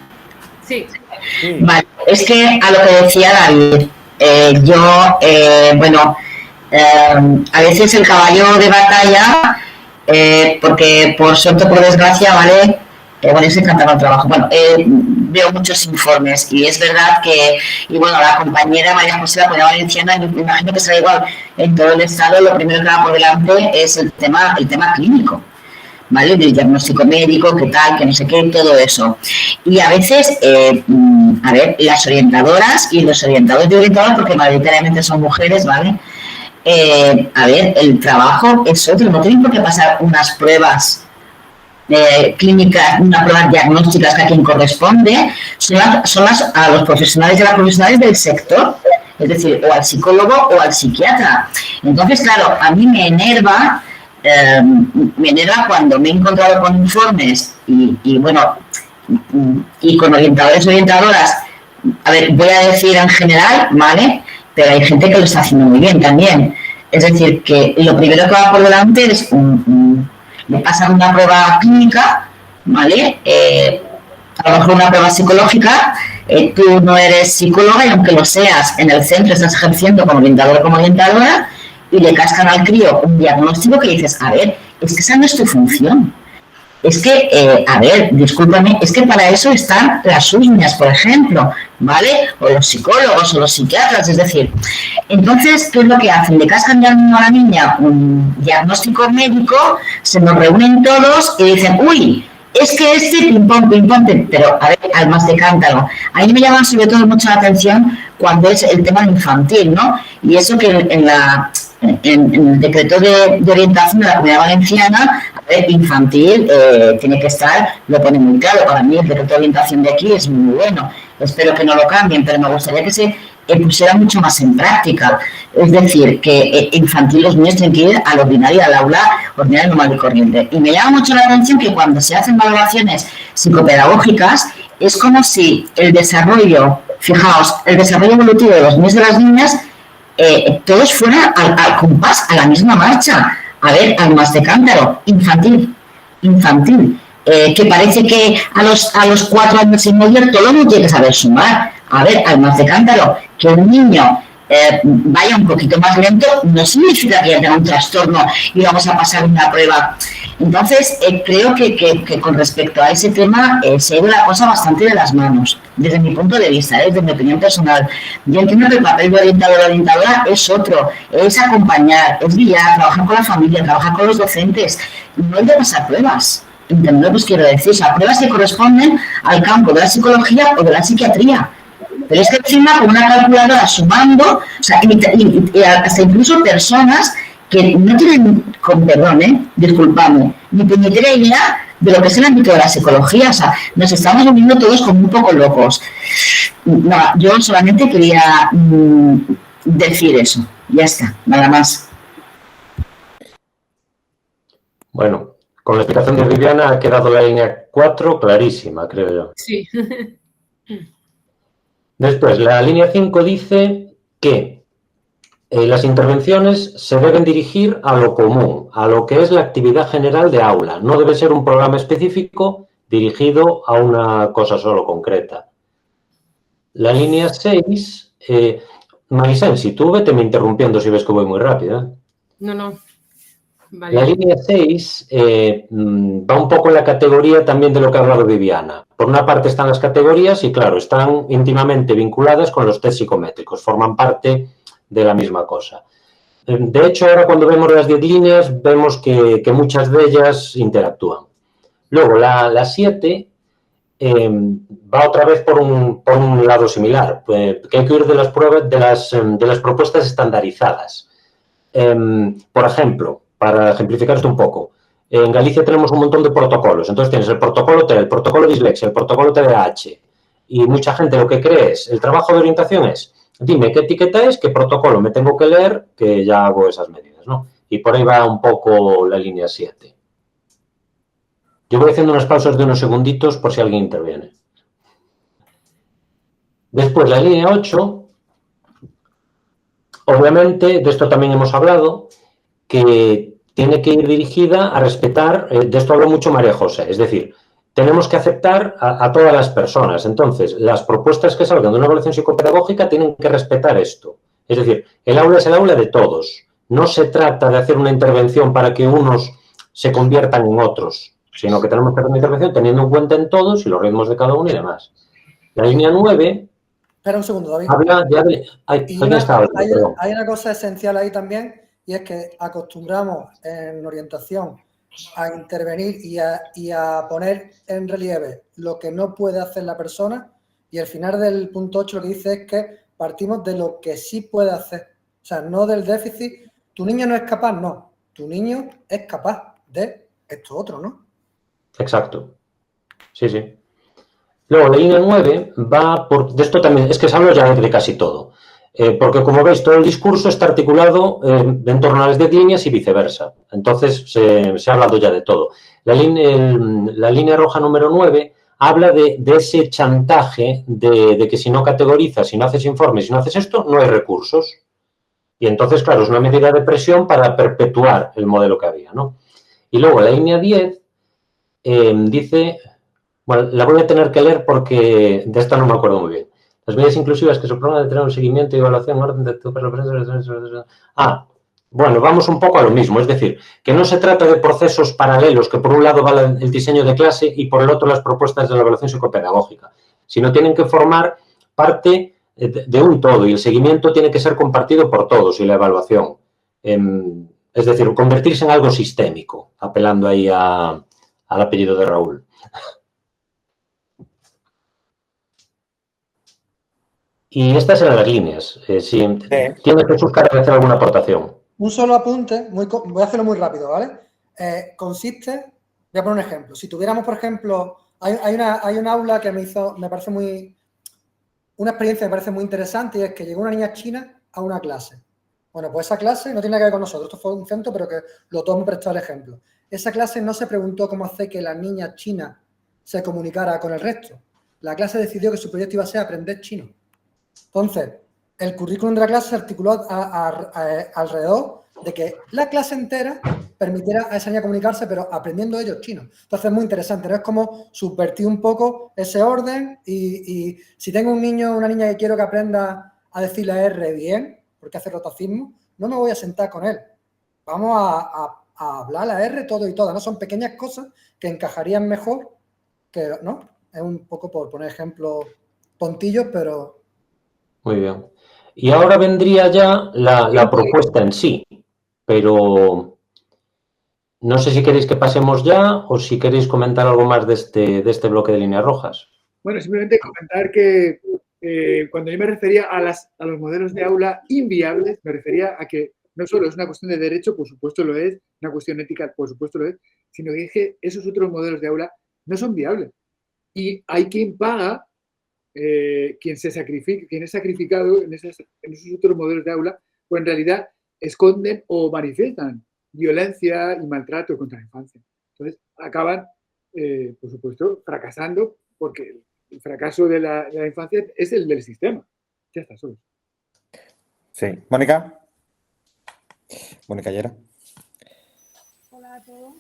Speaker 6: Sí.
Speaker 7: Vale, es que a lo que decía David, a veces el caballo de batalla, porque por suerte o por desgracia, ¿vale? Es encantador el trabajo. Veo muchos informes y es verdad que, la compañera María José, la comunidad valenciana, me imagino que será igual en todo el estado. Lo primero que va por delante es el tema clínico, ¿vale? Del diagnóstico médico, qué tal, que no sé qué, todo eso. Y a veces, las orientadoras y los orientadores de orientadoras, porque mayoritariamente son mujeres, ¿vale? El trabajo es otro, no tienen por qué pasar unas pruebas clínicas, unas pruebas diagnósticas que a quien corresponde, son a los profesionales y a las profesionales del sector, es decir, o al psicólogo o al psiquiatra. Entonces, claro, a mí me enerva cuando me he encontrado con informes y con orientadores y orientadoras. Voy a decir en general, ¿vale? Pero hay gente que lo está haciendo muy bien también. Es decir, que lo primero que va por delante es le pasan una prueba clínica ¿vale? A lo mejor una prueba psicológica, tú no eres psicóloga y aunque lo seas, en el centro estás ejerciendo como orientador o como orientadora y le cascan al crío un diagnóstico que dices, a ver, es que esa no es tu función. Es que, a ver, discúlpame, es que para eso están las uñas, por ejemplo, ¿vale? O los psicólogos o los psiquiatras, es decir, entonces, ¿qué es lo que hacen? Le cascan ya a la niña un diagnóstico médico, se nos reúnen todos y dicen, uy, es que este ping-pong, pero a ver, almas de cántaro. A mí me llama sobre todo mucho la atención cuando es el tema infantil, ¿no? Y eso que en el decreto de orientación de la Comunidad Valenciana, a ver, infantil tiene que estar, lo pone muy claro. Para mí el decreto de orientación de aquí es muy bueno. Espero que no lo cambien, pero me gustaría que se pusiera mucho más en práctica. Es decir, que infantil los niños tienen que ir al ordinario, al aula ordinaria normal y corriente. Y me llama mucho la atención que cuando se hacen valoraciones psicopedagógicas es como si el desarrollo, fijaos, el desarrollo evolutivo de los niños y de las niñas todos fueran al compás, a la misma marcha. A ver, almas de cántaro, infantil, que parece que a los 4 años y medio todo el mundo tiene que saber sumar. A ver, almas de cántaro, que un niño vaya un poquito más lento no significa que tenga un trastorno y vamos a pasar una prueba. Entonces, creo que con respecto a ese tema se ha ido la cosa bastante de las manos, desde mi punto de vista, desde mi opinión personal. Yo entiendo que el papel de orientador o orientadora es otro, es acompañar, es guiar, trabajar con la familia, trabajar con los docentes, no hay de pasar pruebas. ¿Entendés lo que os quiero decir? O sea, pruebas que corresponden al campo de la psicología o de la psiquiatría. Pero es que encima con una calculadora sumando, o sea, y hasta incluso personas que no tienen, con perdón, disculpadme, ni puñetera idea de lo que es el ámbito de la psicología. O sea, nos estamos volviendo todos como un poco locos. No, yo solamente quería decir eso. Ya está, nada más.
Speaker 3: Bueno, con la explicación de Viviana ha quedado la línea 4 clarísima, creo yo.
Speaker 6: Sí.
Speaker 3: Después, la línea 5 dice que las intervenciones se deben dirigir a lo común, a lo que es la actividad general de aula. No debe ser un programa específico dirigido a una cosa solo concreta. La línea 6, Marisensi, tú vete me interrumpiendo si ves que voy muy rápido.
Speaker 6: No. Vale.
Speaker 3: La línea 6 va un poco en la categoría también de lo que ha hablado Viviana. Por una parte están las categorías y, claro, están íntimamente vinculadas con los test psicométricos, forman parte de la misma cosa. De hecho, ahora cuando vemos las 10 líneas, vemos que muchas de ellas interactúan. Luego, la 7 va otra vez por un lado similar, que hay que ir de las pruebas, de las propuestas estandarizadas. Por ejemplo, para ejemplificar esto un poco, en Galicia tenemos un montón de protocolos. Entonces tienes el protocolo TEL, el protocolo dislexia, el protocolo TDAH. Y mucha gente lo que cree es, el trabajo de orientación es, dime qué etiqueta es, qué protocolo me tengo que leer, que ya hago esas medidas, ¿no? Y por ahí va un poco la línea 7. Yo voy haciendo unas pausas de unos segunditos por si alguien interviene. Después, la línea 8, obviamente, de esto también hemos hablado, que tiene que ir dirigida a respetar, de esto habló mucho María José, es decir, tenemos que aceptar a todas las personas. Entonces, las propuestas que salgan de una evaluación psicopedagógica tienen que respetar esto. Es decir, el aula es el aula de todos. No se trata de hacer una intervención para que unos se conviertan en otros, sino que tenemos que hacer una intervención teniendo en cuenta en todos y los ritmos de cada uno y demás. La línea 9...
Speaker 4: Espera un segundo, David.
Speaker 3: Habla de...
Speaker 4: Hay una cosa esencial ahí también, y es que acostumbramos en orientación a intervenir y a poner en relieve lo que no puede hacer la persona, y al final del punto 8 lo que dice es que partimos de lo que sí puede hacer. O sea, no del déficit. Tu niño no es capaz, no. Tu niño es capaz de esto otro, ¿no?
Speaker 3: Exacto. Sí, sí. Luego, la línea 9 va por... De esto también, es que se habla ya de casi todo. Porque, como veis, todo el discurso está articulado en torno a las 10 líneas y viceversa. Entonces, se ha hablado ya de todo. La línea roja número 9 habla de ese chantaje de que si no categorizas, si no haces informes, si no haces esto, no hay recursos. Y entonces, claro, es una medida de presión para perpetuar el modelo que había, ¿no? Y luego, la línea 10 dice, bueno, la voy a tener que leer porque de esta no me acuerdo muy bien. Las medidas inclusivas que se propongan de tener un seguimiento y evaluación en orden de tu... bueno, vamos un poco a lo mismo, es decir, que no se trata de procesos paralelos, que por un lado va el diseño de clase y por el otro las propuestas de la evaluación psicopedagógica, sino tienen que formar parte de un todo y el seguimiento tiene que ser compartido por todos y la evaluación. Es decir, convertirse en algo sistémico, apelando ahí al apellido de Raúl. Y estas eran las líneas. Si tiene Jesús que hacer alguna aportación.
Speaker 4: Un solo apunte, voy a hacerlo muy rápido, ¿vale? Consiste, voy a poner un ejemplo. Si tuviéramos, por ejemplo, hay un aula que me parece una experiencia me parece muy interesante y es que llegó una niña china a una clase. Bueno, pues esa clase no tiene nada que ver con nosotros, esto fue un centro, pero que lo tomo prestado el ejemplo. Esa clase no se preguntó cómo hacer que la niña china se comunicara con el resto. La clase decidió que su proyecto iba a ser aprender chino. Entonces, el currículum de la clase se articuló alrededor de que la clase entera permitiera a esa niña comunicarse, pero aprendiendo ellos chino. Entonces, es muy interesante, ¿no? Es como subvertir un poco ese orden y si tengo un niño o una niña que quiero que aprenda a decir la R bien, porque hace rotacismo, no me voy a sentar con él. Vamos a hablar la R todo y toda, ¿no? Son pequeñas cosas que encajarían mejor que, ¿no? Es un poco por poner ejemplos tontillos, pero...
Speaker 3: Muy bien. Y ahora vendría ya la propuesta en sí, pero no sé si queréis que pasemos ya o si queréis comentar algo más de este bloque de líneas rojas.
Speaker 5: Bueno, simplemente comentar que cuando yo me refería a los modelos de aula inviables, me refería a que no solo es una cuestión de derecho, por supuesto lo es, una cuestión ética, por supuesto lo es, sino que dije, esos otros modelos de aula no son viables. Y hay quien paga, quien es sacrificado en esos otros modelos de aula, pues en realidad esconden o manifiestan violencia y maltrato contra la infancia. Entonces, acaban, por supuesto, fracasando porque el fracaso de la infancia es el del sistema. Ya está, solo.
Speaker 1: Sí. ¿Mónica? Mónica Llera.
Speaker 8: Hola a todos.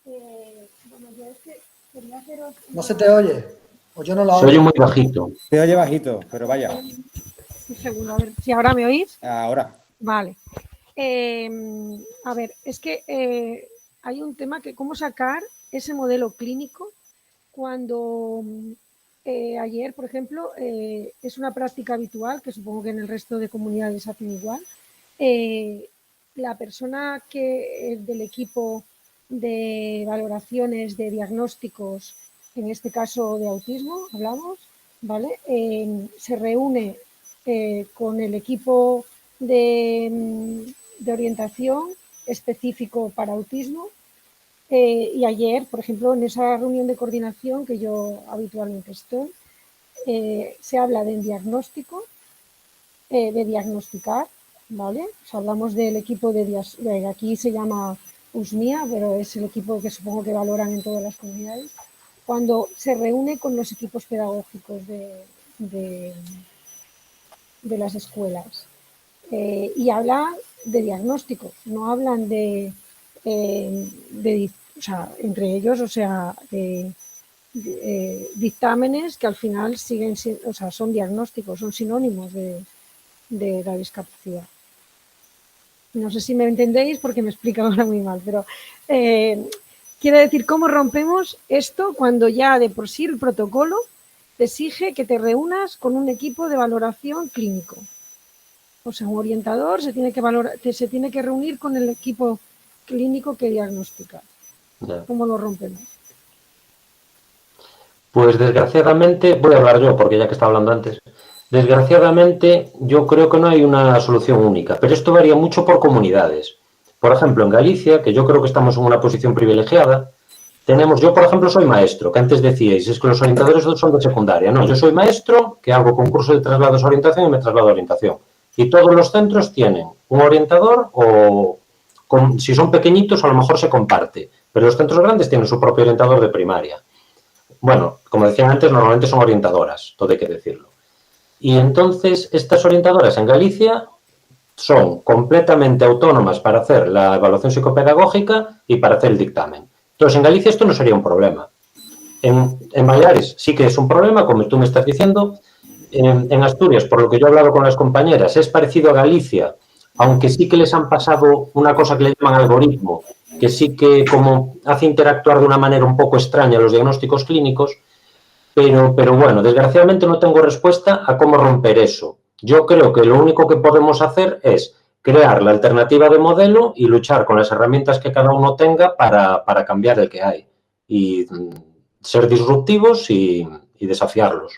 Speaker 8: Bueno, yo es que quería haceros...
Speaker 4: No se te oye, o yo no la oigo.
Speaker 3: Se oye muy bajito.
Speaker 1: Se oye bajito, pero vaya.
Speaker 8: Un segundo, a ver si ahora me oís.
Speaker 1: Ahora.
Speaker 8: Vale. A ver, es que hay un tema que cómo sacar ese modelo clínico cuando ayer, por ejemplo, es una práctica habitual, que supongo que en el resto de comunidades hacen igual. La persona que del equipo de valoraciones de diagnósticos, en este caso de autismo, hablamos, ¿vale? Se reúne con el equipo de orientación específico para autismo y ayer, por ejemplo, en esa reunión de coordinación que yo habitualmente estoy, se habla del diagnóstico, de diagnosticar, ¿vale? O sea, hablamos del equipo de aquí se llama USMIA, pero es el equipo que supongo que valoran en todas las comunidades, cuando se reúne con los equipos pedagógicos de las escuelas y habla de diagnósticos, no hablan o sea, entre ellos, o sea, dictámenes que al final siguen, o sea, son diagnósticos, son sinónimos de la discapacidad. No sé si me entendéis porque me explico ahora muy mal, pero quiere decir cómo rompemos esto cuando ya de por sí el protocolo te exige que te reúnas con un equipo de valoración clínico. O sea, un orientador se tiene que reunir con el equipo clínico que diagnostica. ¿Cómo lo rompemos?
Speaker 3: Pues desgraciadamente, voy a hablar yo porque ya que estaba hablando antes, desgraciadamente yo creo que no hay una solución única, pero esto varía mucho por comunidades. Por ejemplo, en Galicia, que yo creo que estamos en una posición privilegiada, yo por ejemplo soy maestro, que antes decíais, es que los orientadores son de secundaria. No, yo soy maestro, que hago concurso de traslados a orientación y me traslado a orientación. Y todos los centros tienen un orientador o, si son pequeñitos, a lo mejor se comparte, pero los centros grandes tienen su propio orientador de primaria. Bueno, como decía antes, normalmente son orientadoras, todo hay que decirlo. Y entonces, estas orientadoras en Galicia son completamente autónomas para hacer la evaluación psicopedagógica y para hacer el dictamen. Entonces, en Galicia esto no sería un problema. En Baleares sí que es un problema, como tú me estás diciendo. En Asturias, por lo que yo he hablado con las compañeras, es parecido a Galicia, aunque sí que les han pasado una cosa que le llaman algoritmo, que sí que como hace interactuar de una manera un poco extraña los diagnósticos clínicos, pero bueno, desgraciadamente no tengo respuesta a cómo romper eso. Yo creo que lo único que podemos hacer es crear la alternativa de modelo y luchar con las herramientas que cada uno tenga para cambiar el que hay y ser disruptivos y desafiarlos.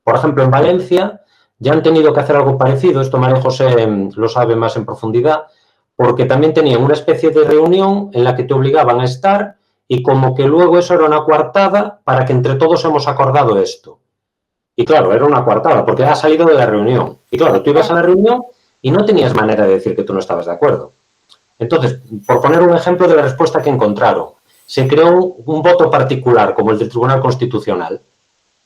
Speaker 3: Por ejemplo, en Valencia ya han tenido que hacer algo parecido, esto María José lo sabe más en profundidad, porque también tenían una especie de reunión en la que te obligaban a estar y como que luego eso era una coartada para que entre todos hemos acordado esto. Y claro, era una coartada porque ha salido de la reunión. Y claro, tú ibas a la reunión y no tenías manera de decir que tú no estabas de acuerdo. Entonces, por poner un ejemplo de la respuesta que encontraron, se creó un voto particular como el del Tribunal Constitucional,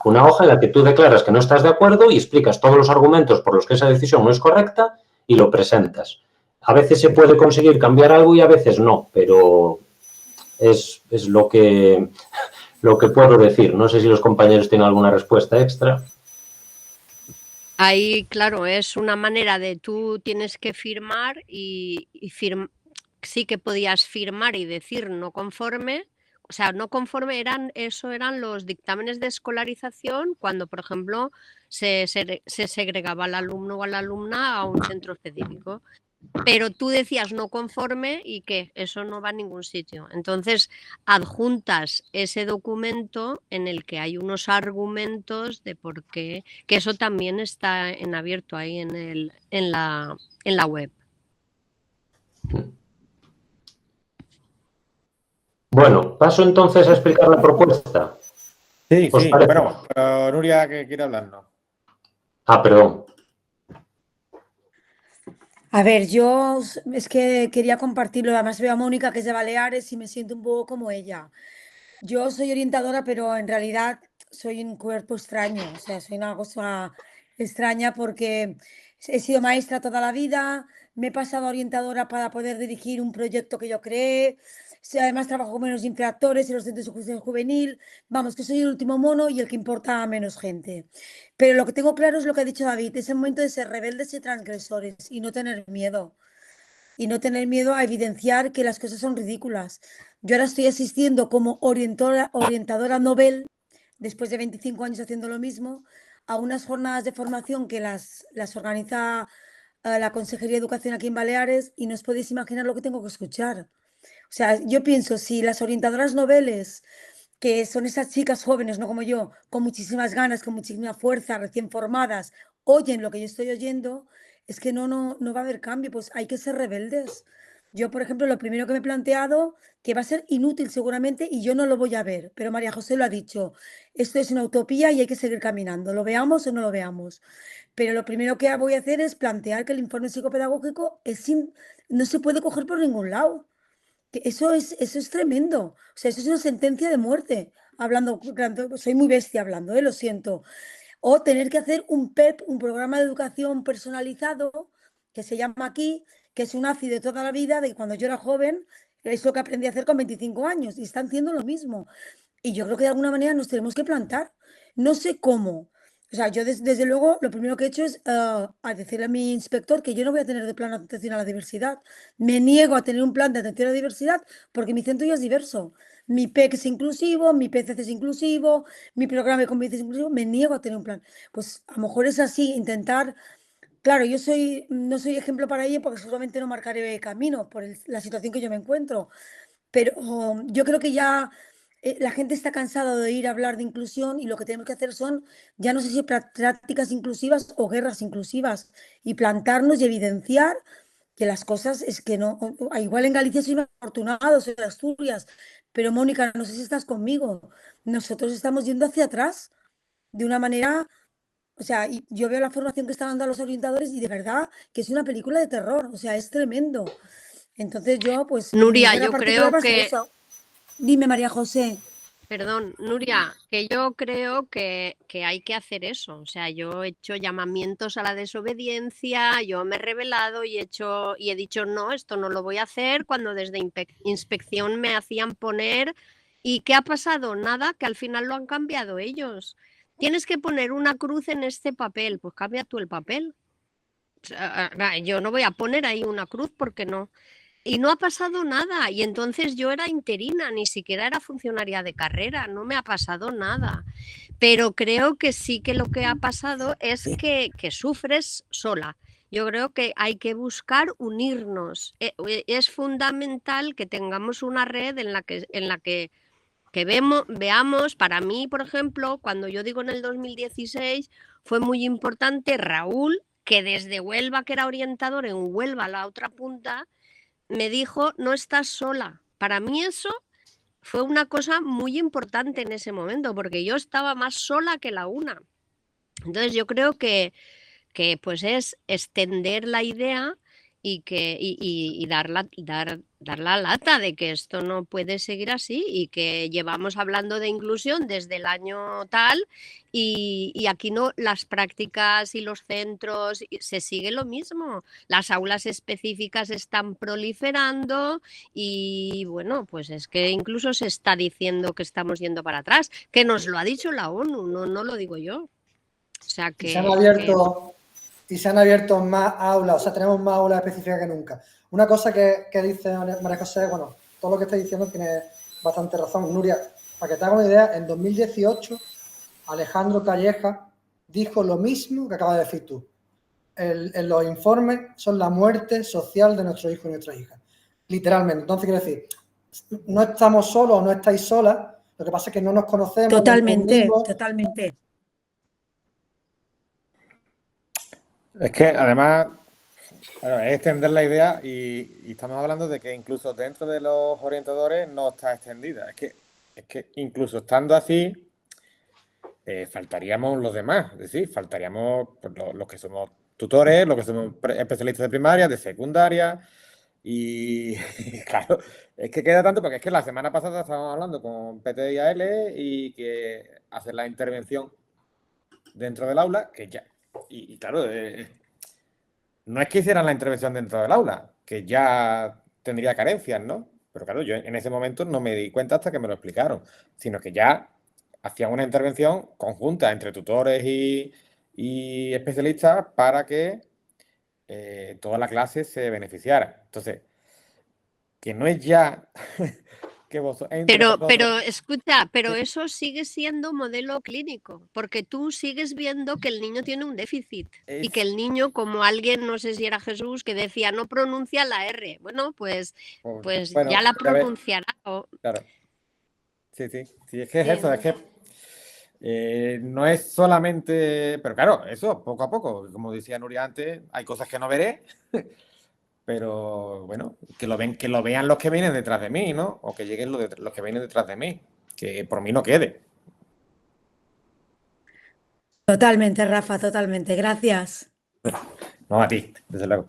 Speaker 3: una hoja en la que tú declaras que no estás de acuerdo y explicas todos los argumentos por los que esa decisión no es correcta y lo presentas. A veces se puede conseguir cambiar algo y a veces no, pero es lo que puedo decir. No sé si los compañeros tienen alguna respuesta extra.
Speaker 2: Ahí, claro, es una manera de tú tienes que firmar y sí que podías firmar y decir no conforme. O sea, no conforme eran los dictámenes de escolarización cuando, por ejemplo, se segregaba al alumno o a la alumna a un centro específico. Pero tú decías no conforme y que eso no va a ningún sitio. Entonces, adjuntas ese documento en el que hay unos argumentos de por qué, que eso también está en abierto ahí en la web.
Speaker 3: Bueno, paso entonces a explicar la propuesta.
Speaker 1: Sí,
Speaker 3: ¿Os
Speaker 1: sí.
Speaker 3: parece?
Speaker 1: Bueno, pero Nuria, que quiere hablarnos.
Speaker 3: Perdón.
Speaker 9: A ver, yo es que quería compartirlo. Además veo a Mónica, que es de Baleares, y me siento un poco como ella. Yo soy orientadora, pero en realidad soy un cuerpo extraño. O sea, soy una cosa extraña porque he sido maestra toda la vida, me he pasado a orientadora para poder dirigir un proyecto que yo creé. Además, trabajo con menos infractores en los centros de justicia juvenil. Vamos, que soy el último mono y el que importa a menos gente. Pero lo que tengo claro es lo que ha dicho David, es el momento de ser rebeldes y transgresores y no tener miedo. Y no tener miedo a evidenciar que las cosas son ridículas. Yo ahora estoy asistiendo como orientadora Nobel, después de 25 años haciendo lo mismo, a unas jornadas de formación que las organiza la Consejería de Educación aquí en Baleares y no os podéis imaginar lo que tengo que escuchar. O sea, yo pienso, si las orientadoras Nobeles, que son esas chicas jóvenes, no como yo, con muchísimas ganas, con muchísima fuerza, recién formadas, oyen lo que yo estoy oyendo, es que no va a haber cambio, pues hay que ser rebeldes. Yo, por ejemplo, lo primero que me he planteado, que va a ser inútil seguramente y yo no lo voy a ver, pero María José lo ha dicho, esto es una utopía y hay que seguir caminando, lo veamos o no lo veamos. Pero lo primero que voy a hacer es plantear que el informe psicopedagógico no se puede coger por ningún lado. Eso es tremendo. O sea, eso es una sentencia de muerte. Hablando, soy muy bestia hablando, lo siento. O tener que hacer un PEP, un programa de educación personalizado, que se llama aquí, que es un AFI de toda la vida, de cuando yo era joven, es lo que aprendí a hacer con 25 años, y están haciendo lo mismo. Y yo creo que de alguna manera nos tenemos que plantar. No sé cómo. O sea, yo desde luego lo primero que he hecho es a decirle a mi inspector que yo no voy a tener de plan de atención a la diversidad. Me niego a tener un plan de atención a la diversidad porque mi centro ya es diverso. Mi PEC es inclusivo, mi PCC es inclusivo, mi programa de convivencia es inclusivo. Me niego a tener un plan. Pues a lo mejor es así, intentar. Claro, yo no soy ejemplo para ello porque seguramente no marcaré camino por la situación que yo me encuentro. Pero yo creo que ya la gente está cansada de oír hablar de inclusión y lo que tenemos que hacer son, ya no sé si prácticas inclusivas o guerras inclusivas y plantarnos y evidenciar que las cosas es que no, igual en Galicia soy más afortunado, soy de Asturias, pero Mónica, no sé si estás conmigo, nosotros estamos yendo hacia atrás de una manera, o sea, yo veo la formación que están dando los orientadores y de verdad que es una película de terror, o sea, es tremendo. Entonces yo, pues...
Speaker 2: Nuria, yo creo que...
Speaker 9: Dime, María José.
Speaker 2: Perdón, Nuria, que yo creo que hay que hacer eso. O sea, yo he hecho llamamientos a la desobediencia, yo me he rebelado y he dicho no, esto no lo voy a hacer, cuando desde inspección me hacían poner. ¿Y qué ha pasado? Nada, que al final lo han cambiado ellos. Tienes que poner una cruz en este papel, pues cambia tú el papel. O sea, yo no voy a poner ahí una cruz porque no. Y no ha pasado nada. Y entonces yo era interina, ni siquiera era funcionaria de carrera, no me ha pasado nada. Pero creo que sí que lo que ha pasado es que sufres sola. Yo creo que hay que buscar unirnos. Es fundamental que tengamos una red en la que veamos, para mí, por ejemplo, cuando yo digo en el 2016, fue muy importante Raúl, que desde Huelva, que era orientador en Huelva, la otra punta, me dijo, no estás sola. Para mí eso fue una cosa muy importante en ese momento, porque yo estaba más sola que la una. Entonces yo creo que pues es extender la idea y dar la lata de que esto no puede seguir así y que llevamos hablando de inclusión desde el año tal y aquí no, las prácticas y los centros, se sigue lo mismo. Las aulas específicas están proliferando y bueno, pues es que incluso se está diciendo que estamos yendo para atrás, que nos lo ha dicho la ONU, no lo digo yo. O sea que...
Speaker 4: Y se han abierto más aulas, o sea, tenemos más aulas específicas que nunca. Una cosa que dice María José, bueno, todo lo que está diciendo tiene bastante razón. Nuria, para que te hagas una idea, en 2018 Alejandro Calleja dijo lo mismo que acabas de decir tú. En los informes son la muerte social de nuestros hijos y nuestras hijas. Literalmente. Entonces, quiero decir, no estamos solos o no estáis solas, lo que pasa es que no nos conocemos.
Speaker 9: Totalmente, totalmente.
Speaker 1: Es que además es extender la idea y estamos hablando de que incluso dentro de los orientadores no está extendida. Es que incluso estando así, faltaríamos los demás. Es decir, faltaríamos pues, los que somos tutores, los que somos especialistas de primaria, de secundaria. Y claro, es que queda tanto porque es que la semana pasada estábamos hablando con PT y AL y que hacen la intervención dentro del aula, que ya... Y claro, no es que hicieran la intervención dentro del aula, que ya tendría carencias, ¿no? Pero claro, yo en ese momento no me di cuenta hasta que me lo explicaron, sino que ya hacían una intervención conjunta entre tutores y especialistas para que toda la clase se beneficiara. Entonces, que no es ya...
Speaker 2: Pero escucha, pero eso sigue siendo modelo clínico, porque tú sigues viendo que el niño tiene un déficit y que el niño, como alguien, no sé si era Jesús, que decía no pronuncia la R. Bueno, pues bueno, ya la pronunciará.
Speaker 1: Claro. Sí, es que es eso, es que no es solamente... Pero claro, eso, poco a poco, como decía Nuria antes, hay cosas que no veré, pero bueno, que lo vean los que vienen detrás de mí, ¿no? O que lleguen los que vienen detrás de mí, que por mí no quede.
Speaker 9: Totalmente, Rafa, totalmente. Gracias.
Speaker 1: No, a ti, desde luego.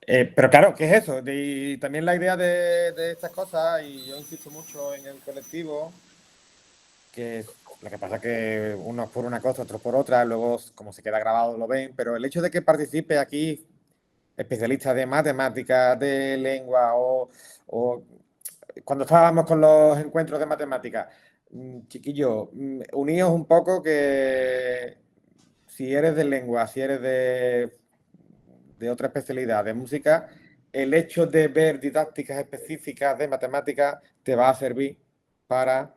Speaker 1: Pero claro, ¿qué es eso? Y también la idea de estas cosas, y yo insisto mucho en el colectivo, que lo que pasa es que unos por una cosa, otros por otra, luego como se queda grabado lo ven, pero el hecho de que participe aquí especialistas de matemáticas, de lengua o cuando estábamos con los encuentros de matemáticas, chiquillos, uníos un poco que si eres de lengua, si eres de otra especialidad, de música, el hecho de ver didácticas específicas de matemáticas te va a servir para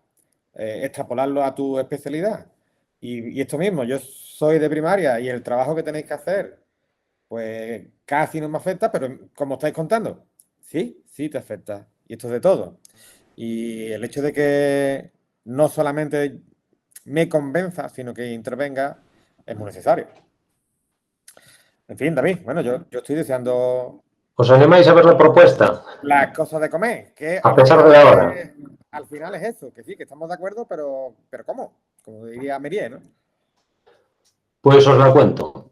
Speaker 1: extrapolarlo a tu especialidad. Y esto mismo, yo soy de primaria y el trabajo que tenéis que hacer pues casi no me afecta, pero como estáis contando, sí te afecta. Y esto es de todo. Y el hecho de que no solamente me convenza, sino que intervenga, es muy necesario. En fin, David, bueno, yo estoy deseando...
Speaker 3: ¿Os animáis a ver la propuesta?
Speaker 1: Las cosas de comer, que
Speaker 3: a pesar de ahora.
Speaker 1: Al final es eso, que sí, que estamos de acuerdo, pero ¿cómo? Como diría Merier, ¿no?
Speaker 3: Pues os la cuento.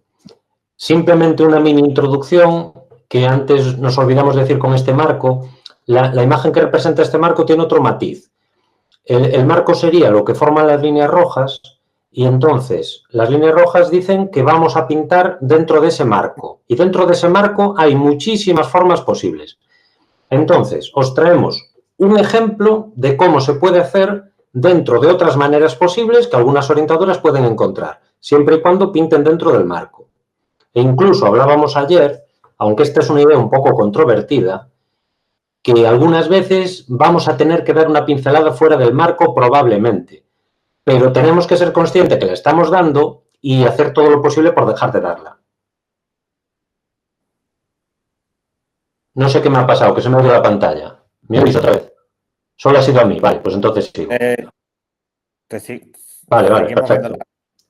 Speaker 3: Simplemente una mini introducción que antes nos olvidamos decir con este marco. La imagen que representa este marco tiene otro matiz. El marco sería lo que forman las líneas rojas y entonces las líneas rojas dicen que vamos a pintar dentro de ese marco. Y dentro de ese marco hay muchísimas formas posibles. Entonces, os traemos un ejemplo de cómo se puede hacer dentro de otras maneras posibles que algunas orientadoras pueden encontrar, siempre y cuando pinten dentro del marco. E incluso hablábamos ayer, aunque esta es una idea un poco controvertida, que algunas veces vamos a tener que dar una pincelada fuera del marco probablemente, pero tenemos que ser conscientes que la estamos dando y hacer todo lo posible por dejar de darla. No sé qué me ha pasado, que se me ha ido la pantalla. ¿Me oís otra vez? Solo ha sido a mí. Vale, pues entonces sigo.
Speaker 1: Sí.
Speaker 3: Vale, perfecto.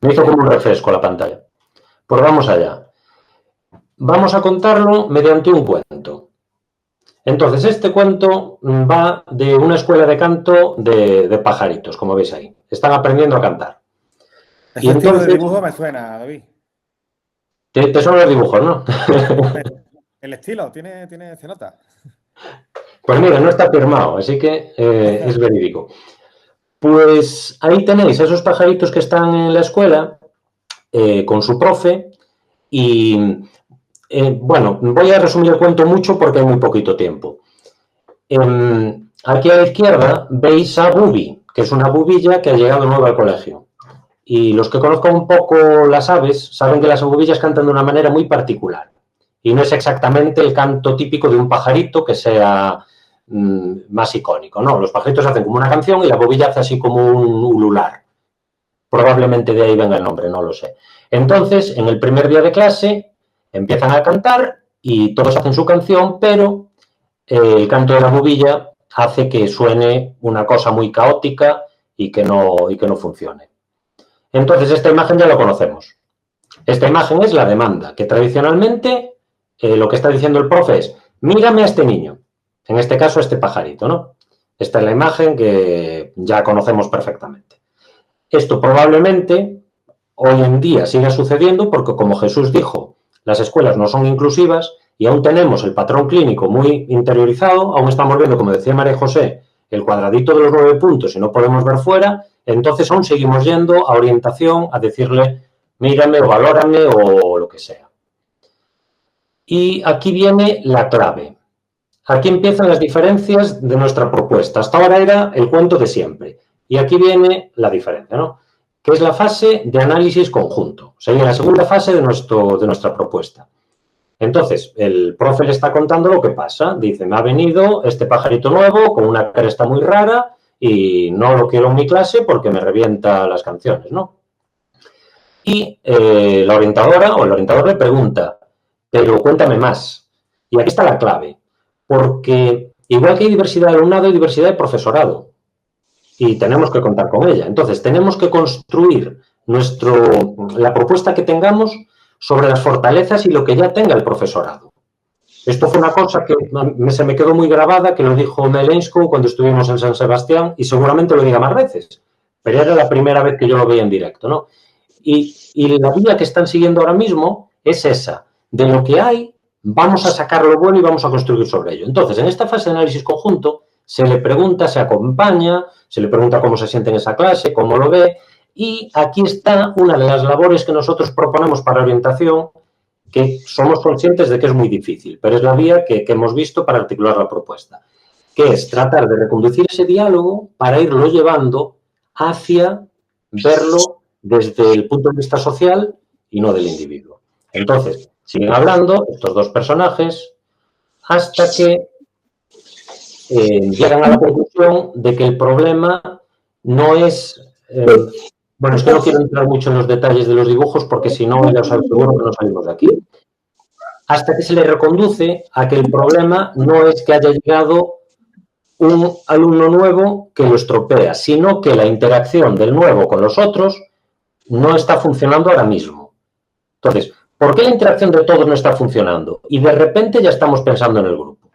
Speaker 3: Me hizo como un refresco la pantalla. Pues vamos allá. Vamos a contarlo mediante un cuento. Entonces, este cuento va de una escuela de canto de pajaritos, como veis ahí. Están aprendiendo a cantar.
Speaker 1: Ese estilo de dibujo me suena, David.
Speaker 3: Te suenan los dibujos, ¿no?
Speaker 1: El estilo, se nota.
Speaker 3: Pues mira, no está firmado, así que es verídico. Pues ahí tenéis esos pajaritos que están en la escuela con su profe y, bueno, voy a resumir el cuento mucho porque hay muy poquito tiempo. Aquí a la izquierda veis a Bubi, que es una bubilla que ha llegado nueva al colegio. Y los que conozcan un poco las aves saben que las bubillas cantan de una manera muy particular. Y no es exactamente el canto típico de un pajarito que sea más icónico, ¿no? Los pajaritos hacen como una canción y la bubilla hace así como un ulular. Probablemente de ahí venga el nombre, no lo sé. Entonces, en el primer día de clase empiezan a cantar y todos hacen su canción, pero el canto de la bubilla hace que suene una cosa muy caótica y que no funcione. Entonces, esta imagen ya la conocemos. Esta imagen es la demanda, que tradicionalmente lo que está diciendo el profe es, mírame a este niño, en este caso a este pajarito, ¿no? Esta es la imagen que ya conocemos perfectamente. Esto probablemente hoy en día siga sucediendo porque, como Jesús dijo, las escuelas no son inclusivas y aún tenemos el patrón clínico muy interiorizado, aún estamos viendo, como decía María José, el cuadradito de los 9 puntos y no podemos ver fuera, entonces aún seguimos yendo a orientación, a decirle mírame o valórame o lo que sea. Y aquí viene la clave. Aquí empiezan las diferencias de nuestra propuesta. Hasta ahora era el cuento de siempre. Y aquí viene la diferencia, ¿no? Que es la fase de análisis conjunto. Sería la segunda fase de nuestra propuesta. Entonces, el profe le está contando lo que pasa. Dice, me ha venido este pajarito nuevo con una cresta muy rara y no lo quiero en mi clase porque me revienta las canciones, ¿no? Y la orientadora o el orientador le pregunta, pero cuéntame más. Y aquí está la clave. Porque igual que hay diversidad de alumnado, hay diversidad de profesorado. Y tenemos que contar con ella. Entonces, tenemos que construir la propuesta que tengamos sobre las fortalezas y lo que ya tenga el profesorado. Esto fue una cosa que se me quedó muy grabada, que lo dijo Melensko cuando estuvimos en San Sebastián, y seguramente lo diga más veces, pero era la primera vez que yo lo veía en directo, ¿no? Y la vía que están siguiendo ahora mismo es esa. De lo que hay, vamos a sacar lo bueno y vamos a construir sobre ello. Entonces, en esta fase de análisis conjunto, se le pregunta, se acompaña, se le pregunta cómo se siente en esa clase, cómo lo ve, y aquí está una de las labores que nosotros proponemos para orientación, que somos conscientes de que es muy difícil, pero es la vía que hemos visto para articular la propuesta, que es tratar de reconducir ese diálogo para irlo llevando hacia verlo desde el punto de vista social y no del individuo. Entonces, siguen hablando estos dos personajes hasta que llegan a la conclusión de que el problema no es... bueno, es que no quiero entrar mucho en los detalles de los dibujos porque si no, ya os aseguro que no salimos de aquí. Hasta que se le reconduce a que el problema no es que haya llegado un alumno nuevo que lo estropea, sino que la interacción del nuevo con los otros no está funcionando ahora mismo. Entonces, ¿por qué la interacción de todos no está funcionando? Y de repente ya estamos pensando en el grupo.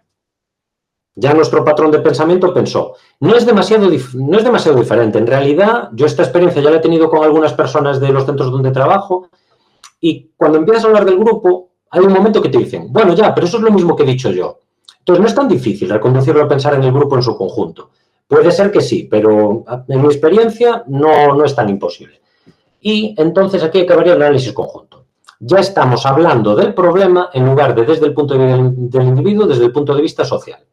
Speaker 3: Ya nuestro patrón de pensamiento pensó, no es demasiado diferente. En realidad, yo esta experiencia ya la he tenido con algunas personas de los centros donde trabajo y cuando empiezas a hablar del grupo, hay un momento que te dicen, bueno, ya, pero eso es lo mismo que he dicho yo. Entonces, no es tan difícil reconducirlo a pensar en el grupo en su conjunto. Puede ser que sí, pero en mi experiencia no es tan imposible. Y entonces aquí acabaría el análisis conjunto. Ya estamos hablando del problema en lugar de desde el punto de vista del individuo, desde el punto de vista social.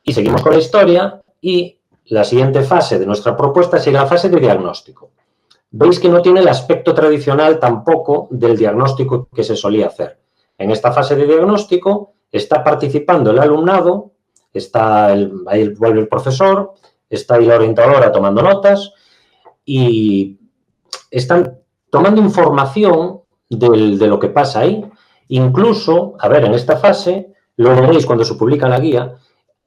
Speaker 3: Y seguimos con la historia y la siguiente fase de nuestra propuesta sería la fase de diagnóstico. Veis que no tiene el aspecto tradicional tampoco del diagnóstico que se solía hacer. En esta fase de diagnóstico está participando el alumnado, ahí vuelve el profesor, está ahí la orientadora tomando notas y están tomando información de lo que pasa ahí. Incluso, a ver, en esta fase, lo veréis cuando se publica la guía,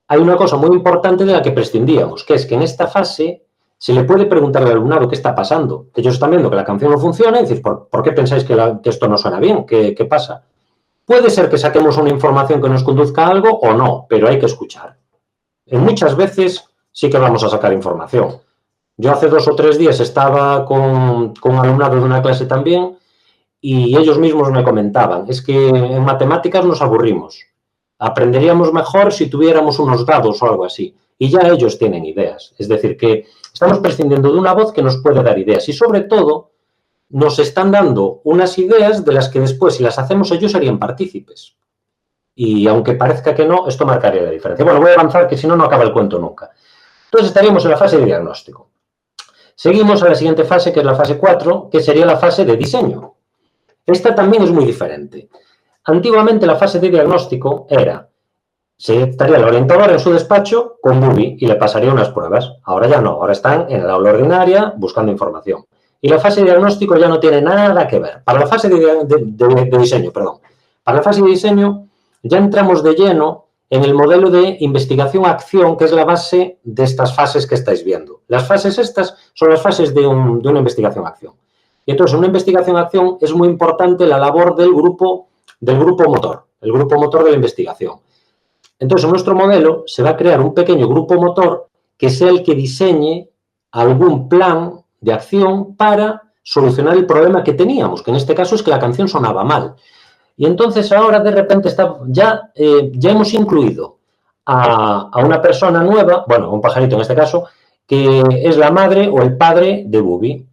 Speaker 3: hay una cosa muy importante de la que prescindíamos, que es que en esta fase se le puede preguntar al alumnado qué está pasando. Ellos están viendo que la canción no funciona y decís, ¿por qué pensáis que esto no suena bien? ¿Qué pasa? Puede ser que saquemos una información que nos conduzca a algo o no, pero hay que escuchar. Muchas veces sí que vamos a sacar información. Yo hace 2 o 3 días estaba con alumnado de una clase también y ellos mismos me comentaban, es que en matemáticas nos aburrimos. Aprenderíamos mejor si tuviéramos unos dados o algo así. Y ya ellos tienen ideas. Es decir, que estamos prescindiendo de una voz que nos puede dar ideas. Y sobre todo, nos están dando unas ideas de las que después, si las hacemos, ellos serían partícipes. Y aunque parezca que no, esto marcaría la diferencia. Bueno, voy a avanzar, que si no, no acaba el cuento nunca. Entonces estaríamos en la fase de diagnóstico. Seguimos a la siguiente fase, que es la fase 4, que sería la fase de diseño. Esta también es muy diferente. Antiguamente la fase de diagnóstico estaría la orientadora en su despacho con Bubi y le pasaría unas pruebas. Ahora ya no, ahora están en el aula ordinaria buscando información. Y la fase de diagnóstico ya no tiene nada que ver. Para la fase de diseño, para la fase de diseño ya entramos de lleno en el modelo de investigación-acción, que es la base de estas fases que estáis viendo. Las fases estas son las fases de una investigación-acción. Y entonces, en una investigación-acción es muy importante la labor del grupo motor, el grupo motor de la investigación. Entonces, en nuestro modelo se va a crear un pequeño grupo motor que sea el que diseñe algún plan de acción para solucionar el problema que teníamos, que en este caso es que la canción sonaba mal. Y entonces ahora de repente ya hemos incluido a una persona nueva, bueno, un pajarito en este caso, que es la madre o el padre de Bubi,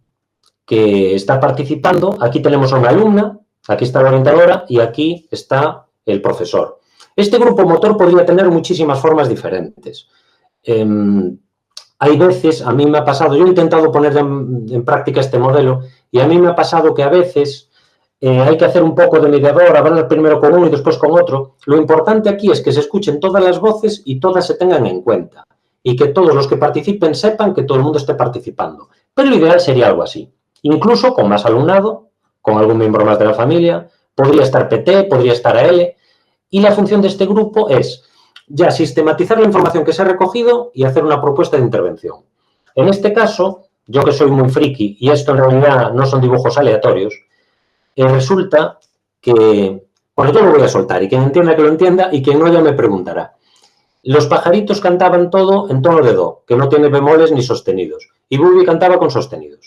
Speaker 3: que está participando. Aquí tenemos a una alumna, aquí está la orientadora y aquí está el profesor. Este grupo motor podría tener muchísimas formas diferentes. Hay veces, a mí me ha pasado, yo he intentado poner en práctica este modelo y a mí me ha pasado que a veces hay que hacer un poco de mediador, hablar primero con uno y después con otro. Lo importante aquí es que se escuchen todas las voces y todas se tengan en cuenta y que todos los que participen sepan que todo el mundo esté participando. Pero lo ideal sería algo así, incluso con más alumnado, con algún miembro más de la familia, podría estar PT, podría estar AL, y la función de este grupo es ya sistematizar la información que se ha recogido y hacer una propuesta de intervención. En este caso, yo que soy muy friki, y esto en realidad no son dibujos aleatorios, resulta que, bueno, yo lo voy a soltar, y quien entienda que lo entienda, y quien no ya me preguntará. Los pajaritos cantaban todo en tono de do, que no tiene bemoles ni sostenidos, y Bubi cantaba con sostenidos.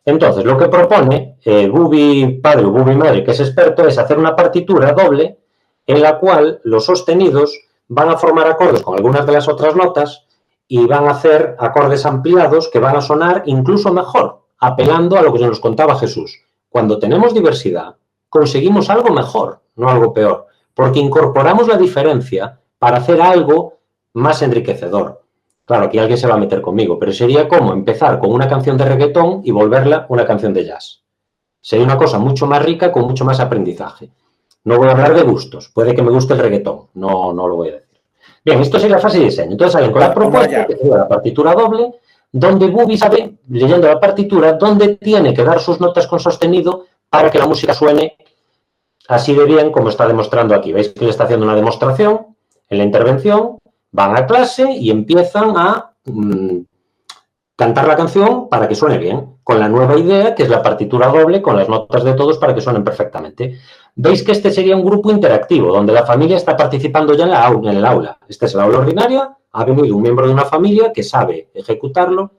Speaker 3: Entonces, lo que propone Bubi padre o Bubi madre, que es experto, es hacer una partitura doble en la cual los sostenidos van a formar acordes con algunas de las otras notas y van a hacer acordes ampliados que van a sonar incluso mejor, apelando a lo que nos contaba Jesús. Cuando tenemos diversidad, conseguimos algo mejor, no algo peor, porque incorporamos la diferencia para hacer algo más enriquecedor. Claro, aquí alguien se va a meter conmigo, pero sería como empezar con una canción de reggaetón y volverla una canción de jazz. Sería una cosa mucho más rica, con mucho más aprendizaje. No voy a hablar de gustos, puede que me guste el reggaetón, no lo voy a decir. Bien, esto sería la fase de diseño. Entonces salen con la propuesta, que sería la partitura doble, donde Bubi sabe, leyendo la partitura, dónde tiene que dar sus notas con sostenido para que la música suene así de bien como está demostrando aquí. ¿Veis que le está haciendo una demostración en la intervención? Van a clase y empiezan a cantar la canción para que suene bien, con la nueva idea, que es la partitura doble, con las notas de todos para que suenen perfectamente. Veis que este sería un grupo interactivo, donde la familia está participando ya en el aula. Esta es la aula ordinaria, ha venido un miembro de una familia que sabe ejecutarlo.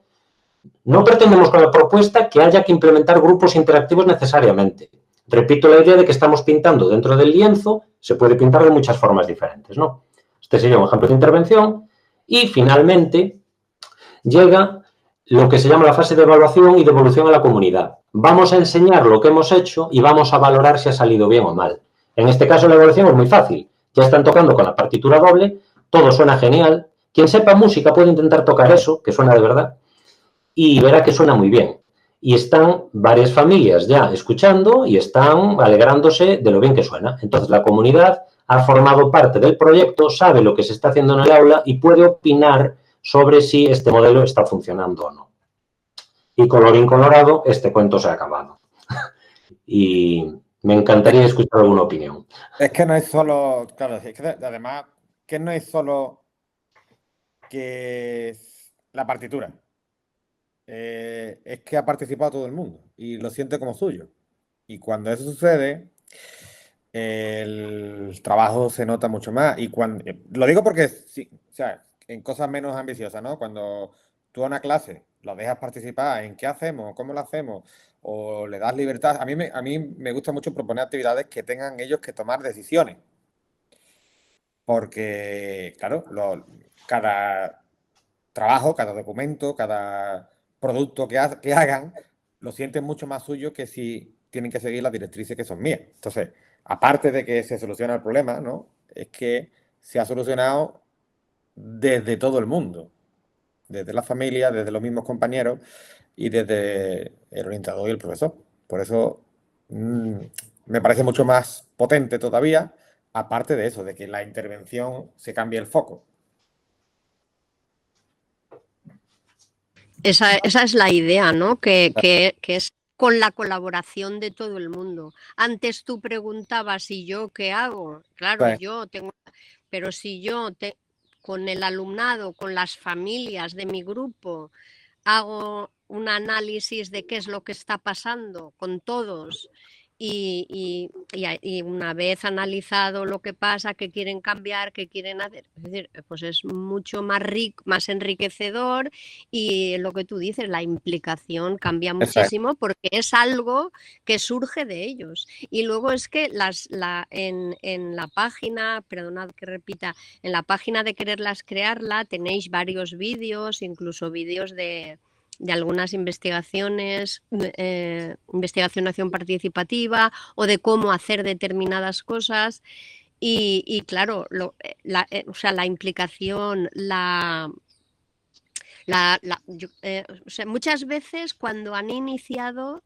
Speaker 3: No pretendemos con la propuesta que haya que implementar grupos interactivos necesariamente. Repito la idea de que estamos pintando dentro del lienzo, se puede pintar de muchas formas diferentes, ¿no? Este sería un ejemplo de intervención. Y, finalmente, llega lo que se llama la fase de evaluación y devolución a la comunidad. Vamos a enseñar lo que hemos hecho y vamos a valorar si ha salido bien o mal. En este caso la evaluación es muy fácil. Ya están tocando con la partitura doble, todo suena genial. Quien sepa música puede intentar tocar eso, que suena de verdad, y verá que suena muy bien. Y están varias familias ya escuchando y están alegrándose de lo bien que suena. Entonces la comunidad ha formado parte del proyecto, sabe lo que se está haciendo en el aula y puede opinar sobre si este modelo está funcionando o no. Y colorín colorado, este cuento se ha acabado. Y me encantaría escuchar alguna opinión.
Speaker 1: Es que no es solo, claro, es que además, que no es solo que la partitura. Es que ha participado todo el mundo y lo siente como suyo. Y cuando eso sucede, el trabajo se nota mucho más. Y cuando, lo digo porque, sí, o sea, en cosas menos ambiciosas, ¿no? Cuando tú a una clase lo dejas participar en qué hacemos, cómo lo hacemos, o le das libertad. A mí me gusta mucho proponer actividades que tengan ellos que tomar decisiones. Porque, claro, cada trabajo, cada documento, cada producto que hagan, lo sienten mucho más suyo que si tienen que seguir las directrices que son mías. Entonces, aparte de que se soluciona el problema, ¿no? Es que se ha solucionado desde todo el mundo, desde la familia, desde los mismos compañeros y desde el orientador y el profesor. Por eso me parece mucho más potente todavía, aparte de eso, de que la intervención se cambie el foco.
Speaker 2: Esa es la idea, ¿no? Que es con la colaboración de todo el mundo. Antes tú preguntabas, ¿y yo qué hago? Claro,
Speaker 1: Sí.
Speaker 2: yo tengo, pero si yo con el alumnado, con las familias de mi grupo, hago un análisis de qué es lo que está pasando con todos y una vez analizado lo que pasa, qué quieren cambiar, qué quieren hacer, es decir, pues es mucho más rico, más enriquecedor y lo que tú dices, la implicación cambia muchísimo porque es algo que surge de ellos. Y luego es que en la página, perdonad que repita, en la página de Quererlas Crearla tenéis varios vídeos, incluso vídeos de algunas investigaciones, investigación participativa o de cómo hacer determinadas cosas y claro, o sea, la implicación, o sea, muchas veces cuando han iniciado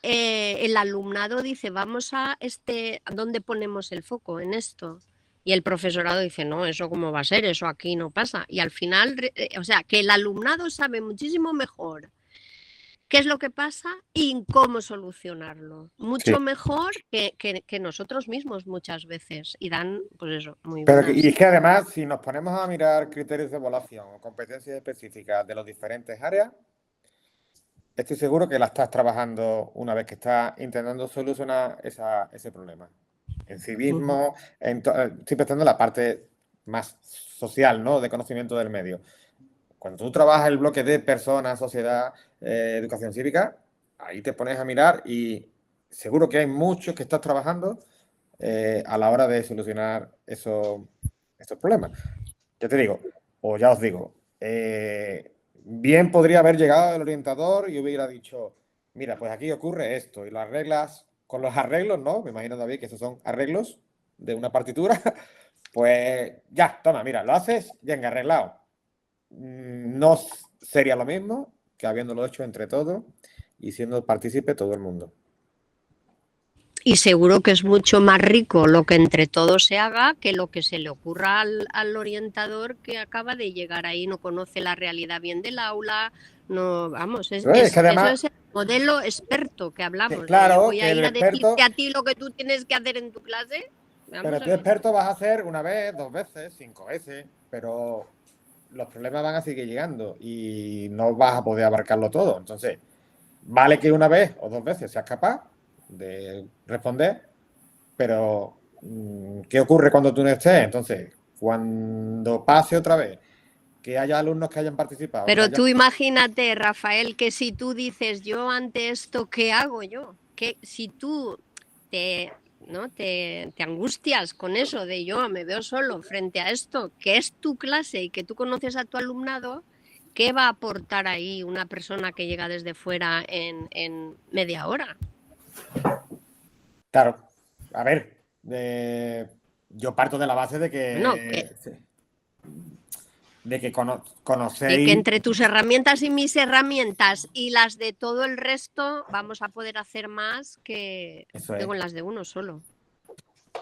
Speaker 2: el alumnado dice, vamos a ¿dónde ponemos el foco en esto? Y el profesorado dice, no, ¿eso cómo va a ser? Eso aquí no pasa. Y al final, o sea, que el alumnado sabe muchísimo mejor qué es lo que pasa y cómo solucionarlo. Mucho mejor que nosotros mismos muchas veces. Y dan, pues eso, muy buenas.
Speaker 1: Y es que además, si nos ponemos a mirar criterios de evaluación o competencias específicas de las diferentes áreas, estoy seguro que la estás trabajando una vez que estás intentando solucionar ese problema. En civismo, estoy pensando en la parte más social, ¿no? De conocimiento del medio. Cuando tú trabajas el bloque de personas, sociedad, educación cívica, ahí te pones a mirar y seguro que hay muchos que estás trabajando a la hora de solucionar estos problemas. Ya te digo, o ya os digo, bien podría haber llegado el orientador y hubiera dicho, mira, pues aquí ocurre esto, y las reglas, con los arreglos, ¿no? Me imagino, David, que esos son arreglos de una partitura, pues ya, toma, mira, lo haces, venga, arreglado. No sería lo mismo que habiéndolo hecho entre todos y siendo partícipe todo el mundo.
Speaker 2: Y seguro que es mucho más rico lo que entre todos se haga que lo que se le ocurra al orientador que acaba de llegar ahí, no conoce la realidad bien del aula, no, vamos,
Speaker 1: que además,
Speaker 2: eso es el modelo experto que hablamos.
Speaker 1: Claro,
Speaker 2: voy a ir a decirte a ti lo que tú tienes que hacer en tu clase.
Speaker 1: Pero tú experto vas a hacer una vez, 2 veces, 5 veces, pero los problemas van a seguir llegando y no vas a poder abarcarlo todo. Entonces, vale que una vez o 2 veces seas capaz de responder, pero ¿qué ocurre cuando tú no estés? Entonces, cuando pase otra vez, que haya alumnos que hayan participado.
Speaker 2: Pero tú imagínate, Rafael, que si tú dices, yo ante esto, ¿qué hago yo? Que si tú te angustias con eso de yo me veo solo frente a esto, que es tu clase y que tú conoces a tu alumnado, ¿qué va a aportar ahí una persona que llega desde fuera en media hora?
Speaker 1: Claro, a ver, yo parto de la base de que,
Speaker 2: No,
Speaker 1: de que
Speaker 2: de
Speaker 1: conocéis...
Speaker 2: que entre tus herramientas y mis herramientas y las de todo el resto vamos a poder hacer más que
Speaker 1: Eso es.
Speaker 2: con las de uno solo.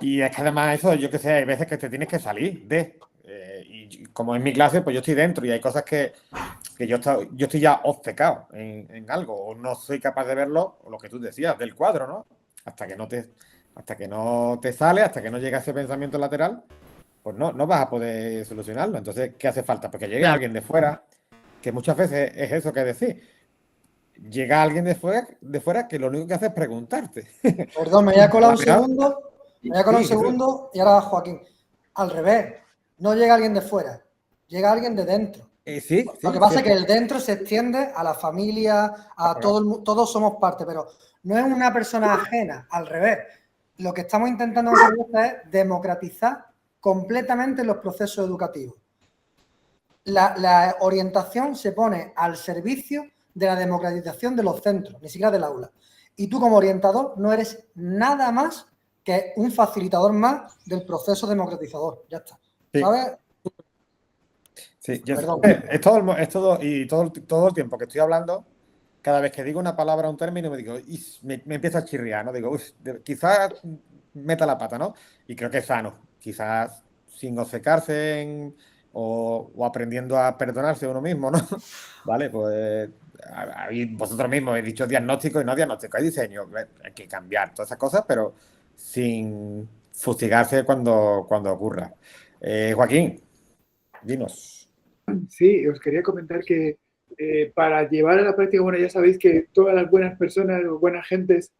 Speaker 1: Y es que además eso, yo que sé, hay veces que te tienes que salir de... y como en mi clase, pues yo estoy dentro y hay cosas que yo estoy ya obcecado en algo, o no soy capaz de verlo, o lo que tú decías, del cuadro, ¿no? Hasta que no te sale, hasta que no llega ese pensamiento lateral, pues no vas a poder solucionarlo. Entonces, ¿qué hace falta? Porque llegue alguien de fuera, que muchas veces es eso que decís. Llega alguien de fuera que lo único que hace es preguntarte.
Speaker 4: Perdón, me voy a colar un
Speaker 1: Al final-
Speaker 4: segundo. Me voy a colar un
Speaker 1: Sí, eso-
Speaker 4: segundo y ahora va Joaquín. Al revés, no llega alguien de fuera, llega alguien de dentro.
Speaker 1: sí,
Speaker 4: Lo que pasa es que el dentro se extiende a la familia, a todos somos parte, pero no es una persona ajena, al revés. Lo que estamos intentando hacer es democratizar completamente los procesos educativos. La orientación se pone al servicio de la democratización de los centros, ni siquiera del aula. Y tú como orientador no eres nada más que un facilitador más del proceso democratizador. Ya está.
Speaker 1: Sí.
Speaker 4: ¿Sabes?
Speaker 1: Sí,
Speaker 4: Perdón.
Speaker 1: es todo el tiempo que estoy hablando, cada vez que digo una palabra o un término, me empiezo a chirriar, ¿no? Digo, quizás meta la pata, ¿no? Y creo que es sano, quizás sin obcecarse o aprendiendo a perdonarse uno mismo, ¿no? Vale, pues vosotros mismos habéis dicho diagnóstico y no diagnóstico, hay diseño, hay que cambiar todas esas cosas, pero sin fustigarse cuando ocurra. Joaquín, dinos.
Speaker 5: Sí, os quería comentar que para llevar a la práctica, bueno, ya sabéis que todas las buenas personas o buenas gentes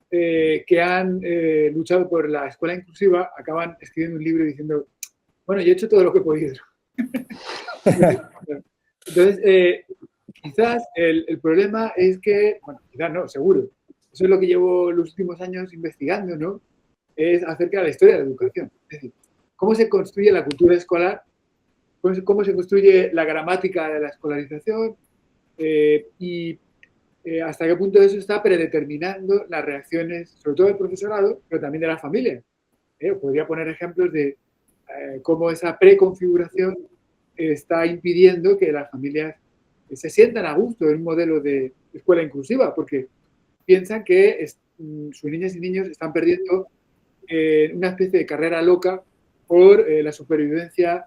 Speaker 5: que han luchado por la escuela inclusiva acaban escribiendo un libro diciendo, bueno, yo he hecho todo lo que he podido. Entonces, quizás el problema es que, bueno, quizás no, seguro, eso es lo que llevo los últimos años investigando, ¿no? Es acerca de la historia de la educación. Es decir, cómo se construye la cultura escolar, cómo se construye la gramática de la escolarización y hasta qué punto eso está predeterminando las reacciones, sobre todo del profesorado, pero también de la familia. Podría poner ejemplos de cómo esa preconfiguración está impidiendo que las familias se sientan a gusto en un modelo de escuela inclusiva, porque piensan que sus niñas y niños están perdiendo una especie de carrera loca por la supervivencia,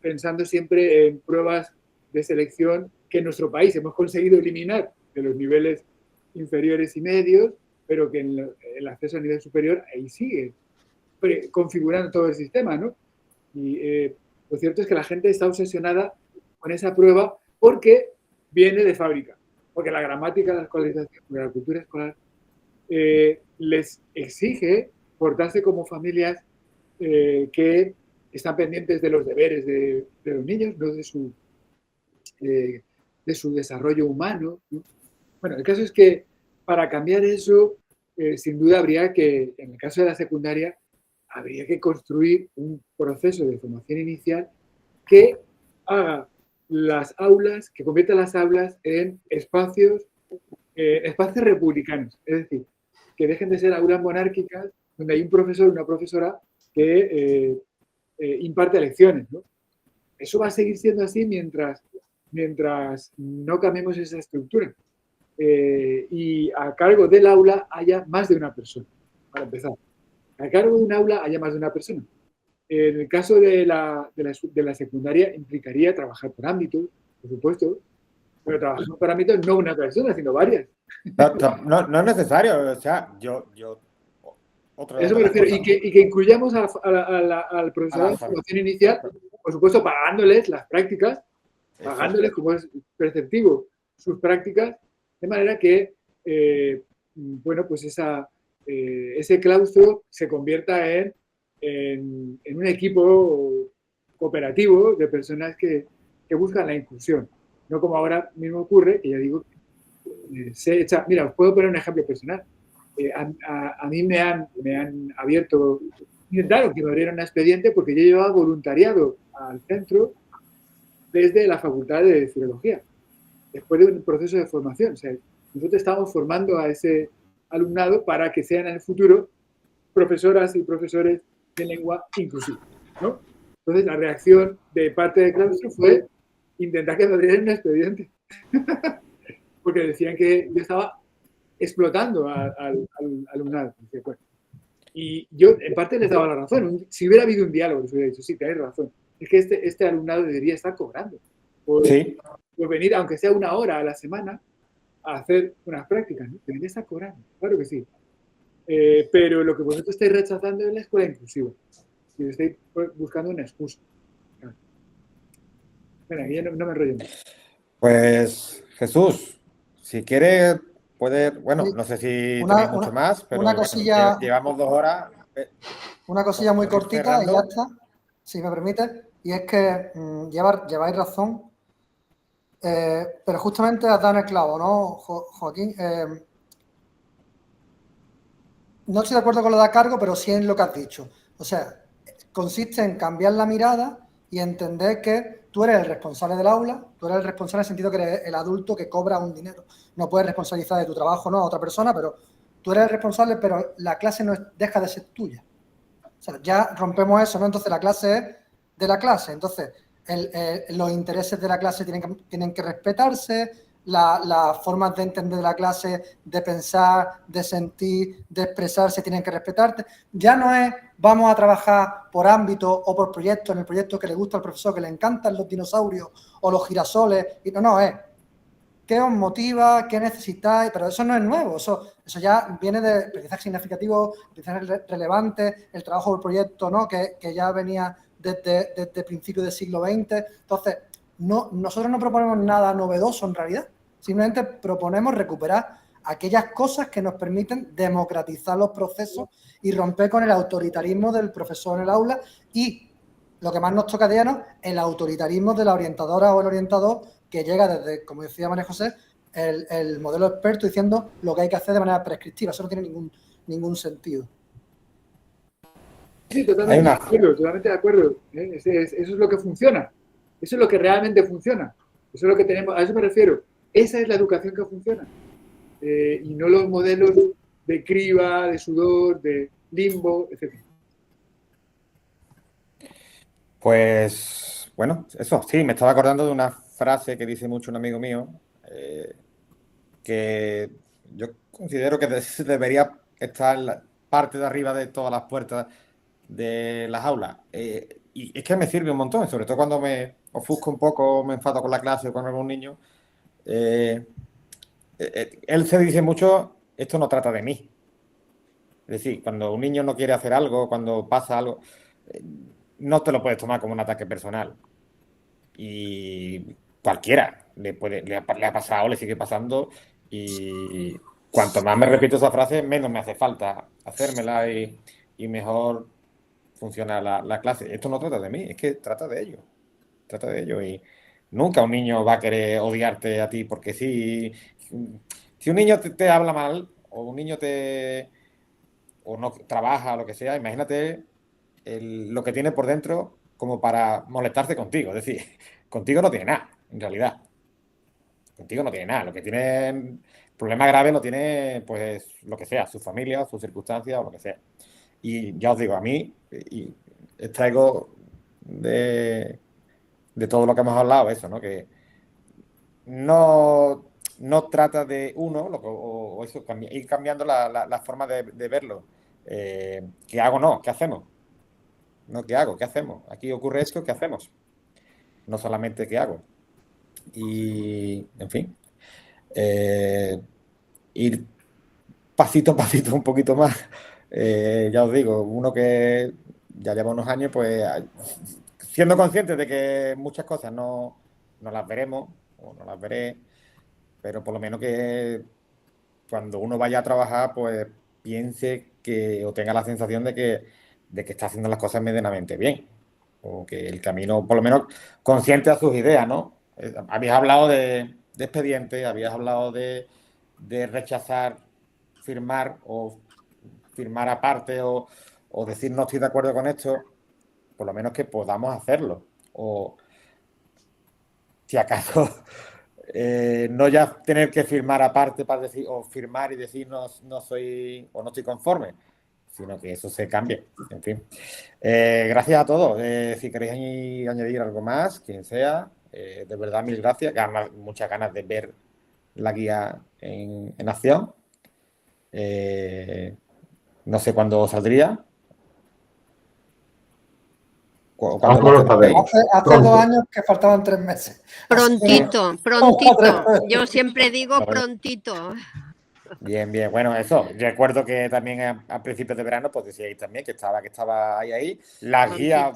Speaker 5: pensando siempre en pruebas de selección que en nuestro país hemos conseguido eliminar de los niveles inferiores y medios, pero que en el acceso al nivel superior ahí sigue configurando todo el sistema, ¿no? Y lo cierto es que la gente está obsesionada con esa prueba porque viene de fábrica, porque la gramática de la escolarización, de la cultura escolar, les exige portarse como familias que están pendientes de los deberes de los niños, no de su desarrollo humano, ¿no? Bueno, el caso es que para cambiar eso, sin duda habría que, en el caso de la secundaria, habría que construir un proceso de formación inicial que haga las aulas, que convierta las aulas en espacios republicanos, es decir, que dejen de ser aulas monárquicas donde hay un profesor o una profesora que imparte lecciones, ¿no? Eso va a seguir siendo así mientras no cambiemos esa estructura. Y a cargo del aula haya más de una persona, para empezar. A cargo de un aula haya más de una persona. En el caso de la secundaria implicaría trabajar por ámbitos, por supuesto, pero trabajar por ámbitos no una persona, sino varias.
Speaker 1: No es necesario, o sea,
Speaker 5: Eso me refiero, y que incluyamos al profesor de formación inicial, por supuesto, pagándoles las prácticas, pagándoles, como es perceptivo, sus prácticas, de manera que, bueno, pues ese claustro se convierta en un equipo cooperativo de personas que buscan la inclusión. No como ahora mismo ocurre, que ya digo, se echa. Mira, os puedo poner un ejemplo personal. A mí me han abierto, intentaron que me abrieran un expediente porque yo llevaba voluntariado al centro desde la Facultad de Filología, después de un proceso de formación. O sea, nosotros estamos formando a ese alumnado para que sean en el futuro profesoras y profesores de lengua inclusiva, ¿no? Entonces, la reacción de parte del claustro fue intentar que me abrieran un expediente, porque decían que yo estaba explotando al alumnado. Y yo, en parte, les daba la razón. Si hubiera habido un diálogo, les hubiera dicho, sí, tenéis razón. Es que este alumnado debería estar cobrando por venir, aunque sea 1 hora a la semana, a hacer unas prácticas, ¿no? Debería estar cobrando, claro que sí. Pero lo que vosotros estáis rechazando es la escuela inclusiva. Y estáis buscando una excusa. Claro. Bueno, aquí no me enrollo más.
Speaker 1: Pues, Jesús, si quieres, puedes, bueno, no sé si tenéis mucho más, pero
Speaker 4: una cosilla,
Speaker 1: llevamos 2 horas.
Speaker 4: Una cosilla muy cortita
Speaker 1: cerrando.
Speaker 4: y ya está, si me permite, y es que lleváis razón, pero justamente has dado en el clavo, ¿no, Joaquín? No estoy de acuerdo con lo de a cargo, pero sí en lo que has dicho. O sea, consiste en cambiar la mirada y entender que tú eres el responsable del aula, tú eres el responsable en el sentido que eres el adulto que cobra un dinero. No puedes responsabilizar de tu trabajo, no, a otra persona, pero tú eres el responsable, pero la clase no deja de ser tuya. O sea, ya rompemos eso, ¿no? Entonces la clase es de la clase. Entonces, los intereses de la clase tienen que respetarse, las formas de entender la clase, de pensar, de sentir, de expresarse, tienen que respetarte. Ya no es vamos a trabajar por ámbito o por proyecto, en el proyecto que le gusta al profesor, que le encantan los dinosaurios o los girasoles. Y no, es qué os motiva, qué necesitáis, pero eso no es nuevo, eso ya viene de aprendizaje significativo, aprendizaje relevante, el trabajo del proyecto, ¿no? que ya venía desde principios del siglo XX. Entonces, nosotros no proponemos nada novedoso en realidad, simplemente proponemos recuperar aquellas cosas que nos permiten democratizar los procesos y romper con el autoritarismo del profesor en el aula y, lo que más nos toca de ¿no? El autoritarismo de la orientadora o el orientador que llega desde, como decía María José, el modelo experto diciendo lo que hay que hacer de manera prescriptiva. Eso no tiene ningún sentido.
Speaker 5: Sí, totalmente de acuerdo. Eso es lo que funciona. Eso es lo que realmente funciona. Eso es lo que tenemos, a eso me refiero. Esa es la educación que funciona. Y no los modelos de criba, de sudor, de limbo, etc.
Speaker 1: Pues, bueno, eso, sí, me estaba acordando de una frase que dice mucho un amigo mío, que yo considero que debería estar en la parte de arriba de todas las puertas de las aulas. Y es que me sirve un montón, sobre todo cuando me ofusco un poco, me enfado con la clase o con algún niño. Él se dice mucho, esto no trata de mí. Es decir, cuando un niño no quiere hacer algo, cuando pasa algo, eh, no te lo puedes tomar como un ataque personal. Y cualquiera le ha pasado, le sigue pasando. Y cuanto más me repito esa frase, menos me hace falta hacérmela y mejor funciona la clase. Esto no trata de mí, es que trata de ello. Trata de ello. Y nunca un niño va a querer odiarte a ti porque sí. Si un niño te habla mal o un niño o no trabaja o lo que sea, imagínate lo que tiene por dentro como para molestarse contigo. Es decir, contigo no tiene nada, en realidad. Contigo no tiene nada. Lo que tiene problema grave lo tiene, pues, lo que sea, su familia, sus circunstancias o lo que sea. Y ya os digo, a mí, y extraigo de todo lo que hemos hablado eso, ¿no? Que no trata de uno, o eso, ir cambiando la forma de verlo. ¿Qué hago? No, ¿qué hacemos? No, ¿qué hago? ¿Qué hacemos? Aquí ocurre esto, ¿qué hacemos? No solamente qué hago. Y, en fin, ir pasito a pasito un poquito más. Ya os digo, uno que ya lleva unos años, pues siendo consciente de que muchas cosas no las veremos o no las veré, pero por lo menos que cuando uno vaya a trabajar, pues piense que o tenga la sensación de que está haciendo las cosas medianamente bien. O que el camino, por lo menos, consciente a sus ideas, ¿no? Habías hablado de expediente, habías hablado de rechazar, firmar o firmar aparte o decir no estoy de acuerdo con esto, por lo menos que podamos hacerlo. si acaso, no ya tener que firmar aparte para decir, o firmar y decir no soy o no estoy conforme, sino que eso se cambie. En fin. Gracias a todos. Si queréis añadir algo más, quien sea, de verdad, mil gracias. Muchas ganas de ver la guía en acción. No sé cuándo saldría.
Speaker 3: Aún no lo sabemos.
Speaker 4: Hace
Speaker 3: Pronto.
Speaker 4: 2 años que faltaban 3 meses.
Speaker 2: Prontito, prontito. Yo siempre digo prontito.
Speaker 1: Bien, bien. Bueno, eso. Recuerdo que también a principios de verano, pues decíais también que estaba ahí. Las guías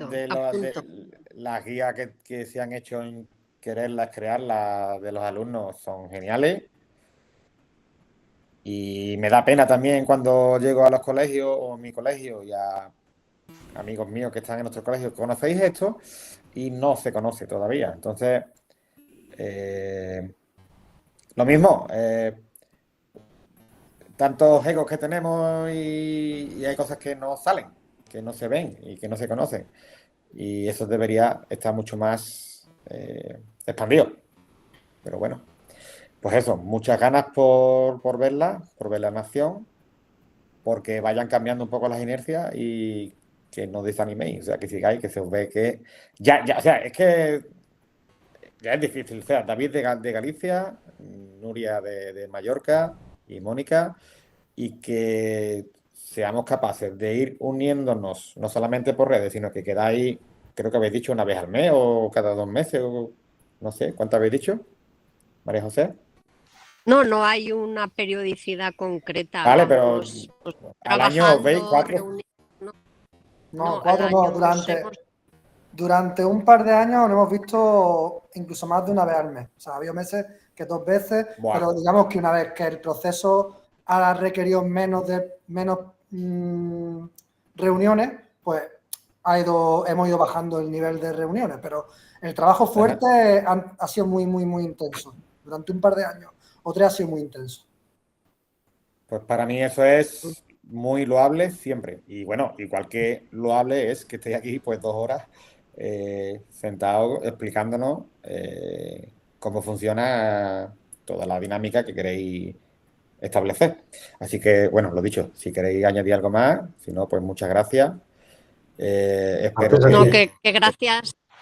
Speaker 1: las guías que se han hecho en quererlas crear, las de los alumnos, son geniales. Y me da pena también cuando llego a los colegios o a mi colegio y a amigos míos que están en nuestro colegio, ¿conocéis esto? Y no se conoce todavía. Entonces, lo mismo, tantos egos que tenemos y hay cosas que no salen, que no se ven y que no se conocen. Y eso debería estar mucho más expandido. Pero bueno, pues eso, muchas ganas por verla en acción, porque vayan cambiando un poco las inercias y que no desaniméis, o sea, que sigáis, que se os ve que... o sea, es que ya es difícil, o sea, David de Galicia, Nuria de Mallorca y Mónica, y que seamos capaces de ir uniéndonos, no solamente por redes, sino que quedáis, creo que habéis dicho una vez al mes o cada 2 meses, o no sé, ¿cuánto habéis dicho, María José?
Speaker 2: No hay una periodicidad concreta.
Speaker 1: Vale, pero al año veis 4.
Speaker 4: No, 4 no. Durante un par de años nos hemos visto incluso más de una vez al mes. O sea, ha habido meses que 2 veces, pero digamos que una vez que el proceso ha requerido menos reuniones, pues hemos ido bajando el nivel de reuniones, pero el trabajo fuerte ha sido muy, muy, muy intenso. Durante un par de años o 3 ha sido muy intenso.
Speaker 1: Pues para mí eso es muy loable siempre. Y bueno, igual que loable es que estéis aquí pues 2 horas sentados explicándonos cómo funciona toda la dinámica que queréis establecer. Así que, bueno, lo dicho, si queréis añadir algo más, si no, pues muchas gracias. Espero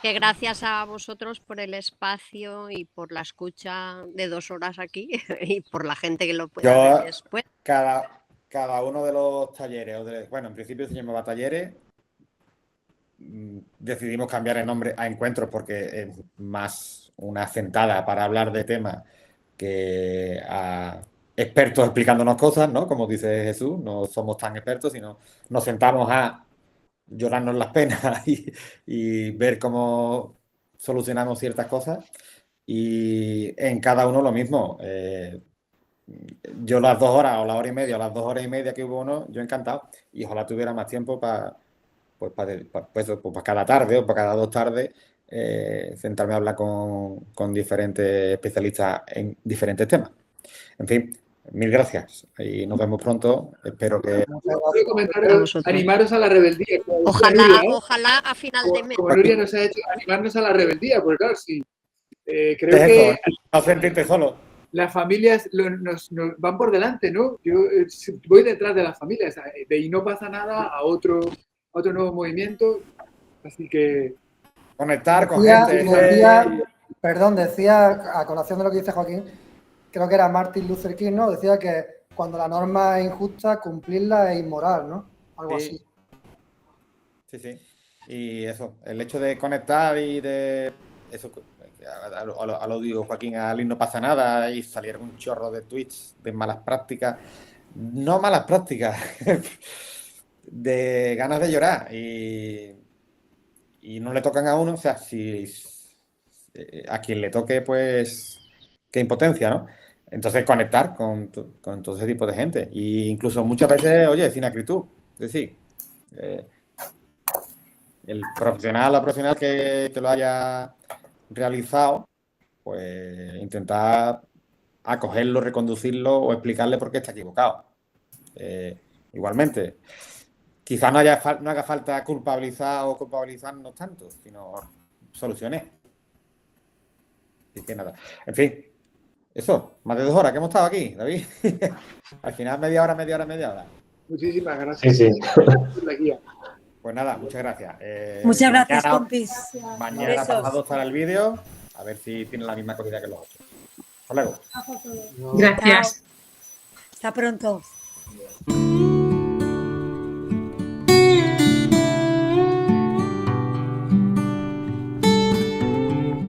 Speaker 2: que gracias a vosotros por el espacio y por la escucha de 2 horas aquí y por la gente que lo pueda ver después.
Speaker 1: Cada uno de los talleres, bueno, en principio se llamaba talleres, decidimos cambiar el nombre a encuentros porque es más una sentada para hablar de temas que a expertos explicándonos cosas, ¿no? Como dice Jesús, no somos tan expertos, sino nos sentamos a llorarnos las penas y ver cómo solucionamos ciertas cosas. Y en cada uno lo mismo. Yo las 2 horas o la hora y media o las 2 horas y media que hubo uno, yo encantado. Y ojalá tuviera más tiempo para cada tarde o para cada 2 tardes sentarme a hablar con diferentes especialistas en diferentes temas. En fin, mil gracias y nos vemos pronto. Espero que...
Speaker 5: Animaros a la rebeldía.
Speaker 2: Ojalá a final de mes.
Speaker 5: Como Nuria nos ha hecho, animarnos a la rebeldía, porque claro, sí. Creo
Speaker 1: que no sentirte solo.
Speaker 5: Las familias nos van por delante, ¿no? Yo voy detrás de las familias y no pasa nada a otro nuevo movimiento. Así que...
Speaker 1: Conectar con gente.
Speaker 4: Decía, a colación de lo que dice Joaquín, creo que era Martin Luther King, ¿no? Decía que cuando la norma es injusta, cumplirla es inmoral, ¿no? Algo así.
Speaker 1: Sí. Y eso, el hecho de conectar y de... Eso, a lo digo, Joaquín, a alguien no pasa nada y salieron un chorro de tweets de malas prácticas. No malas prácticas, de ganas de llorar y no le tocan a uno, o sea, si a quien le toque, pues qué impotencia, ¿no? Entonces conectar con todo ese tipo de gente e incluso muchas veces, oye, sin acritud, es decir, el profesional o la profesional que lo haya realizado, pues intentar acogerlo, reconducirlo o explicarle por qué está equivocado. Igualmente, quizás no haga falta culpabilizar o culpabilizarnos tanto, sino soluciones. Así que nada. En fin, eso, más de 2 horas que hemos estado aquí, David. Al final media hora.
Speaker 5: Muchísimas gracias.
Speaker 3: Sí.
Speaker 5: por la guía.
Speaker 1: Pues nada, muchas gracias.
Speaker 9: Muchas gracias,
Speaker 1: mañana-
Speaker 9: compis.
Speaker 1: Mañana
Speaker 9: Besos.
Speaker 1: pasado estará el vídeo, a ver si tiene la misma acogida que los otros. Hasta luego.
Speaker 6: Gracias.
Speaker 9: Chao. Hasta pronto.